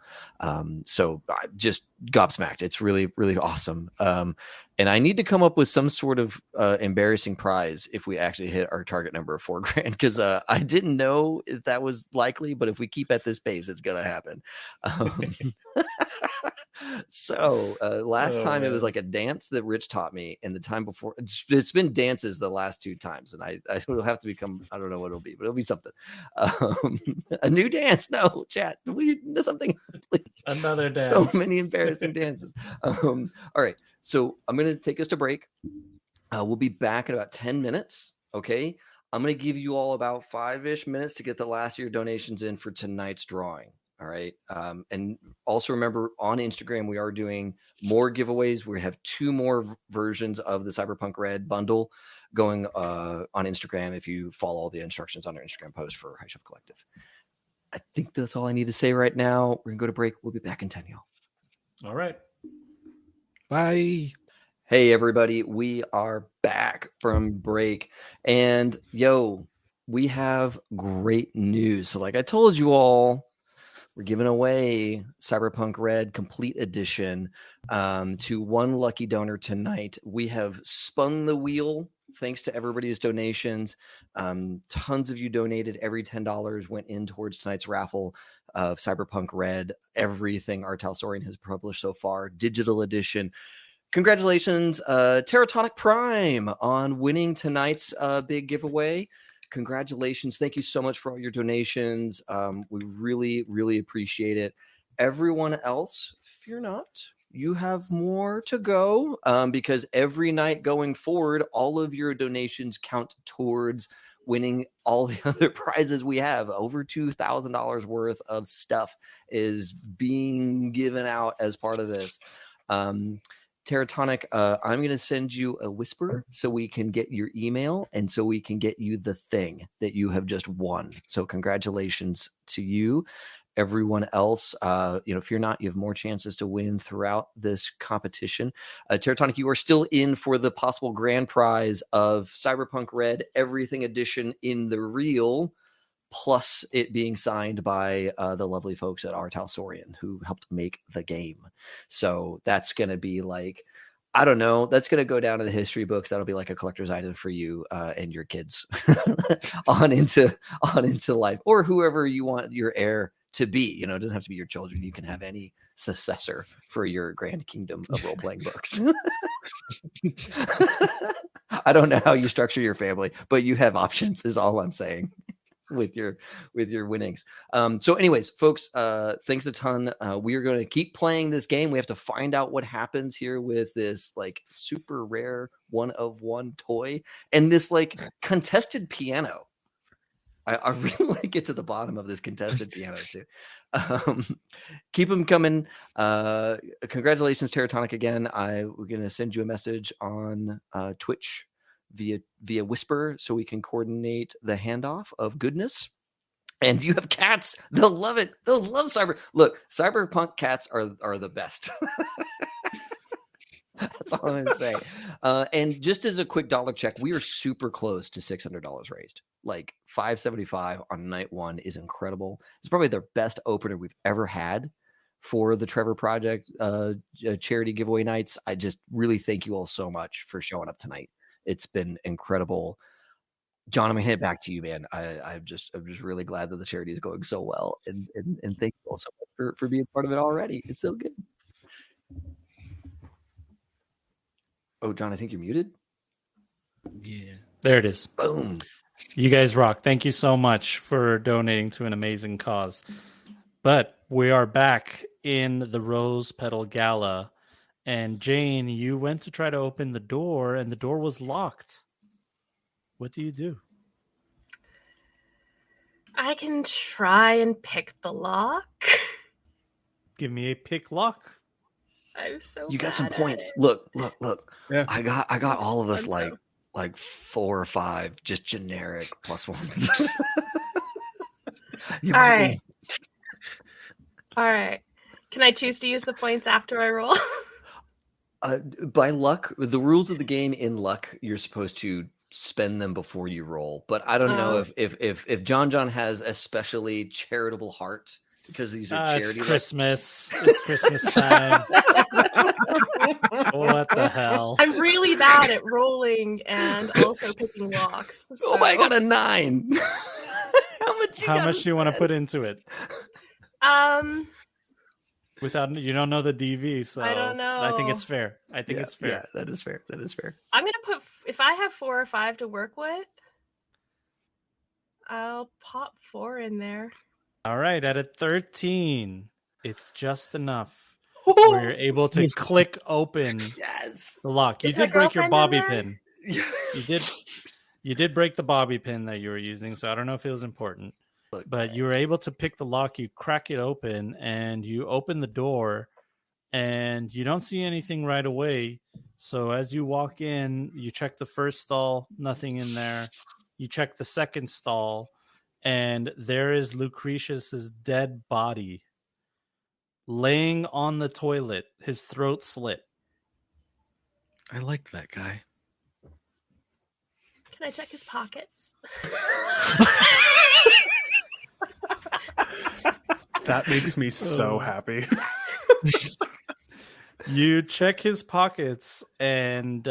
So just gobsmacked. It's really, really awesome. And I need to come up with some sort of embarrassing prize if we actually hit our target number of $4,000, because I didn't know if that was likely, but if we keep at this pace, it's going to happen. So last time it was like a dance that Rich taught me, and the time before it's been dances the last 2 times, and I will have to become, I don't know what it'll be, but it'll be something. A new dance. No, chat. We do something. Another dance. So many embarrassing dances. All right. So I'm going to take us to break. We'll be back in about 10 minutes. Okay. I'm going to give you all about 5-ish minutes to get the last of your donations in for tonight's drawing. All right. And also remember, on Instagram, we are doing more giveaways. We have 2 more versions of the CyberpunkRED bundle going on Instagram if you follow all the instructions on our Instagram post for High Chef Collective. I think that's all I need to say right now. We're going to go to break. We'll be back in 10, y'all. All right. Bye. Hey, everybody. We are back from break. And, we have great news. So like I told you all, we're giving away CyberpunkRED Complete Edition to one lucky donor tonight. We have spun the wheel thanks to everybody's donations. Tons of you donated. Every $10 went in towards tonight's raffle of CyberpunkRED. Everything our Talsorian has published so far, digital edition. Congratulations, Teratonic Prime, on winning tonight's big giveaway. Congratulations. Thank you so much for all your donations. We really, really appreciate it. Everyone else, fear not. You have more to go because every night going forward, all of your donations count towards winning all the other prizes we have. Over $2,000 worth of stuff is being given out as part of this. Teratonic, I'm going to send you a whisper so we can get your email and so we can get you the thing that you have just won. So congratulations to you. everyone else. Fear not, you have more chances to win throughout this competition. Teratonic, you are still in for the possible grand prize of CyberpunkRED Everything Edition in the real, plus it being signed by the lovely folks at Talsorian who helped make the game. So that's going to be like, I don't know, that's going to go down in the history books. That'll be like a collector's item for you and your kids on into life, or whoever you want your heir to be. It doesn't have to be your children. You can have any successor for your grand kingdom of role-playing books. I don't know how you structure your family, but you have options is all I'm saying. With your winnings. So anyways, folks, thanks a ton. We are going to keep playing this game. We have to find out what happens here with this like super rare 1-of-1 toy and this like contested piano. I really want to get to the bottom of this contested piano too. Keep them coming. Congratulations, Teratonic, again. We're going to send you a message on Twitch via whisper so we can coordinate the handoff of goodness. And you have cats, they'll love it. They'll love cyberpunk cats are the best. That's all I'm gonna say. And just as a quick dollar check, we are super close to $600 raised. Like $575 on night one is incredible. It's probably the best opener we've ever had for the Trevor Project charity giveaway nights. I just really thank you all so much for showing up tonight. It's been incredible. John, I'm gonna hand it back to you, man. I'm just really glad that the charity is going so well, and thank you all so much for being part of it already. It's so good. Oh, John, I think you're muted. Yeah, there it is. Boom. You guys rock. Thank you so much for donating to an amazing cause. But we are back in the Rose Petal Gala. And Jane, you went to try to open the door, and the door was locked. What do you do? I can try and pick the lock. Give me a pick lock. I'm so You got some bad at points. it. Look. Yeah. I got all of us I'm like 4 or 5 just generic +1s. All right. All right. Can I choose to use the points after I roll? By luck, the rules of the game in luck, you're supposed to spend them before you roll. But I don't know if John has a specially charitable heart because these are charity. It's Christmas. It's Christmas time. What the hell? I'm really bad at rolling and also picking locks. So. Oh my god, a 9. How much do you want to put into it? Without you don't know the DV, so I don't know. I think it's fair. It's fair. Yeah, that is fair. I'm gonna put, if I have 4 or 5 to work with, I'll pop 4 in there. All right, at a 13, it's just enough where you're able to click open Yes. the lock. You Is my did break your girlfriend in bobby there? pin. You did break the bobby pin that you were using, so I don't know if it was important. But you were able to pick the lock, you crack it open, and you open the door, and you don't see anything right away. So as you walk in, you check the first stall, nothing in there. You check the second stall, and there is Lucretius's dead body laying on the toilet, his throat slit. I like that guy. Can I check his pockets? That makes me so happy. You check his pockets, and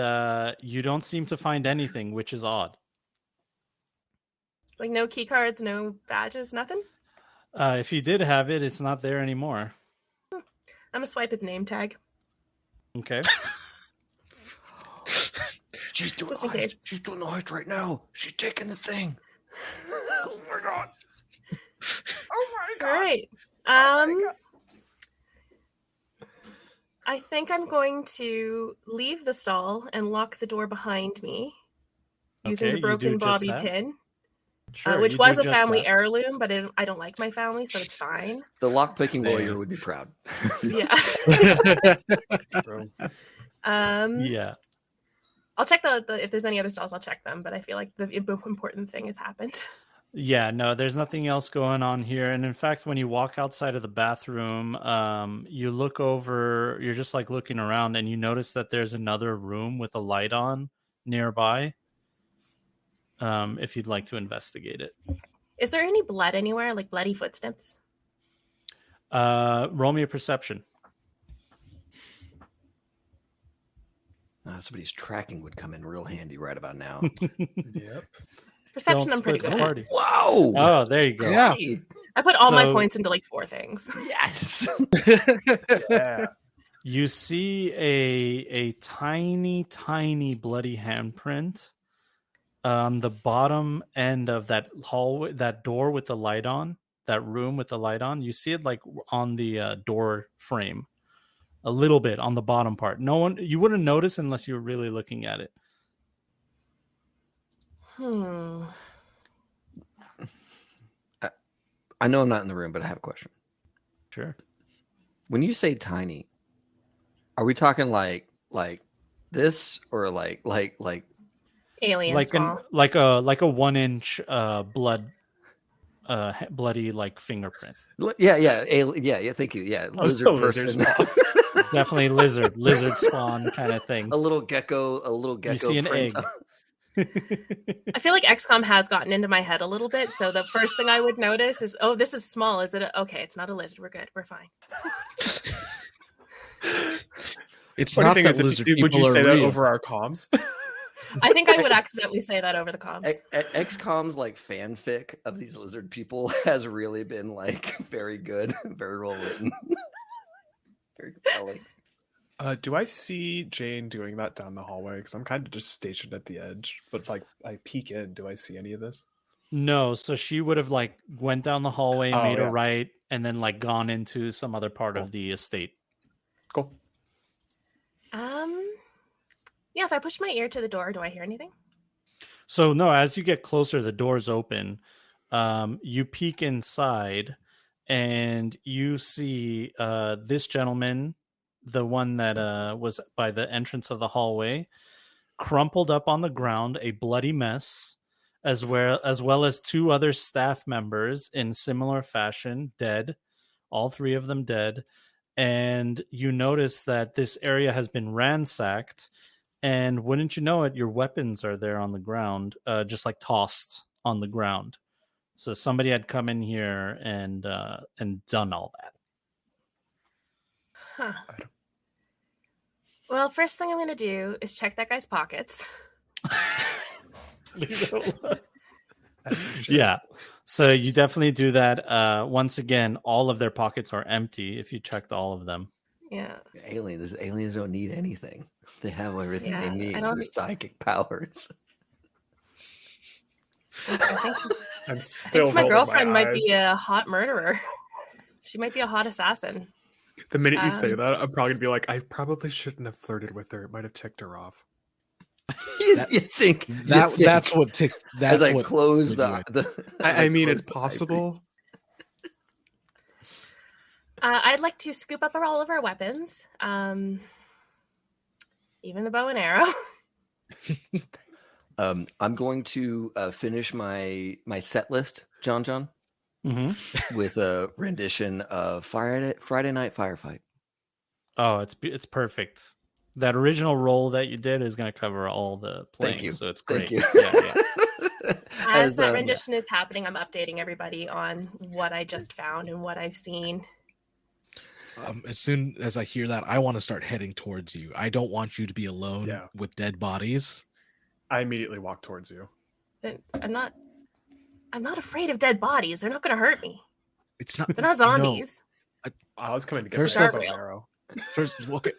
you don't seem to find anything, which is odd. Like no key cards, no badges, nothing? If he did have it, it's not there anymore. I'm gonna swipe his name tag. Okay. She's doing Just in the heist. case. She's doing the heist right now. She's taking the thing. Oh my god. Oh my god. All right. I think I'm going to leave the stall and lock the door behind me using Okay, the you do broken just bobby that. pin, Sure, which you was do a just family that. heirloom, but I don't like my family, so it's fine. The lockpicking lawyer would be proud. Yeah. Yeah. I'll check the if there's any other stalls, I'll check them, but I feel like the important thing has happened. Yeah, no, there's nothing else going on here. And in fact, when you walk outside of the bathroom, you look over, you're just like looking around and you notice that there's another room with a light on nearby. If you'd like to investigate it. Is there any blood anywhere, like bloody footsteps? Roll me a perception. Somebody's tracking would come in real handy right about now. Yep. Perception, Don't I'm pretty split good the at. party. Wow! Oh, there you go. Yeah. Hey, I put all my So- points into like 4 things. yes. Yeah. You see a tiny, tiny bloody handprint on the bottom end of that hallway, that door with the light on, that room with the light on. You see it like on the door frame, a little bit on the bottom part. You wouldn't notice unless you were really looking at it. I know I'm not in the room, but I have a question. Sure. When you say tiny, are we talking like this or like Alien Like small. like a 1-inch bloody like fingerprint. yeah, thank you. Yeah, lizard lizard person. Definitely lizard spawn kind of thing. a little gecko You see an egg. print. I feel like XCOM has gotten into my head a little bit, so the first thing I would notice is, oh, this is small. Is it okay? It's not a lizard. We're good. We're fine. It's Funny not thing that is, lizard would you people say are that real. over our comms? I think I would accidentally say that over the comms. XCOM's like fanfic of these lizard people has really been like very good, very well written, very compelling. Do I see Jane doing that down the hallway? Because I'm kind of just stationed at the edge. But if I peek in, do I see any of this? No, so she would have like went down the hallway, Oh, made a yeah. right, and then like gone into some other part Cool. of the estate. Cool. Yeah, if I push my ear to the door, do I hear anything? So no, as you get closer, the doors open. You peek inside, and you see this gentleman, the one that was by the entrance of the hallway, crumpled up on the ground, a bloody mess, as well as 2 other staff members in similar fashion, dead, all 3 of them dead. And you notice that this area has been ransacked, and wouldn't you know it, your weapons are there on the ground, just like tossed on the ground. So somebody had come in here and done all that. Huh. Well, first thing I'm going to do is check that guy's pockets. That's for sure. Yeah. So you definitely do that. Once again, all of their pockets are empty if you checked all of them. Yeah. Aliens don't need anything. They have everything Yeah, they need. I don't Their psychic powers. I think, I'm I still think my rolling girlfriend might eyes. be a hot murderer. She might be a hot assassin. The minute you say Um, that, I'm probably gonna be like, I probably shouldn't have flirted with her. It might have ticked her off. you That- think That's what ticked. That's as I what close would the, do it. I mean, close it's the possible. I'd like to scoop up all of our weapons, even the bow and arrow. I'm going to finish my set list, John, Mm-hmm. with a rendition of Friday Night Firefight. Oh, it's perfect. That original roll that you did is going to cover all the playing, Thank you. so it's great. Thank you. Yeah. As that rendition is happening, I'm updating everybody on what I just found and what I've seen. As soon as I hear that, I want to start heading towards you. I don't want you to be alone Yeah. with dead bodies. I immediately walk towards you. I'm not afraid of dead bodies. They're not going to hurt me. It's not. They're not no. zombies. I was coming to get First my off- bow and arrow.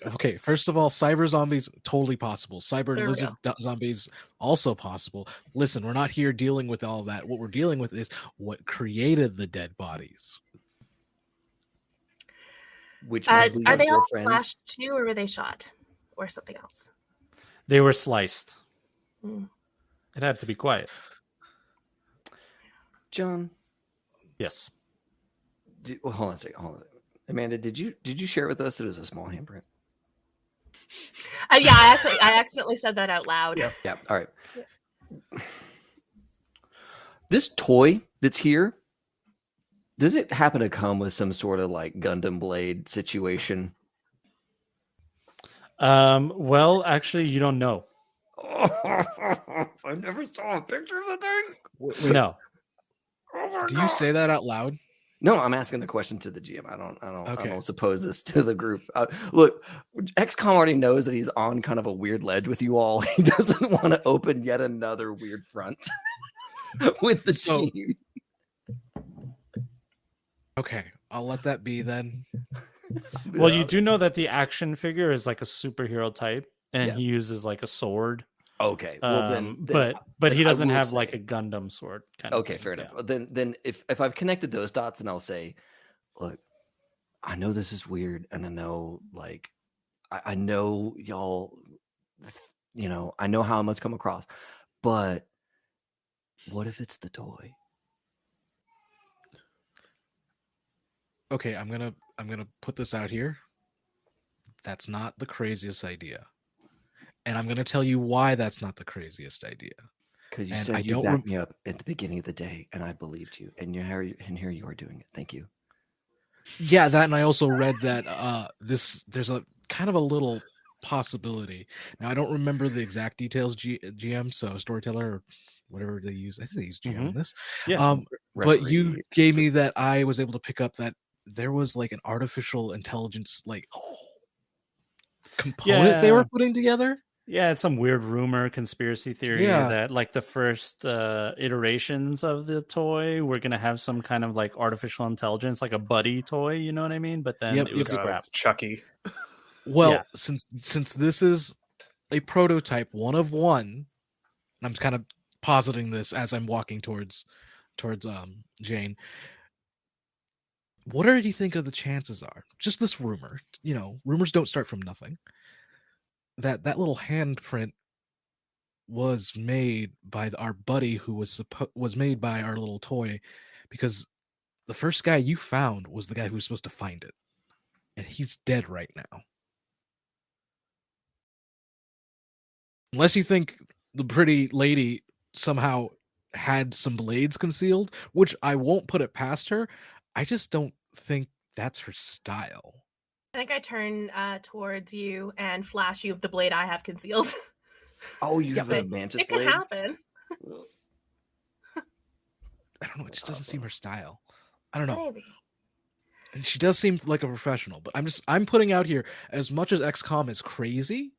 Okay. First of all, cyber zombies totally possible. Cyber They're lizard zombies also possible. Listen, we're not here dealing with all that. What we're dealing with is what created the dead bodies. Which Are lovely they all girlfriend- flashed too, or were they shot? Or something else? They were sliced. Hmm. It had to be quiet. John, Yes. hold on a second. Amanda, did you share with us that it was a small handprint? Yeah, I accidentally said that out loud. Yeah. Yeah. All right. This toy that's here, does it happen to come with some sort of like Gundam Blade situation? Well, actually, you don't know. I never saw a picture of the thing. Wait, No. do you say that out loud? No, I'm asking the question to the GM. I Okay. don't suppose this to the group. Look, XCOM already knows that he's on kind of a weird ledge with you all. He doesn't want to open yet another weird front with the team. Okay, I'll let that be then. Well, you do know that the action figure is like a superhero type, and he uses like a sword. Okay, well then but he doesn't have say, like a Gundam sword kind of thing. Fair enough. Well, then if I've connected those dots, then I'll say, look, I know this is weird, and I know like I know y'all, you know, I know how I must come across, but what if it's the toy? Okay, I'm gonna put this out here. That's not the craziest idea, and I'm gonna tell you why that's not the craziest idea. Because you said you backed me up at the beginning of the day, and I believed you, and here you are doing it. Thank you. Yeah, that, and I also read that there's a kind of a little possibility. Now I don't remember the exact details, GM, so storyteller or whatever they use. I think they use GM in this. Yes. But you gave me that I was able to pick up that there was like an artificial intelligence like component they were putting together. Yeah, it's some weird rumor, conspiracy theory that like the first iterations of the toy were going to have some kind of like artificial intelligence, like a buddy toy, you know what I mean? But then it was scrapped. Chucky. Well, since this is a prototype, one of one, and I'm kind of positing this as I'm walking towards Jane. What do you think of the chances are? Just this rumor, you know, rumors don't start from nothing. That little handprint was made by our buddy who was made by our little toy, because the first guy you found was the guy who was supposed to find it, and he's dead right now. Unless you think the pretty lady somehow had some blades concealed, which I won't put it past her. I just don't think that's her style. I think I turn towards you and flash you with the blade I have concealed. Oh, you have a mantis blade? It could happen. I don't know. It just doesn't seem her style. I don't know. Maybe. And she does seem like a professional, but I'm putting out here, as much as XCOM is crazy,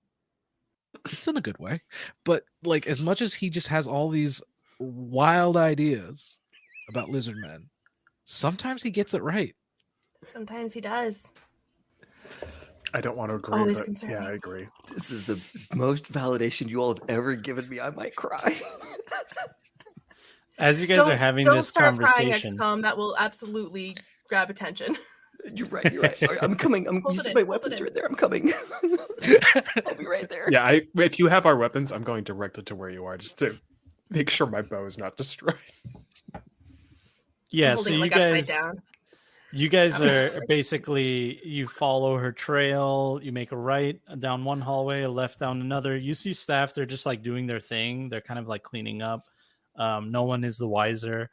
it's in a good way, but like as much as he just has all these wild ideas about lizard men, sometimes he gets it right. Sometimes he does. I don't want to agree, Always but concerning. yeah, I agree. This is the most validation you all have ever given me. I might cry. As you guys are having this conversation, don't start crying, XCOM. That will absolutely grab attention. You're right. You're right. I'm coming. You see my weapons right there. I'm coming. I'll be right there. Yeah, if you have our weapons, I'm going directly to where you are, just to make sure my bow is not destroyed. Yeah, so you guys are basically, you follow her trail, you make a right down one hallway, a left down another. You see staff, they're just like doing their thing. They're kind of like cleaning up. No one is the wiser.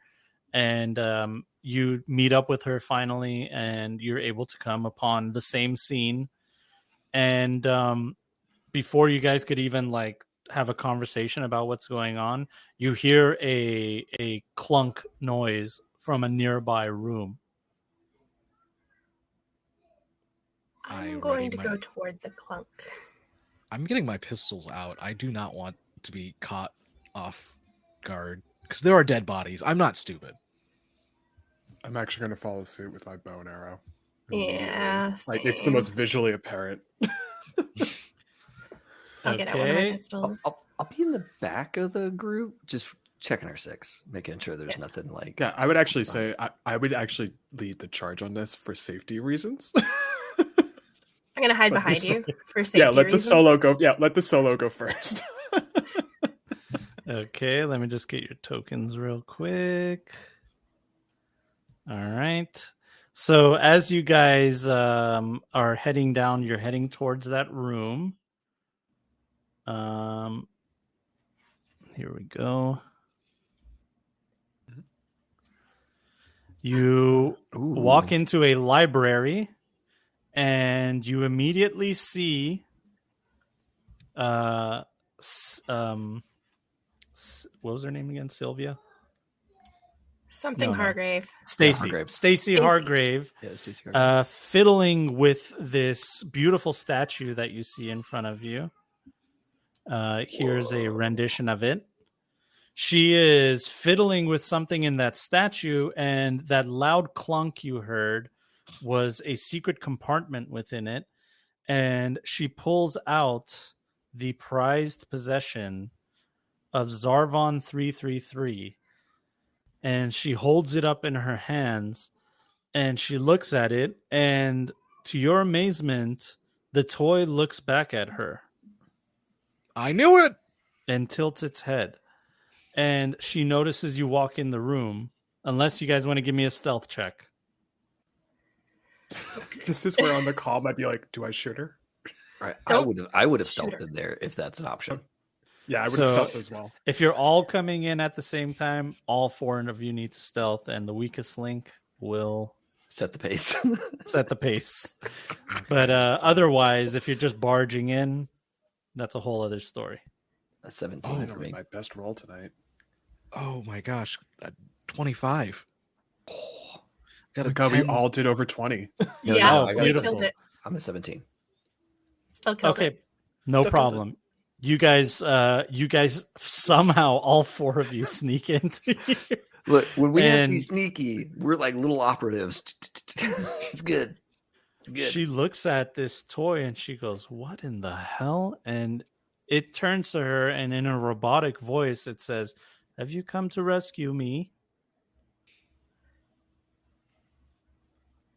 And you meet up with her finally, and you're able to come upon the same scene. And before you guys could even like have a conversation about what's going on, you hear a clunk noise from a nearby room. I'm going to go toward the clunk. I'm getting my pistols out. I do not want to be caught off guard, because there are dead bodies. I'm not stupid. I'm actually going to follow suit with my bow and arrow. Yeah, like it's the most visually apparent. I'll get out one of my pistols. I'll be in the back of the group, just checking our six, making sure there's nothing like. Yeah, I would actually say I would actually lead the charge on this for safety reasons. I'm gonna hide behind you for safety. Yeah, let reasons. the solo go. Yeah, let the solo go first. Okay, let me just get your tokens real quick. All right. So as you guys are heading down, you're heading towards that room. Here we go. You walk into a library, and you immediately see, what was her name again? Sylvia? Something Hargrave. Stacy. Stacy Hargrave. Yeah, Stacy Hargrave. Fiddling with this beautiful statue that you see in front of you. Here's a rendition of it. She is fiddling with something in that statue, and that loud clunk you heard was a secret compartment within it. And she pulls out the prized possession of Zarvon 333. And she holds it up in her hands, and she looks at it, and to your amazement, the toy looks back at her. I knew it! And tilts its head. And she notices you walk in the room, unless you guys want to give me a stealth check. This is where on the call I'd be like, do I shoot her? Right. I would have stealthed in there if that's an option. Yeah, I would have stealthed as well. If you're all coming in at the same time, all 4 of you need to stealth, and the weakest link will set the pace. Set the pace. But otherwise, if you're just barging in, that's a whole other story. A 17 for me. My best roll tonight. Oh my gosh, 25. Got a God, 10. we all did over 20. Yeah, beautiful. I'm a 17. Still killed it. No problem. You guys somehow, all 4 of you sneak into here. Look, when we have to be sneaky, we're like little operatives. It's good. It's good. She looks at this toy and she goes, "What in the hell?" And it turns to her, and in a robotic voice, it says, "Have you come to rescue me?"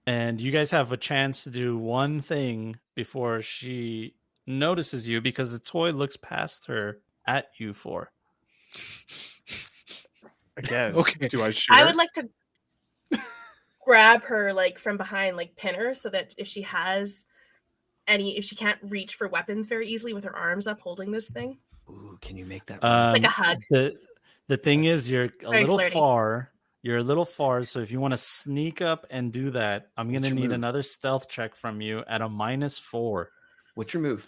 And you guys have a chance to do one thing before she notices you, because the toy looks past her at you 4. Again, okay. Do I shoot? I would like to grab her like from behind, like pin her, so that if she can't reach for weapons very easily with her arms up holding this thing. Ooh, can you make that like a hug? The thing is, you're a little flirty. far. You're a little far, so if you want to sneak up and do that, I'm going to need another stealth check from you at a -4. What's your move?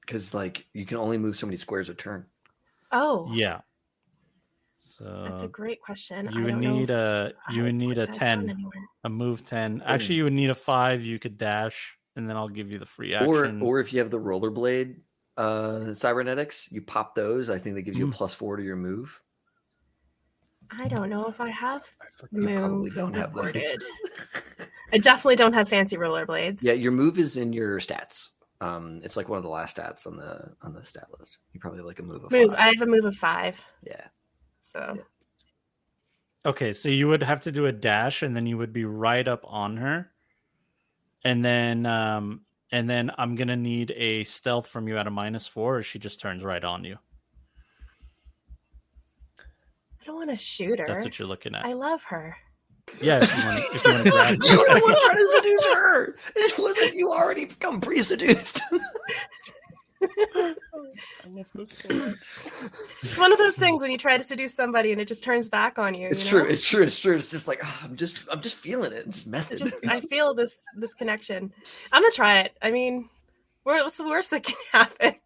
Because you can only move so many squares a turn. Oh, yeah. So that's a great question. You would need a 10, a move 10. Actually, you would need a 5. You could dash, and then I'll give you the free action. Or if you have the rollerblade cybernetics, you pop those. I think that gives you a +4 to your move. I don't know if I have. You probably don't have those. I definitely don't have fancy rollerblades. Yeah, your move is in your stats. It's like one of the last stats on the stat list. You probably have a move of 5. I have a move of 5. Yeah. So. Yeah. Okay, so you would have to do a dash, and then you would be right up on her, and then I'm gonna need a stealth from you at a -4, or she just turns right on you. I don't want to shoot her. That's what you're looking at. I love her. Yeah, if you want to grab her. You were the one trying to seduce her. This wasn't you already become pre-seduced. I love this so much. It's one of those things when you try to seduce somebody and it just turns back on you. It's you true. know? It's true. It's true. It's just I'm just feeling it. It's method. I feel this connection. I'm gonna try it. I mean, what's the worst that can happen?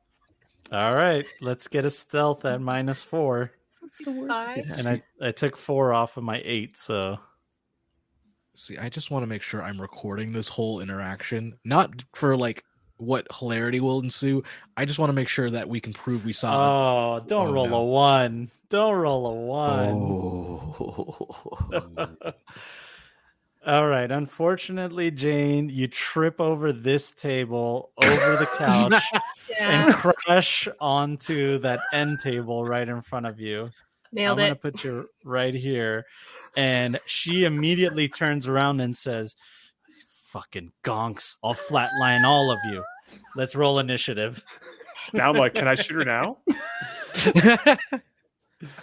All right, let's get a stealth at -4. What's the worst? And I took 4 off of my 8, so. See, I just want to make sure I'm recording this whole interaction, not for what hilarity will ensue. I just want to make sure that we can prove we saw. Oh, don't roll a 1. Don't roll a 1. Oh. All right. Unfortunately, Jane, you trip over this table, over the couch, and crash onto that end table right in front of you. Nailed it. I'm going to put you right here. And she immediately turns around and says, "Fucking gonks. I'll flatline all of you. Let's roll initiative." Now I'm like, can I shoot her now?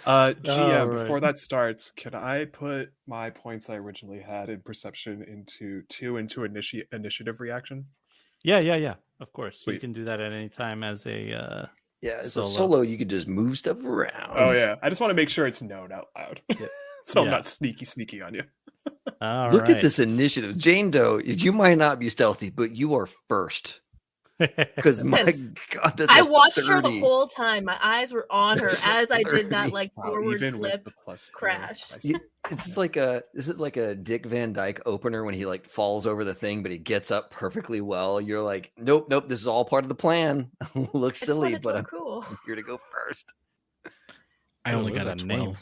GM, before that starts, can I put my points I originally had in perception into initiative reaction? Yeah. Of course. Sweet. You can do that at any time as a as a solo, you could just move stuff around. Oh yeah, I just want to make sure it's known out loud. Yeah. So I'm Yeah. not sneaky on you. All Look right. at this initiative. Jane Doe, you might not be stealthy, but you are first. Because my Says- God, that's I a watched her 30. the whole time. My eyes were on her as I did that 30. like Wow, forward even with flip the +2, crash. I It's like a is it like a Dick Van Dyke opener when he like falls over the thing, but he gets up perfectly well. You're like, nope, this is all part of the plan. Looks I just silly, wanted to but look cool. I'm here to go first. I only What is got a that 12. name?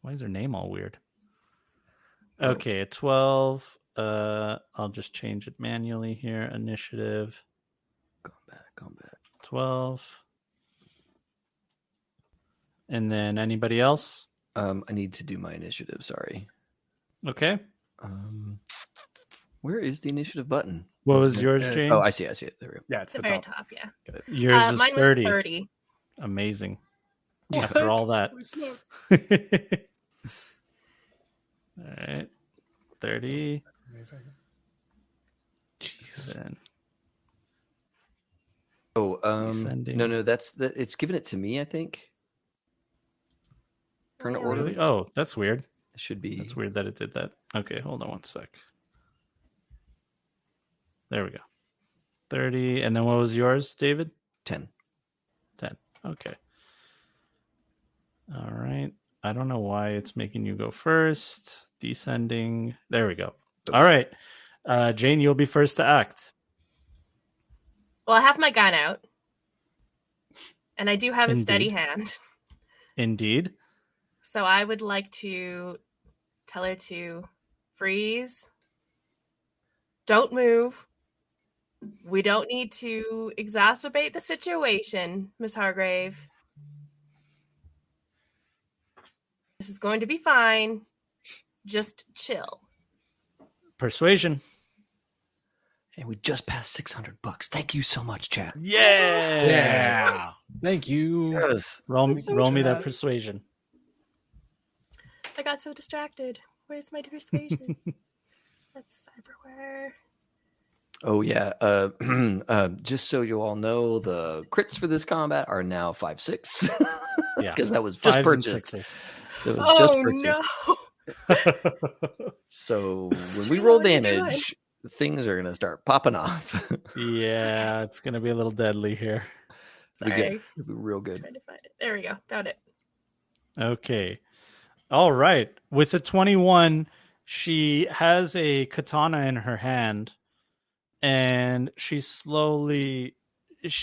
Why is her name all weird? Okay, a 12. I'll just change it manually here. Initiative Combat. 12. And then anybody else? I need to do my initiative. Sorry. Okay. Where is the initiative button? What was yours, Jane? Oh, I see it. There we go. Yeah, it's At the the very top. top, yeah. Yours was Mine 30. was 30. Amazing. What? After all that. Holy smokes. All right. 30. That's amazing. Jeez. Then Oh, Descending. no, it's giving it to me, I think. Turn it order. really? Oh, that's weird. It should be. That's weird that it did that. Okay, hold on one sec. There we go. 30. And then what was yours, David? 10. 10. Okay. All right. I don't know why it's making you go first. Descending. There we go. All right. Jane, you'll be first to act. Well, I have my gun out. And I do have a steady Indeed. hand. Indeed. So I would like to tell her to freeze. Don't move. We don't need to exacerbate the situation, Miss Hargrave. This is going to be fine. Just chill. Persuasion. And we just passed $600. Thank you so much, chat. Yeah. Yeah. Thank you. Yes. Roll so me that proud. persuasion. I got so distracted. Where's my persuasion? That's cyberware. Oh yeah. Just so you all know, the crits for this combat are now 5/6. Yeah. Because that was just 5s and purchased. 6s. That was just Oh purchased. no! So when we roll What are you doing? damage, things are gonna start popping off. Yeah, it's going to be a little deadly here. It'll be Sorry. good. It'll be real good. Trying to find it. There we go. Found it. Okay. All right. With a 21, she has a katana in her hand and she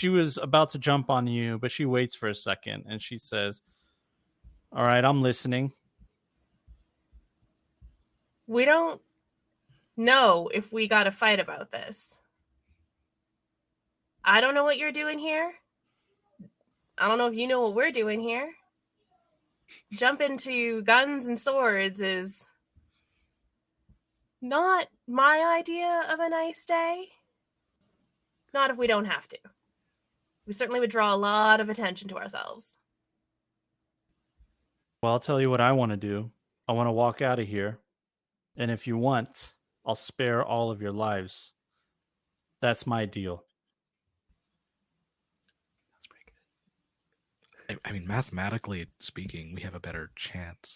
was about to jump on you, but she waits for a second and she says, "All right, I'm listening." We don't know if we got to fight about this. I don't know what you're doing here. I don't know if you know what we're doing here. Jump into guns and swords is not my idea of a nice day. Not if we don't have to. We certainly would draw a lot of attention to ourselves. Well, I'll tell you what I want to do. I want to walk out of here. And if you want, I'll spare all of your lives. That's my deal. That's pretty good. I mean, mathematically speaking, we have a better chance.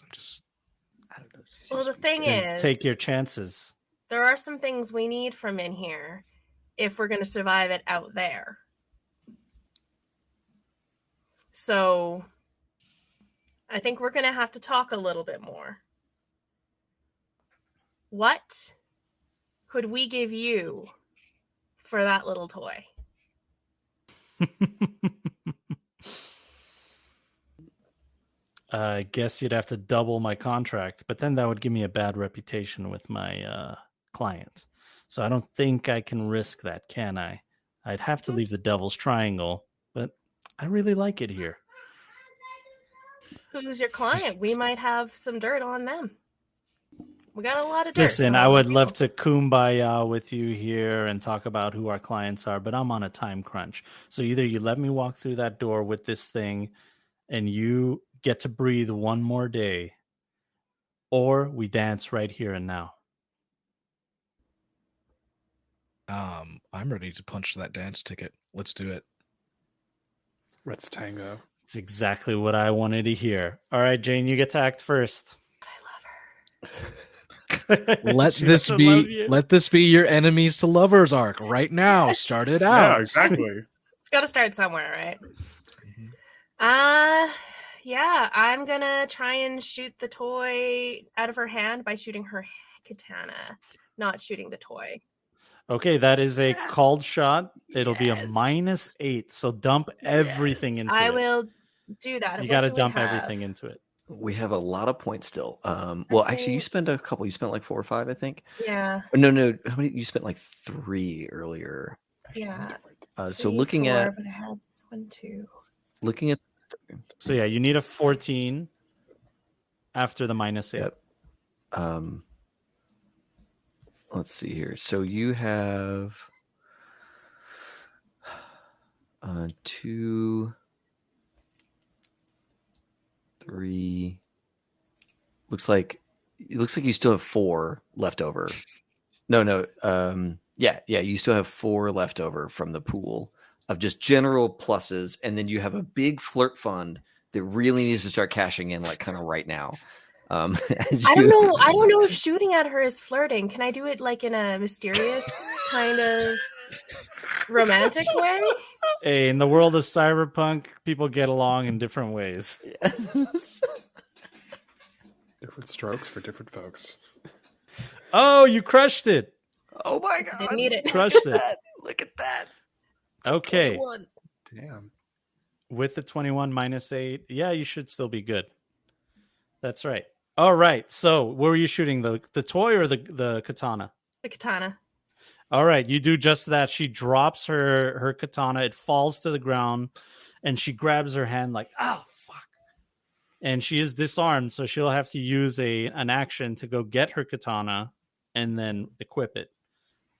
I don't know. Well, the thing And is, take your chances. there are some things we need from in here if we're going to survive it out there. So I think we're going to have to talk a little bit more. What could we give you for that little toy? I guess you'd have to double my contract, but then that would give me a bad reputation with my client. So I don't think I can risk that, can I? I'd have to leave the Devil's Triangle, but I really like it here. Who's your client? We might have some dirt on them. We got a lot of dirt. Listen, I would love to kumbaya with you here and talk about who our clients are, but I'm on a time crunch. So either you let me walk through that door with this thing and you get to breathe one more day, or we dance right here and now. I'm ready to punch that dance ticket. Let's do it. Let's tango. It's exactly what I wanted to hear. All right, Jane, you get to act first. I love Let She this doesn't love be you. let this be your enemies to lovers arc right now. Yes. Start it out. Yeah, exactly. It's got to start somewhere, right? Mhm. Yeah, I'm gonna try and shoot the toy out of her hand by shooting her katana, not shooting the toy. Okay, that is a Yes. called shot. It'll be a Yes. -8, so dump everything Yes. into I it. will do that. You What got to do we dump have? everything into it. We have a lot of points still. Well, actually, you think- spent a couple. You spent like 4 or 5, I think. Yeah, No. How many? You spent like 3 earlier. yeah. So 3, looking 4, at but I had 1, 2. looking at. So yeah, you need a 14 after the -8. Yep. Let's see here. So you have 2, 3. Looks like you still have 4 left over. No. Yeah. You still have 4 left over from the pool of just general pluses, and then you have a big flirt fund that really needs to start cashing in, like kind of right now. I don't know. I don't know if shooting at her is flirting. Can I do it like in a mysterious kind of romantic way? Hey, in the world of cyberpunk, people get along in different ways. Different strokes for different folks. Oh, you crushed it. Oh my I god! didn't need it. Crushed it. Look at that. Okay. 21. Damn. With the 21 -8, yeah, you should still be good. That's right. All right. So, where were you shooting, the toy or the katana? The katana. All right, you do just that. She drops her katana. It falls to the ground, and she grabs her hand like, "Oh fuck!" And she is disarmed, so she'll have to use an action to go get her katana and then equip it.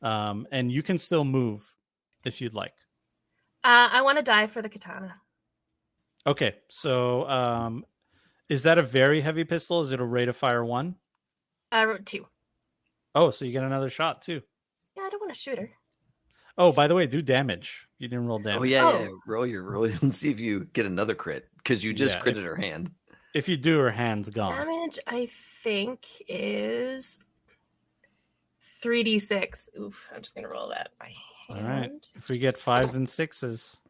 And you can still move if you'd like. I want to die for the katana. Okay, so is that a very heavy pistol? Is it a rate of fire 1? I wrote 2. Oh, so you get another shot too. Yeah, I don't want to shoot her. Oh, by the way, do damage. You didn't roll damage. Oh yeah. Roll and see if you get another crit because you just Yeah, critted her hand. If you do, her hand's gone. Damage, I think, is 3d6. Oof, I'm just going to roll that by All hand. right. If we get 5s and 6s,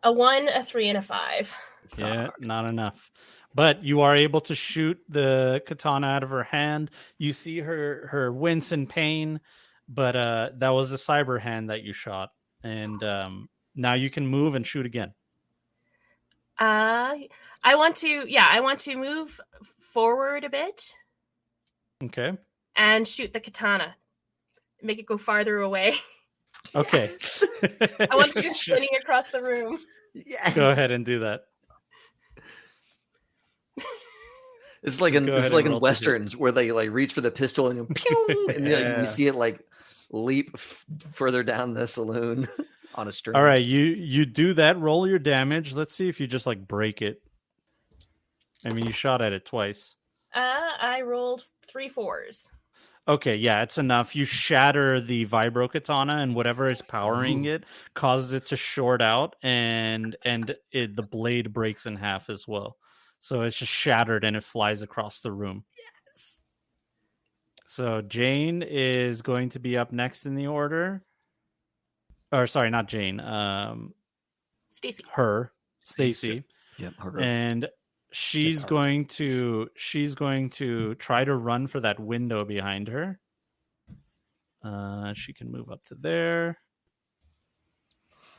A 1, a 3, and a 5. yeah, not enough. But you are able to shoot the katana out of her hand. You see her wince in pain, but that was a cyber hand that you shot, and now you can move and shoot again. I want to move forward a bit Okay. and shoot the katana. Make it go farther away. Okay. I want to be spinning across the room. Yes. Go ahead and do that. It's like Go ahead in and roll to hit. westerns where they like reach for the pistol and pew, and then Yeah. we see it like leap further down the saloon on a string. All right, you do that. Roll your damage. Let's see if you just like break it. I mean, you shot at it twice. I rolled 3 4s. Okay, yeah, it's enough. You shatter the vibro katana, and whatever is powering it causes it to short out, and the blade breaks in half as well. So it's just shattered, and it flies across the room. Yes. So Jane is going to be up next in the order. Or sorry, not Jane. Stacy. Her, Stacy, Yep. Her. and she's going to try to run for that window behind her. She can move up to there.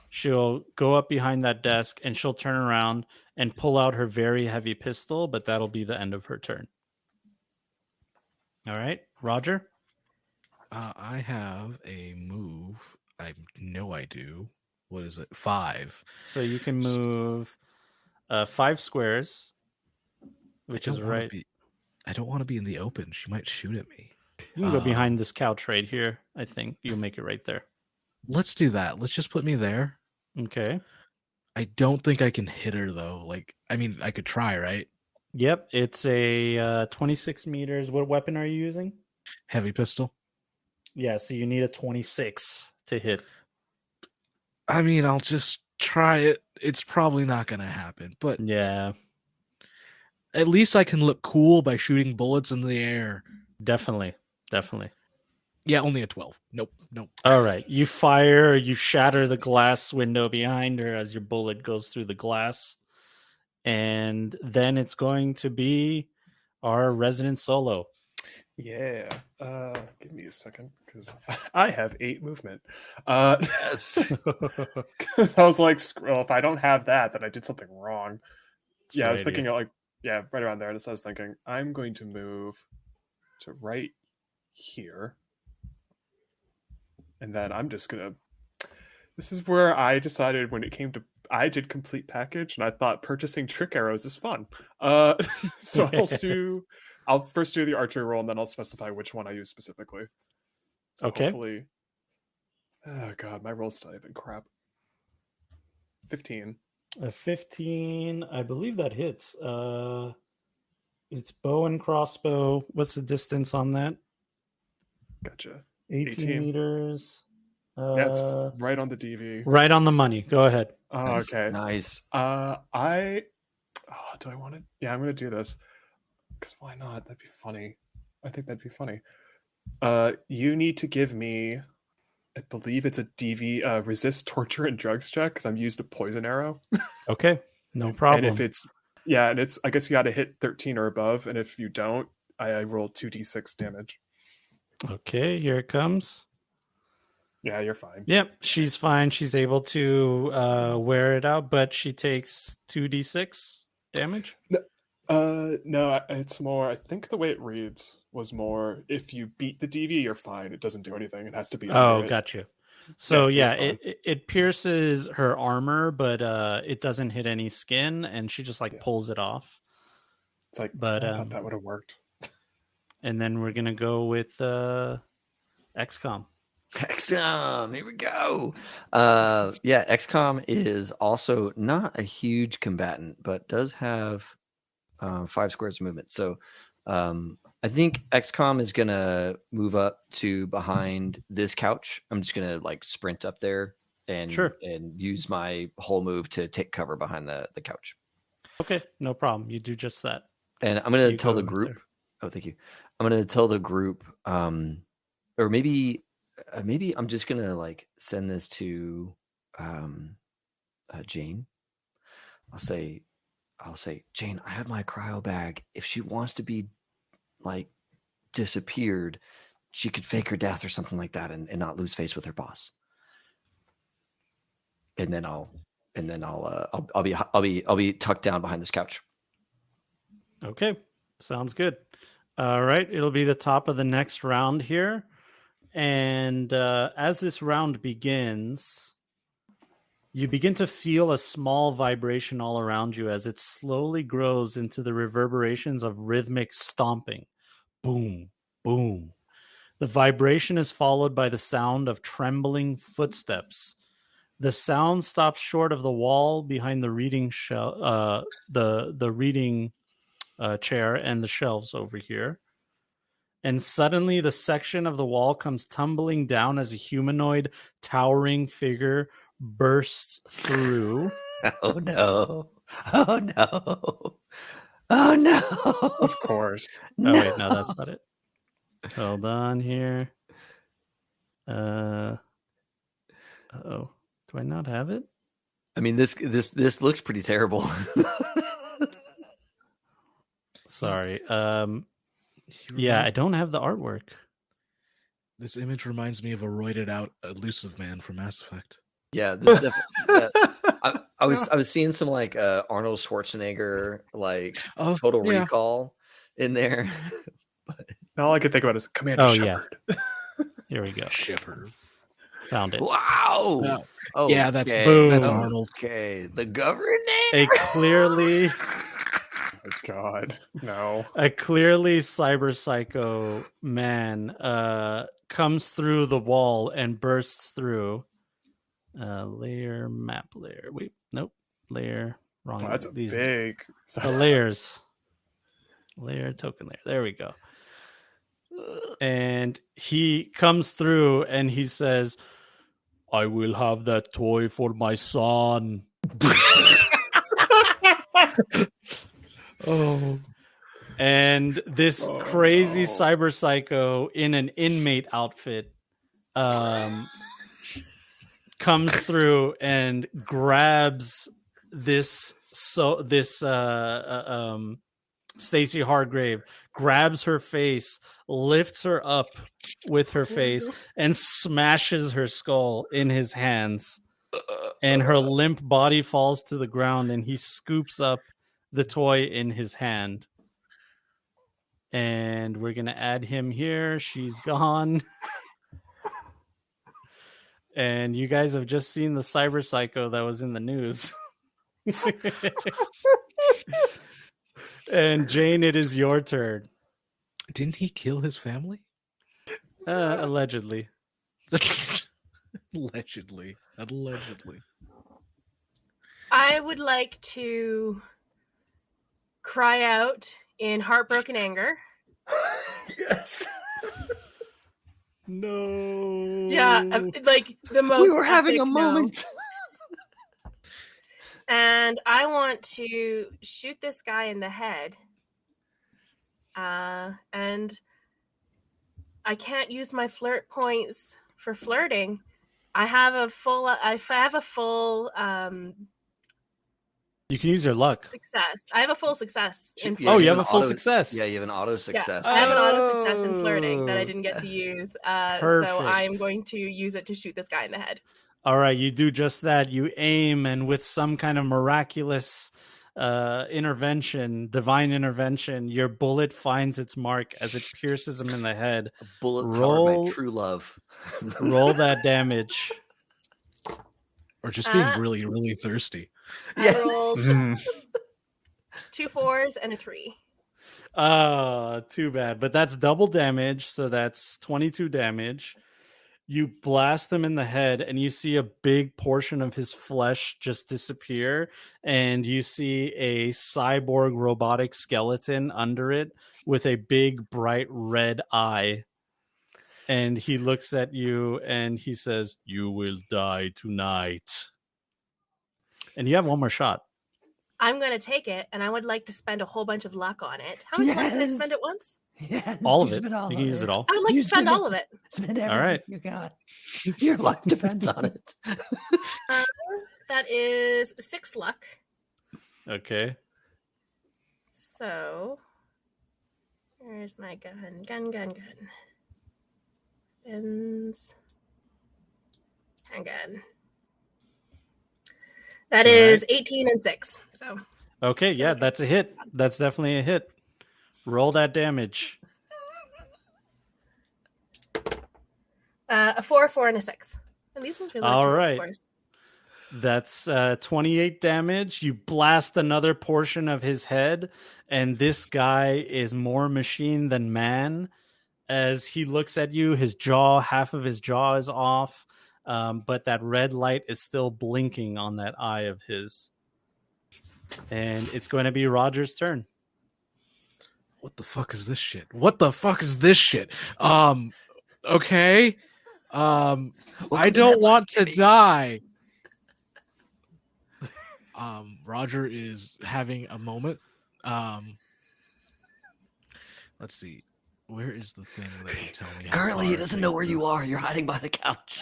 She'll go up behind that desk and she'll turn around and pull out her very heavy pistol, but that'll be the end of her turn. All right, Roger. I have a move. I know I do. What is it? 5. So you can move 5 squares, which is right. I don't want to be in the open. She might shoot at me. You can go behind this couch right here. I think you'll make it right there. Let's do that. Let's just put me there. Okay. I don't think I can hit her though. Like, I mean, I could try, right? Yep. It's a 26 meters. What weapon are you using? Heavy pistol. Yeah. So you need a 26 to hit. I mean, I'll just try it. It's probably not going to happen, but Yeah. at least I can look cool by shooting bullets in the air. Definitely. Yeah, only a 12. Nope. All right. You fire, you shatter the glass window behind her as your bullet goes through the glass. And then it's going to be our resident solo. Yeah. Give me a second because I have 8 movement. Yes. 'Cause I was like, well, if I don't have that, then I did something wrong. Yeah, I was Right thinking here. like, yeah, right around there. And so I was thinking, I'm going to move to right here. And then I'm just gonna. This is where I decided when it came to. I did complete package, and I thought purchasing trick arrows is fun. So I'll first do the archery roll, and then I'll specify which one I use specifically. So Okay. hopefully. Oh god, my roll's still even crap. 15. A 15, I believe that hits. It's bow and crossbow. What's the distance on that? Gotcha. 18 meters. Yeah, it's right on the DV. Right on the money. Go ahead. Oh, Nice, okay. Nice. Do I want to? Yeah, I'm gonna do this. Because why not? That'd be funny. I think that'd be funny. You need to give me, I believe it's a DV resist torture and drugs check because I'm used a poison arrow. Okay. No problem. And if it's I guess you got to hit 13 or above, and if you don't, I roll 2d6 damage. Okay, here it comes. Yeah, you're fine. Yep, she's fine. She's able to wear it out, but she takes 2d6 damage. No, it's more. I think the way it reads was more. If you beat the DV, you're fine. It doesn't do anything. It has to be. Oh, got you. So Yeah, yeah, it pierces her armor, but it doesn't hit any skin, and she just pulls it off. It's like, but I thought that would have worked. And then we're gonna go with XCOM. XCOM, here we go. Yeah, XCOM is also not a huge combatant, but does have 5 squares of movement. So I think XCOM is gonna move up to behind this couch. I'm just gonna sprint up there and use my whole move to take cover behind the couch. Okay, no problem. You do just that. And I'm gonna tell the group. Oh, thank you. I'm gonna tell the group, or maybe I'm just gonna send this to Jane. I'll say, Jane, I have my cryo bag. If she wants to be disappeared, she could fake her death or something like that and not lose face with her boss. And then I'll be tucked down behind this couch. Okay, sounds good. All right, it'll be the top of the next round here. And as this round begins, you begin to feel a small vibration all around you as it slowly grows into the reverberations of rhythmic stomping. Boom, boom. The vibration is followed by the sound of trembling footsteps. The sound stops short of the wall behind the reading the reading chair and the shelves over here. And suddenly the section of the wall comes tumbling down as a humanoid towering figure bursts through. Oh no. Oh no. Oh no. Of course. No. Oh wait, no, that's not it. Hold on here. Oh. Do I not have it? I mean, this looks pretty terrible. Sorry. Yeah, I don't have the artwork. This image reminds me of a roided out elusive man from Mass Effect. Yeah, this I was seeing some Arnold Schwarzenegger Total Recall in there. But all I could think about is Commander Shepard. Yeah. Here we go. Shepard. Found it. Wow. Oh, yeah, that's Arnold. Okay. The government. A clearly oh God, no. A clearly cyber psycho man comes through the wall and bursts through. Layer, map layer. Wait, nope. Layer, wrong. Oh, that's big. The layers. Layer, token layer. There we go. And he comes through and he says, I will have that toy for my son. Oh. And this crazy cyber psycho in an inmate outfit comes through and grabs this Stacey Hargrave, grabs her face, lifts her up with her face, and smashes her skull in his hands. And her limp body falls to the ground, and he scoops up the toy in his hand. And we're going to add him here. She's gone. And you guys have just seen the cyber psycho that was in the news. And Jane, it is your turn. Didn't he kill his family? Allegedly. Allegedly. I would like to cry out in heartbroken anger. Yes. No. Yeah, like the most. We were having epic a moment. no. And I want to shoot this guy in the head. And I can't use my flirt points for flirting. I have a full. You can use your luck. Success. I have a full success in Yeah, Oh, you flirting. have a full auto- success. Yeah, you have an auto success. Yeah, I have an auto success in flirting that I didn't get Oh, to use. So Perfect. I'm going to use it to shoot this guy in the head. All right, you do just that. You aim, and with some kind of miraculous intervention, divine intervention, your bullet finds its mark as it pierces him in the head. A bullet powered Roll- my true love. Roll that damage. Or just being really, really thirsty. I rolled Mm. 2 4s and a 3. Too bad. But that's double damage, so that's 22 damage. You blast him in the head, and you see a big portion of his flesh just disappear, and you see a cyborg robotic skeleton under it with a big, bright red eye. And he looks at you, and he says, "You will die tonight." And you have one more shot. I'm going to take it, and I would like to spend a whole bunch of luck on it. How much luck can I Yes. spend at once? Yes, All of you it. spend all You of can use it all. I would like You to spend spend all of it. Spend everything right. you got. Your life depends on it. That is 6 luck. Okay. So, where's my gun? Gun. Guns. Gun. That All is right. 18 and 6. So, Okay, yeah, that's a hit. That's definitely a hit. Roll that damage. a 4, 4, and a 6. And these ones really All like right. 4s. That's 28 damage. You blast another portion of his head, and this guy is more machine than man. As he looks at you, half of his jaw is off, but that red light is still blinking on that eye of his. And it's going to be Roger's turn. What the fuck is this shit? Okay. I don't want to die. Roger is having a moment. Let's see. Where is the thing that you tell me? how Currently, far he it doesn't is? know where you are. You're hiding behind a couch.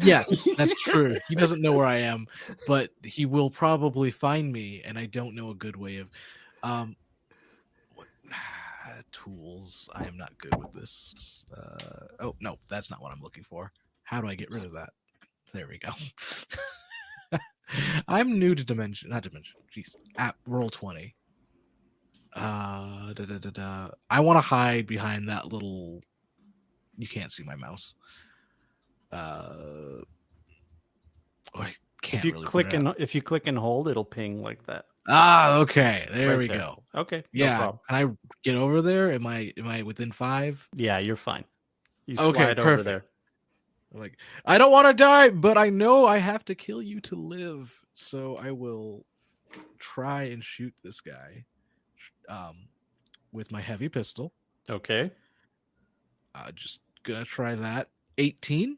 Yes, that's true. He doesn't know where I am, but he will probably find me, and I don't know a good way of tools. I am not good with this. Oh no, that's not what I'm looking for. How do I get rid of that? There we go. I'm new to Dimension, not Dimension. Jeez, app roll 20. I want to hide behind that little. You can't see my mouse. I can't. If you really click put it up. if you click and hold, it'll ping like that. Okay, there Right we there. go. Okay, no Yeah, problem. can I get over there? Am I within 5? Yeah, you're fine. You Okay, slide over perfect. there. I'm like, I don't want to die, but I know I have to kill you to live, so I will try and shoot this guy with my heavy pistol. Okay. Just gonna try that. 18.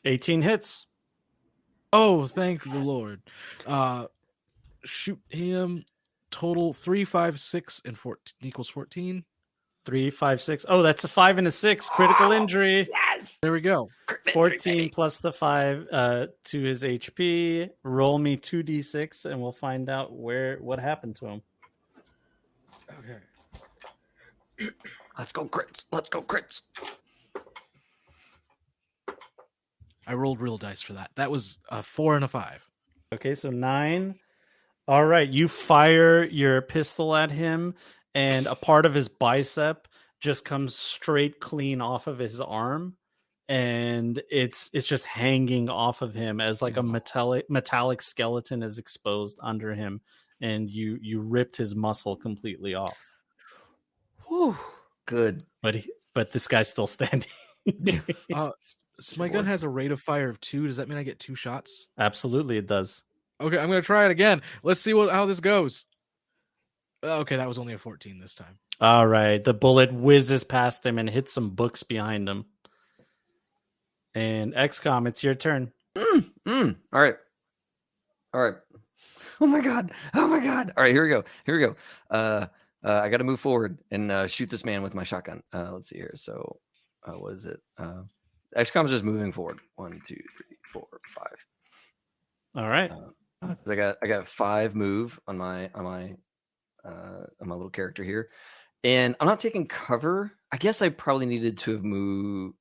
18 hits. Oh, thank the Lord. Shoot him total 3, 5, 6, and 14 equals 14. 3, 5, 6. Oh, that's a 5 and a 6. Critical injury. Yes. There we go. 14 plus the 5 to his HP. Roll me 2d6 and we'll find out what happened to him. Okay. Let's go crits. Let's go crits. I rolled real dice for that. That was a 4 and a 5. Okay, so 9. All right, you fire your pistol at him, and a part of his bicep just comes straight clean off of his arm, and it's just hanging off of him as like a metallic skeleton is exposed under him, and you ripped his muscle completely off. Whew. Good. But this guy's still standing. So my gun has a rate of fire of 2. Does that mean I get 2 shots? Absolutely, it does. Okay, I'm going to try it again. Let's see how this goes. Okay, that was only a 14 this time. All right, the bullet whizzes past him and hits some books behind him. And XCOM, it's your turn. All right. Oh my god. All right, here we go. I got to move forward and shoot this man with my shotgun. Let's see here. So, what is it? XCOM's just moving forward. 1, 2, 3, 4, 5. All right. I got 5 move on my little character here, and I'm not taking cover. I guess I probably needed to have moved.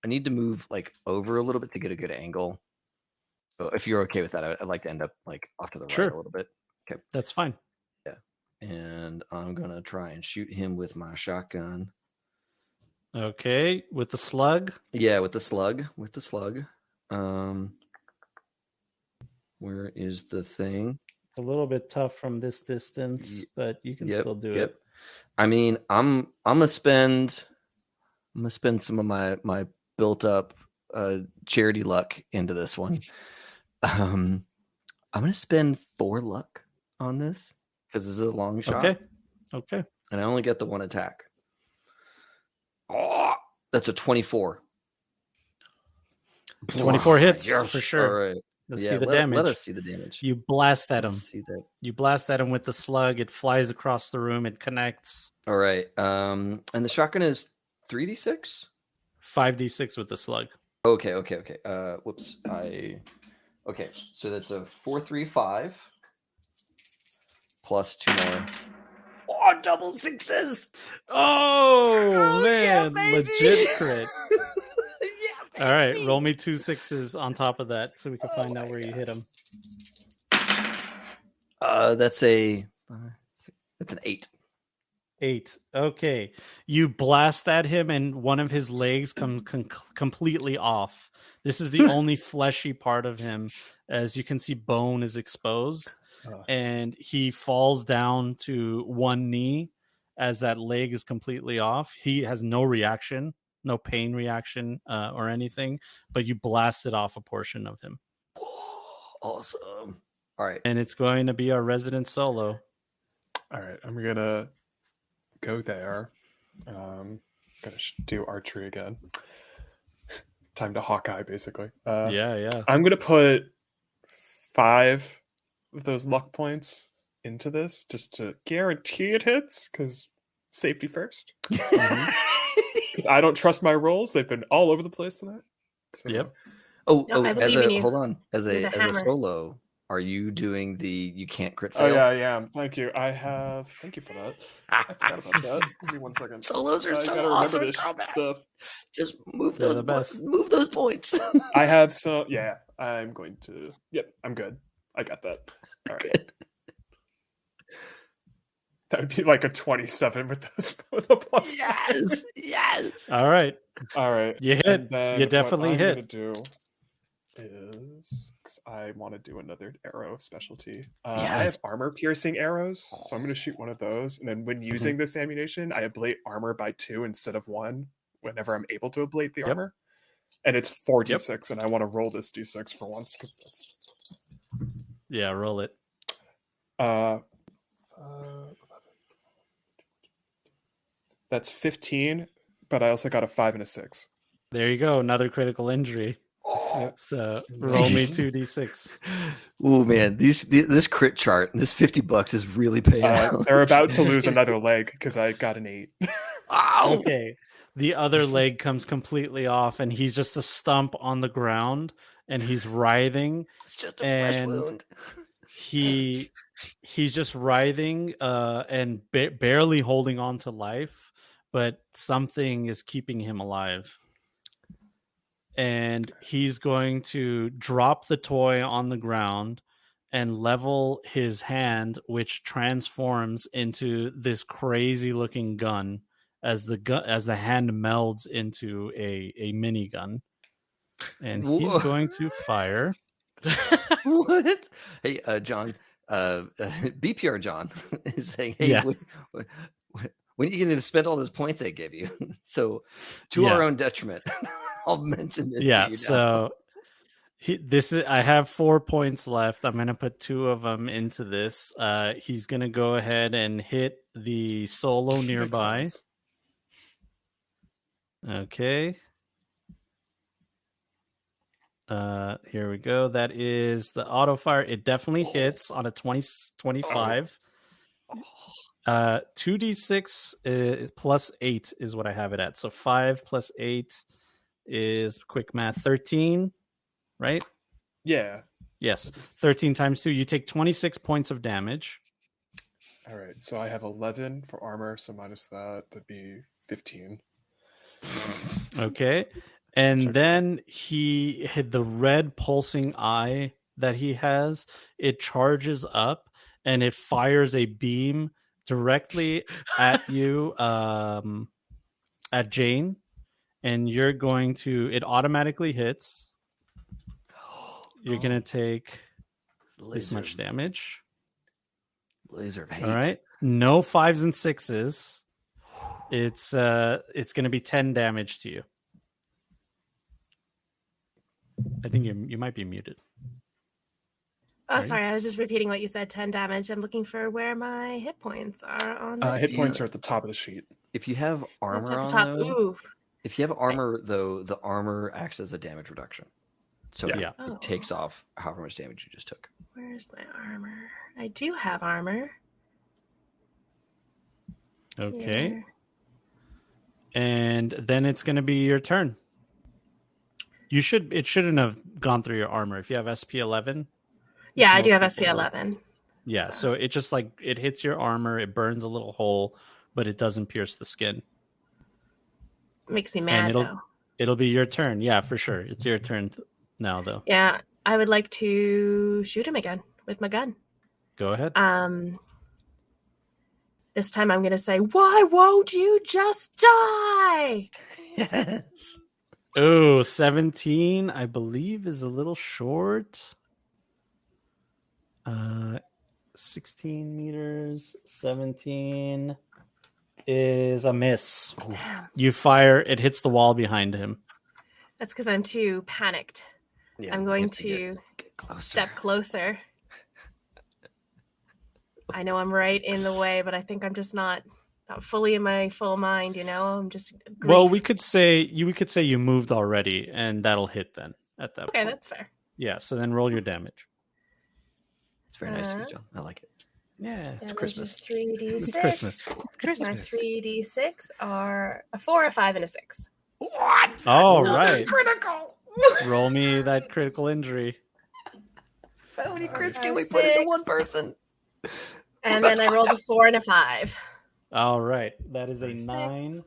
I need to move like over a little bit to get a good angle. So if you're okay with that, I'd like to end up like off to the right a little bit. Okay, that's fine. Yeah, and I'm gonna try and shoot him with my shotgun. Okay, with the slug. Yeah, with the slug. Where is the thing? It's a little bit tough from this distance, but you can still do it. I mean, I'm gonna spend some of my built up charity luck into this one. I'm gonna spend 4 luck on this because this is a long shot. Okay. And I only get the 1 attack. Oh, that's a 24. 24 hits yes, for sure. All right. Let's see the damage. Let us see the damage. You blast at him. See that. You blast at him with the slug. It flies across the room. It connects. All right. And the shotgun is 3d6? 5d6 with the slug. Okay. Whoops. Okay. So that's a 4, 3, 5 plus 2 more. Oh, double 6s. Oh man, yeah, legit crit. Yeah, all right, roll me 2 6s on top of that so we can find out where you hit him. That's an 8. 8. Okay. You blast at him and one of his legs comes completely off. This is the only fleshy part of him. As you can see, bone is exposed. And he falls down to one knee as that leg is completely off. He has no reaction, no pain reaction or anything, but you blasted off a portion of him. Awesome. All right. And it's going to be our resident solo. All right. I'm going to go there. Going to do archery again. Time to Hawkeye, basically. Yeah. I'm going to put 5 of those luck points into this just to guarantee it hits, because safety first. Because I don't trust my rolls. They've been all over the place tonight. So. Yep. Hold on. As a solo, are you doing the you can't crit fail? Oh yeah, I am. Thank you. Thank you for that. I forgot about that. Give me 1 second. Solos are so awesome in combat. Just move those points. Move those points. I have some. Yeah, I'm going to. Yep, I'm good. I got that. All right. Good. That would be like a 27 with those with a plus. Yes. All right. You hit. You definitely hit. What I'm going to do is, because I want to do another arrow specialty. I have armor piercing arrows, so I'm going to shoot one of those. And then when using this ammunition, I ablate armor by 2 instead of 1 whenever I'm able to ablate the armor. And it's 4d6, and I want to roll this d6 for once. Yeah, roll it. That's 15, but I also got a 5 and a 6. There you go. Another critical injury. So roll me 2d6. Oh man, this crit chart, this $50 is really paying out. They're about to lose another leg because I got an 8. Ow! Okay. The other leg comes completely off, and he's just a stump on the ground, and he's writhing. It's just a flesh And wound. he's just writhing and barely holding on to life, but something is keeping him alive. And he's going to drop the toy on the ground and level his hand, which transforms into this crazy looking gun as the hand melds into a minigun. And he's Whoa. going to fire. What? Hey, John, BPR John is saying, hey, Yeah. when are you going to spend all those points I gave you? So, to our own detriment, I'll mention this. Yeah, to you so I have 4 points left. I'm going to put 2 of them into this. He's going to go ahead and hit the solo nearby. Okay. Here we go. That is the auto fire. It definitely hits on a 25. 2d6 plus 8 is what I have it at. So 5 plus 8 is, quick math, 13, right? Yeah. Yes. 13 times 2. You take 26 points of damage. All right. So I have 11 for armor. So minus that'd be 15. Okay. And then he hit the red pulsing eye that he has. It charges up and it fires a beam directly at you, at Jane. And you're going to, it automatically hits. You're going to take this much damage. Laser of hate. All right. No 5s and 6s. It's going to be 10 damage to you. I think you might be muted. Oh, sorry. I was just repeating what you said. 10 damage. I'm looking for where my hit points are on. Hit points are at the top of the sheet. If you have armor That's at the on, top. though, Ooh. if you have armor, though, the armor acts as a damage reduction. So Yeah. it takes off however much damage you just took. Where's my armor? I do have armor. Okay. Here. And then it's going to be your turn. It shouldn't have gone through your armor. If you have SP11. Yeah, I do have most people SP11. Yeah, so it just it hits your armor, it burns a little hole, but it doesn't pierce the skin. Makes me mad, though. It'll be your turn. Yeah, for sure. It's your turn now, though. Yeah, I would like to shoot him again with my gun. Go ahead. This time I'm going to say, why won't you just die? Yes. Oh, 17, I believe, is a little short. 16 meters, 17 is a miss. Damn. You fire, it hits the wall behind him. That's because I'm too panicked. Yeah, I'm you going have to to get closer. step closer. I know I'm right in the way, but I think I'm just not fully in my full mind, you know? I'm just grief. Well, we could say you moved already, and that'll hit then at that Okay, point. that's fair. Yeah, so then roll your damage. It's very nice of you, John. I like it. Yeah, It's Christmas. 3d6. It's Christmas. My 3d6 are a 4, a 5, and a 6. What? All Another right. critical. Roll me that critical injury. How many crits Five, can we put into 6. one person? And Let's then I rolled a 4 and a 5. All right, that is a 6. 9.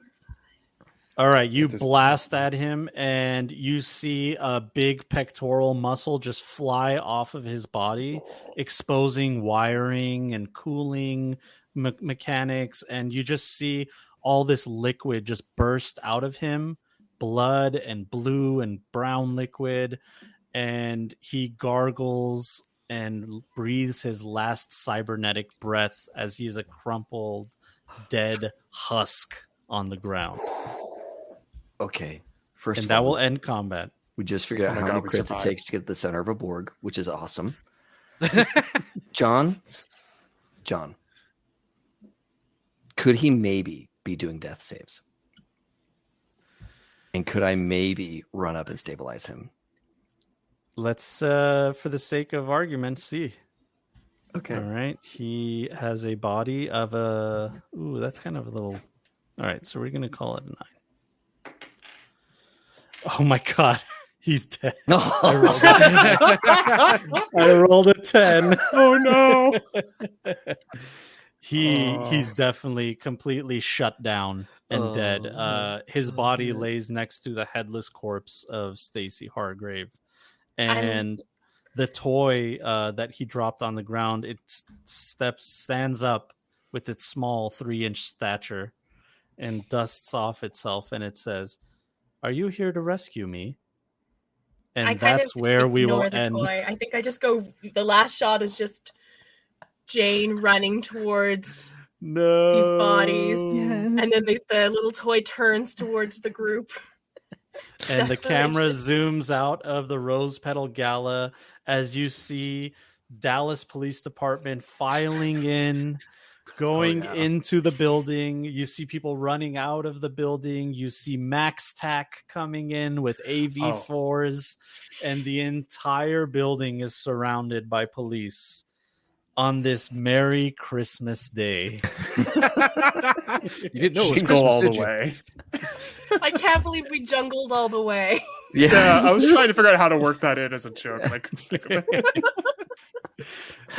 All right, you That's his- blast at him, and you see a big pectoral muscle just fly off of his body, exposing wiring and cooling mechanics, and you just see all this liquid just burst out of him, blood and blue and brown liquid, and he gargles and breathes his last cybernetic breath as he's a crumpled, dead husk on the ground. Okay. First And of that all, will end combat. we just figured out Oh my how many God, we crits it survived. takes to get to the center of a Borg, which is awesome. John, could he maybe be doing death saves? And could I maybe run up and stabilize him? Let's, for the sake of argument, see. Okay. All right. He has a body of a. Ooh, that's kind of a little. All right. So we're going to call it a 9. Oh my God. He's dead. I rolled a 10. Oh no! He's definitely completely shut down and dead. His body lays next to the headless corpse of Stacy Hargrave. And the toy that he dropped on the ground, it stands up with its small 3-inch stature and dusts off itself, and it says, "Are you here to rescue me?" And that's where we will end. Toy. I think I just go. The last shot is just Jane running towards these bodies, and then the little toy turns towards the group. And the camera zooms out of the Rose Petal Gala as you see Dallas Police Department filing in, going into the building. You see people running out of the building. You see Max Tac coming in with AV4s, and the entire building is surrounded by police on this Merry Christmas Day. You didn't know it was Christmas, all the way. I can't believe we jungled all the way. Yeah, I was trying to figure out how to work that in as a joke. And I couldn't think of it.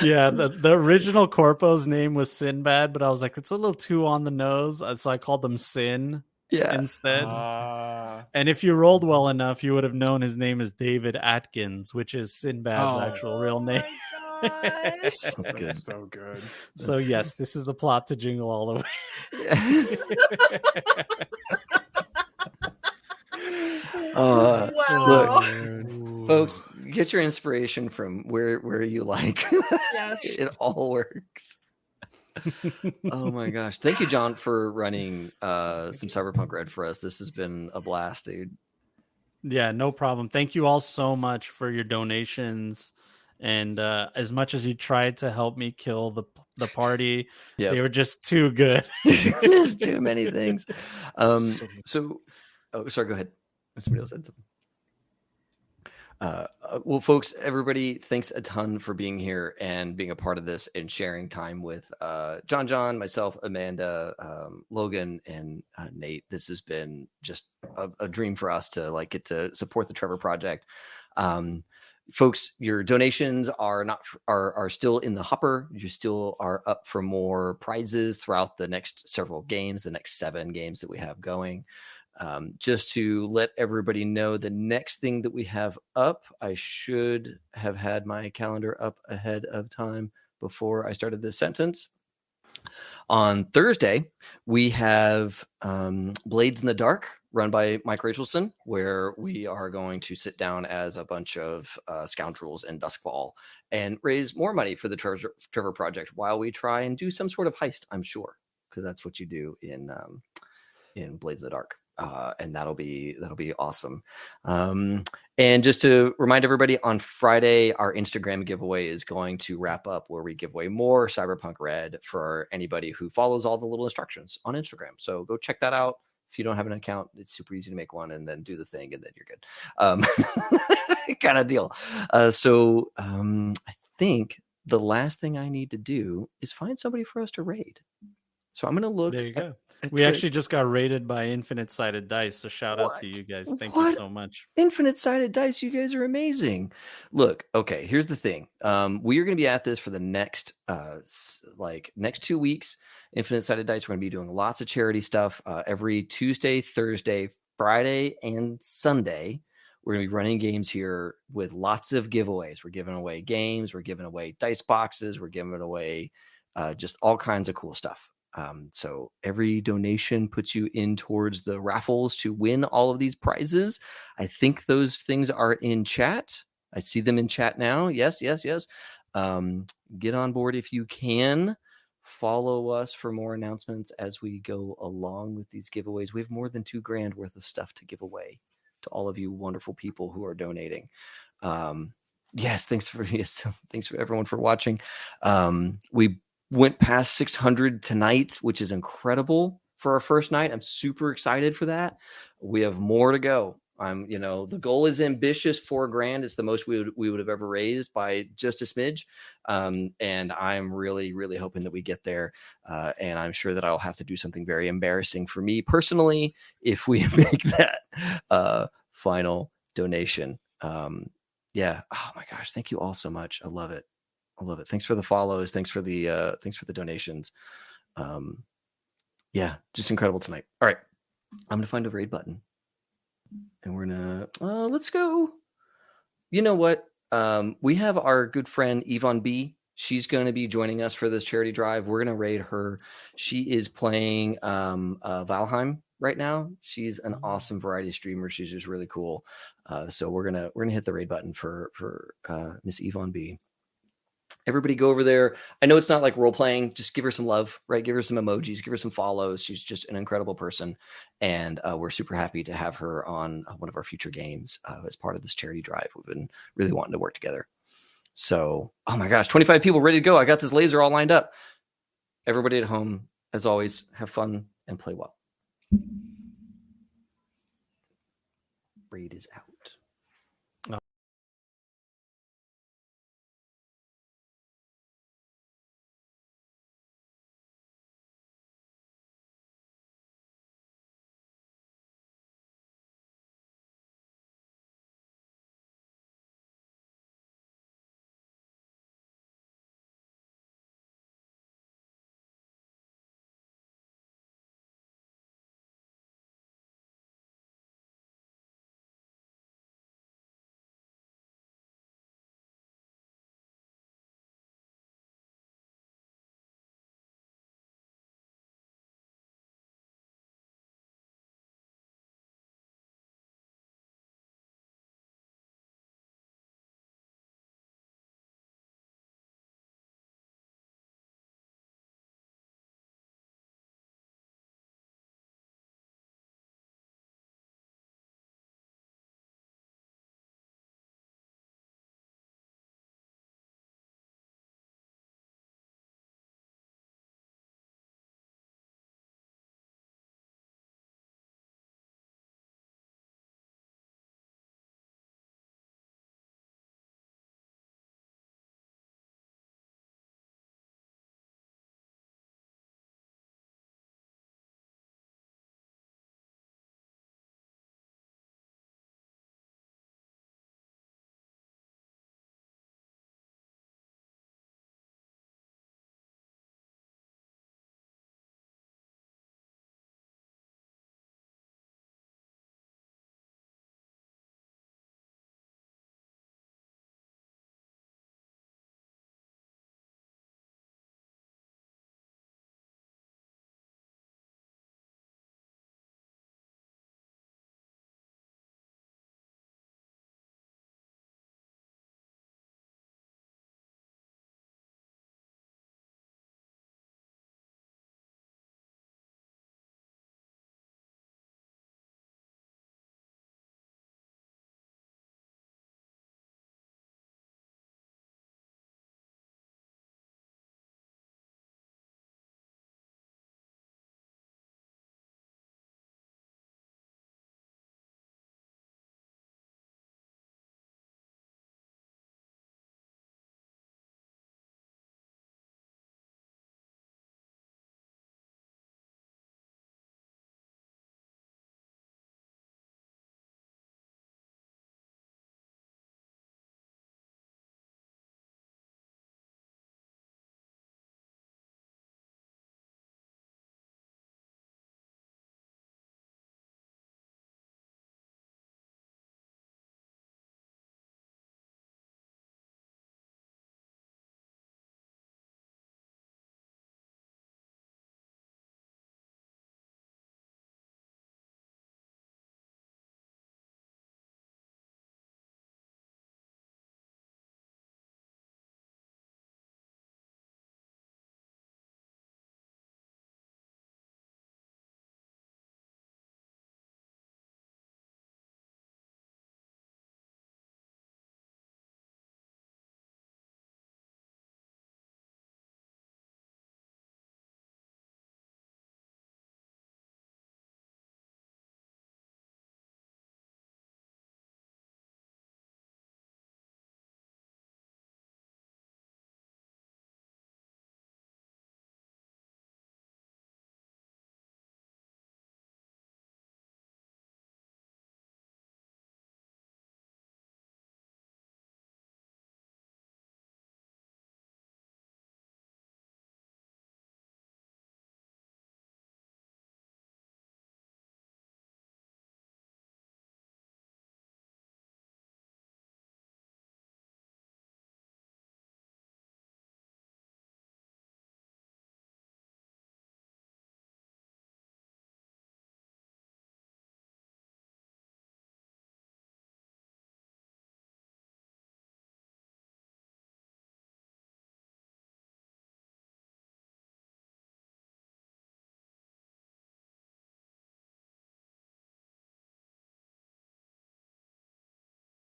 Yeah, the original Corpo's name was Sinbad, but I was like, it's a little too on the nose, so I called them Sin instead. And if you rolled well enough, you would have known his name is David Atkins, which is Sinbad's actual real name. That's good. That's so good. So yes, this is the plot to Jingle All the Way. Look, folks, get your inspiration from where you like. Yes. It all works. Oh my gosh. Thank you, John, for running some CyberpunkRED for us. This has been a blast, dude. Yeah, no problem. Thank you all so much for your donations. And as much as you tried to help me kill the party, they were just too good. There's too many things. Sorry, go ahead. Somebody else said something. Well, folks, everybody, thanks a ton for being here and being a part of this and sharing time with John, myself, Amanda, Logan, and Nate. This has been just a dream for us to get to support the Trevor Project. Folks, your donations are still in the hopper. You still are up for more prizes throughout the next several games, the next 7 games that we have going. Just to let everybody know, the next thing that we have up, I should have had my calendar up ahead of time before I started this sentence. On Thursday, we have Blades in the Dark, run by Mike Rachelson, where we are going to sit down as a bunch of scoundrels in Duskfall and raise more money for the Trevor Project while we try and do some sort of heist, I'm sure, because that's what you do in Blades in the Dark. And that'll be awesome. And just to remind everybody, on Friday, our Instagram giveaway is going to wrap up, where we give away more CyberpunkRED for anybody who follows all the little instructions on Instagram. So go check that out. If you don't have an account, it's super easy to make one and then do the thing, and then you're good. Kind of deal. So I think the last thing I need to do is find somebody for us to raid. So I'm going to look. There you go. We actually just got raided by Infinite Sided Dice, so shout out to you guys. Thank you so much. Infinite Sided Dice, you guys are amazing. Look, okay, here's the thing. We are going to be at this for the next 2 weeks. Infinite Sided Dice, we're going to be doing lots of charity stuff every Tuesday, Thursday, Friday, and Sunday. We're going to be running games here with lots of giveaways. We're giving away games. We're giving away dice boxes. We're giving away just all kinds of cool stuff. So every donation puts you in towards the raffles to win all of these prizes. I think those things are in chat. I see them in chat now. Yes. Get on board if you can. Follow us for more announcements as we go along with these giveaways. We have more than $2,000 worth of stuff to give away to all of you wonderful people who are donating. Thanks for everyone for watching. We went past 600 tonight, which is incredible for our first night. I'm super excited for that. We have more to go. I'm, the goal is ambitious. $4,000 is the most we would have ever raised by just a smidge. And I'm really, really hoping that we get there. And I'm sure that I'll have to do something very embarrassing for me personally if we make that final donation. Yeah. Oh my gosh. Thank you all so much. I love it. Thanks for the follows. Thanks for the donations. Yeah, just incredible tonight. All right. I'm going to find a raid button and we're going to, let's go. You know what? We have our good friend Yvonne B. She's going to be joining us for this charity drive. We're going to raid her. She is playing Valheim right now. She's an awesome variety streamer. She's just really cool. So we're going to hit the raid button for Miss Yvonne B. Everybody go over there. I know it's not like role playing. Just give her some love, right? Give her some emojis, give her some follows. She's just an incredible person. And we're super happy to have her on one of our future games as part of this charity drive. We've been really wanting to work together. So, oh my gosh, 25 people ready to go. I got this laser all lined up. Everybody at home, as always, have fun and play well. Raid is out.